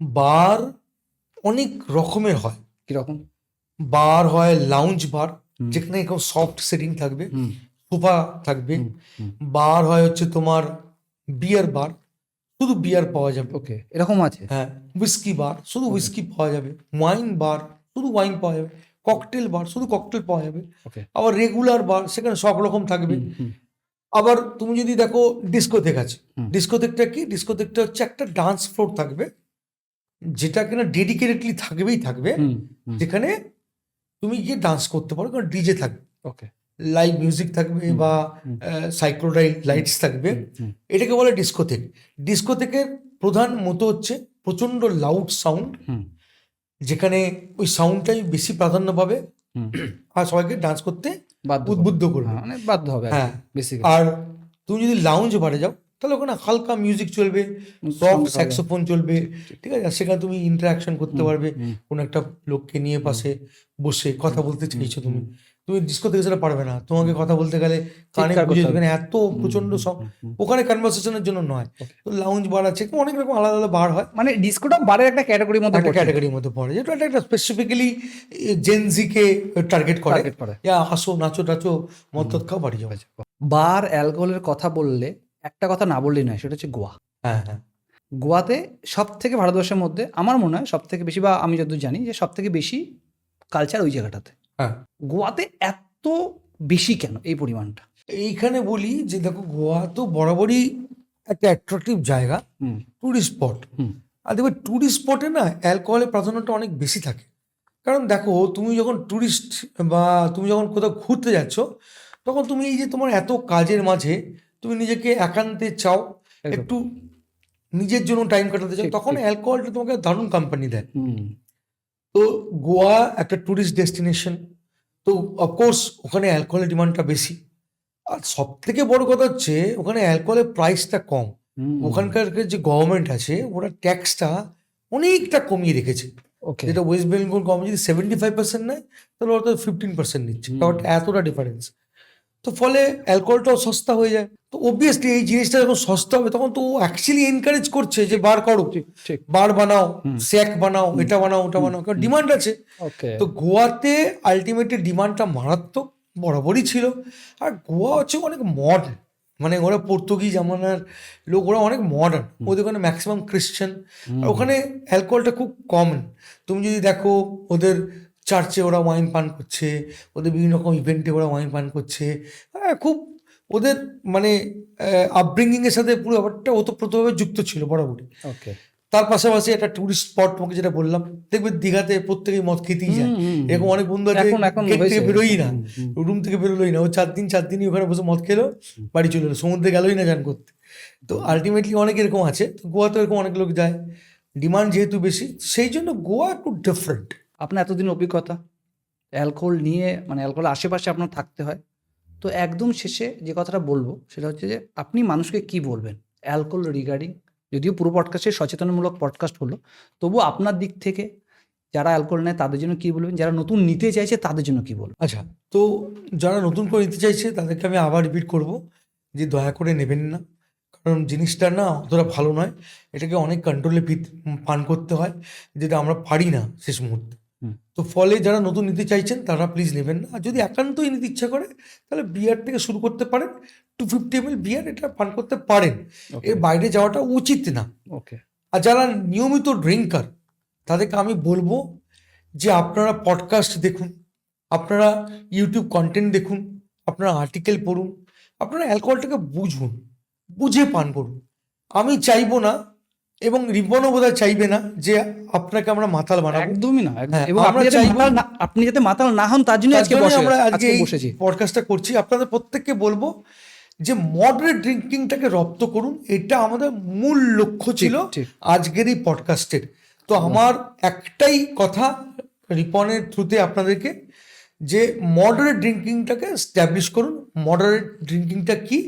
বার অনেক রকমের হয়। কিরকম? বার হয় লাউঞ্জ বার, যেখানে একদম সফট সেটিং থাকবে, সোফা থাকবে। বার হয় হচ্ছে তোমার বিয়ার বার, শুধু বিয়ার পাওয়া যাবে। ওকে, এরকম আছে। হ্যাঁ, হুইস্কি বার, শুধু হুইস্কি পাওয়া যাবে। ওয়াইন বার, শুধু ওয়াইন পাওয়া যাবে। ককটেল বার, শুধু ককটেল পাওয়া যাবে। ওকে। আবার রেগুলার বার, সেখানে সব রকম থাকবে। আবার তুমি যদি দেখো ডিস্কোথেক আছে, ডিস্কোথেকটা কি, ডিস্কোথেকটা হচ্ছে একটা ডান্স ফ্লোর থাকবে, যেটা কিনা ডেডিকেটেডলি থাকবেই থাকবে, যেখানে তুমি গিয়ে ডান্স করতে পারো, কারণ ডিজে থাকবে, ওকে, লাইভ মিউজিক থাকবে, বা সাইক্লোডাইল লাইটস থাকবে। এটাকে বলে ডিস্কোথেক। ডিস্কোথেকের প্রধান মতো হচ্ছে প্রচন্ড লাউড সাউন্ড, যেখানে ওই সাউন্ডটাই বেশি প্রাধান্য পাবে, আর সবাইকে ডান্স করতে উদ্বুদ্ধ করবে, মানে বাধ্য হবে। হ্যাঁ। বেশি। আর তুমি যদি লাউঞ্জ বারে যাও, তাহলে ওখানে হালকা মিউজিক চলবে, সফট স্যাক্সোফোন চলবে, ঠিক আছে, আর সেখানে তুমি ইন্টারাকশন করতে পারবে, কোনো একটা লোককে নিয়ে পাশে বসে কথা বলতে চাইছো তুমি ডিস্কো থেকে সেটা পারবে না, তোমাকে কথা বলতে গেলে কানে বুঝে, ওখানে এত প্রচন্ড ওখানে কনভারসেশনের জন্য নয়। তো লাউঞ্জ বার আছে, অনেক রকম আলাদা আলাদা বার হয়, মানে ডিস্কোটা বারের একটা ক্যাটাগরির মধ্যে একটা ক্যাটাগরির মধ্যে পড়ে, যেটা একটা স্পেসিফিক্যালি জেনজিকে টার্গেট করে, আসো নাচো টাচো, মদ খাও, বাড়ি যাও। বার অ্যালকোহলের কথা বললে একটা কথা না বললেই নয়, সেটা হচ্ছে গোয়া। হ্যাঁ হ্যাঁ। গোয়াতে সব থেকে, ভারতবর্ষের মধ্যে আমার মনে হয় সব থেকে বেশি, বা আমি যতদূর জানি যে সব থেকে বেশি কালচার ওই জায়গাটাতে। হ্যাঁ। গোয়াতে এত বেশি কেন এই পরিমাণটা? এইখানে বলি যে দেখো, গোয়া তো বরাবরই একটা অ্যাট্রাকটিভ জায়গা, টুরিস্ট স্পট। আর দেখবে টুরিস্ট স্পটে না অ্যালকোহলের প্রাধান্যটা অনেক বেশি থাকে। কারণ দেখো, তুমি যখন টুরিস্ট বা তুমি যখন কোথাও ঘুরতে যাচ্ছ, তখন তুমি এই যে তোমার এত কাজের মাঝে তুমি নিজেকে একান্তে চাও, একটু নিজের জন্য টাইম কাটাতে চাও, তখন অ্যালকোহলটা তোমাকে দারুণ কোম্পানি দেয়। তো গোয়া একটা টুরিস্ট ডেস্টিনেশন, তো অফকোর্স ওখানে অ্যালকোহলের ডিমান্ডটা বেশি। আর সব থেকে বড় কথা হচ্ছে ওখানে অ্যালকোহলের প্রাইসটা কম। ওখানকার যে গভর্নমেন্ট আছে, ওরা ট্যাক্সটা অনেকটা কমিয়ে রেখেছে। যেটা ওয়েস্ট বেঙ্গল গভর্নমেন্ট যদি 75% নেয়, তাহলে ওরা তো 15% নিচ্ছে, এতটা ডিফারেন্স। তো ফলে অ্যালকোহলটাও সস্তা হয়ে যায়। তো অবভিয়াসলি এই জিনিসটা যখন সস্তা হবে, তখন তো ও অ্যাকচুয়ালি এনকারেজ করছে যে বার করো, বার বানাও, স্যাক বানাও, এটা বানাও, ওটা বানাও, কারণ ডিমান্ড আছে। তো গোয়াতে আলটিমেটলি ডিমান্ডটা মারাত্মক বরাবরই ছিল। আর গোয়া হচ্ছে অনেক মডার্ন, মানে ওরা পর্তুগিজ জামানার লোক, ওরা অনেক মডার্ন, ওদের ওখানে ম্যাক্সিমাম খ্রিশ্চান, আর ওখানে অ্যালকোহলটা খুব কমন। তুমি যদি দেখো, ওদের চার্চে ওরা ওয়াইন পান করছে, ওদের বিভিন্ন রকম ইভেন্টে ওরা ওয়াইন পান করছে, খুব ওদের মানে আপব্রিঙ্গিংয়ের সাথে পুরো ব্যাপারটা ওতপ্রোতভাবে যুক্ত ছিল বরাবরই। তার পাশাপাশি একটা টুরিস্ট স্পট, তোমাকে যেটা বললাম, দেখবে দীঘাতে প্রত্যেকেই মদ খেতেই যায়। এরকম অনেক বন্ধু আছে গেট থেকে বেরোই না, রুম থেকে বেরোলোই না, ও 4 দিনই ওখানে বসে মদ খেলো, বাড়ি চলে এলো, সমুদ্রে গেলোই না চান করতে। তো আলটিমেটলি অনেক এরকম আছে। তো গোয়াতে এরকম অনেক লোক যায়, ডিমান্ড যেহেতু বেশি, সেই জন্য গোয়া একটু ডিফারেন্ট। আপনার এতদিন অভিজ্ঞতা অ্যালকোহল নিয়ে, মানে অ্যালকোহল আশেপাশে আপনার থাকতে হয়, তো একদম শেষে যে কথাটা বলবো সেটা হচ্ছে যে আপনি মানুষকে কি বলবেন অ্যালকোহল রিগার্ডিং, যদিও পুরো পডকাস্টে সচেতনমূলক পডকাস্ট হলো, তবু আপনার দিক থেকে যারা অ্যালকোহল নেয় তাদের জন্য কি বলবেন, যারা নতুন নিতে চাইছে তাদের জন্য কি বলবেন? আচ্ছা, তো যারা নতুন করে নিতে চাইছে তাদেরকে আমি আবার রিপিট করব যে দয়া করে নেবেন না, কারণ জিনিসটা না অতটা ভালো নয়। এটাকে অনেক কন্ট্রোলে পান করতে হয়, যেটা আমরা পারি না শেষ মুহূর্তে। হুম। তো ফলে যারা নতুন নিতে চাইছেন তারা প্লিজ নেবেন না। আর যদি একান্তই নিতে ইচ্ছা করে তাহলে বিয়ার থেকে শুরু করতে পারেন, 250 ml বিয়ার এটা পান করতে পারেন, এর বাইরে যাওয়াটা উচিত না। ওকে। আর যারা নিয়মিত ড্রিঙ্কার তাদেরকে আমি বলবো যে আপনারা পডকাস্ট দেখুন, আপনারা ইউটিউব কন্টেন্ট দেখুন, আপনারা আর্টিকেল পড়ুন, আপনারা অ্যালকোহলটাকে বুঝুন, বুঝে পান করুন। আমি চাইবো না এবং রিপনও বোধহয় চাইবে না যে আপনাকে আমরা মাতাল বানাবো। একদমই না, একদম। হ্যাঁ, এবং আমরা আপনি যাতে মাতাল না হন তার জন্য তার আজকে জন্যই আমরা আজকে আজকে এই বসেছি। পডকাস্টটা করছি। আপনাদের প্রত্যেককে বলবো যে মডারেট ড্রিঙ্কিংটাকে রপ্ত করুন, এটা আমাদের মূল লক্ষ্য ছিল ঠিক। আজকের এই পডকাস্টের। তো আমার একটাই কথা রিপনের থ্রুতে আপনাদেরকে, যে মডারেট ড্রিঙ্কিংটাকে স্ট্যাবলিশ করুন। মডারেট ড্রিঙ্কিংটা কি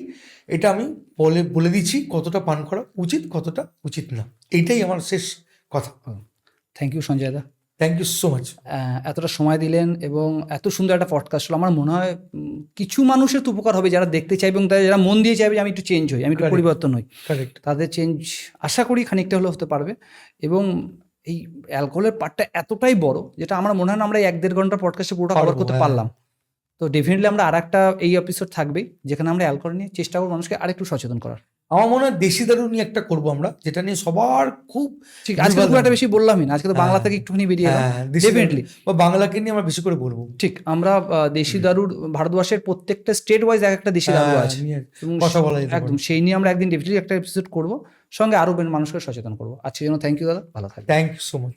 এটা আমি বলে দিচ্ছি, কতটা পান করা উচিত, কতটা উচিত না। এইটাই আমার শেষ কথা। থ্যাংক ইউ সঞ্জয় দা, থ্যাংক ইউ সো মাচ। এতটা সময় দিলেন এবং এত সুন্দর একটা পডকাস্ট হলো। আমার মনে হয় কিছু মানুষের তো উপকার হবে যারা দেখতে চাইবে এবং যারা মন দিয়ে চাইবে যে আমি একটু চেঞ্জ হই, আমি একটু Correct. পরিবর্তন হই, কারেক্ট। তাদের চেঞ্জ আশা করি খানিকটা হলেও হতে পারবে। এবং এই অ্যালকোহলের পার্টটা এতটাই বড় যেটা আমার মনে হয় না আমরা 1-1.5 ঘন্টা পডকাস্টে পুরোটা কভার পারবো, করতে হ্যাঁ। পারলাম। তো ডেফিনেটলি আমরা আর একটা এই এপিসোড থাকবেই যেখানে আমরা অ্যালকোহল নিয়ে চেষ্টা করবো মানুষকে আরেকটু সচেতন করার। আমার মনে হয় দেশি দারু নিয়ে একটা করবো আমরা, যেটা নিয়ে সবার খুব ঠিক, আজকে তো খুব একটা বেশি বললামই না, আজকে তো বাংলা থেকে একটুখানি বেরিয়ে এলাম। দেশি দারু ডেফিনেটলি বা বাংলাকে নিয়ে আমরা বেশি করে বলবো। ঠিক, আমরা দেশি দারুর ভারতবর্ষের প্রত্যেকটা স্টেট ওয়াইজ এক একটা দেশি দারু আছে নিয়ে এবং কথা বলা যেতে একদম সেই নিয়ে আমরা একদিন ডেফিনেটলি একটা এপিসোড করবো, সঙ্গে আরো মানুষকে সচেতন করবো। আজকের জন্য থ্যাংক ইউ দাদা, ভালো থাকবেন। Thank you so much.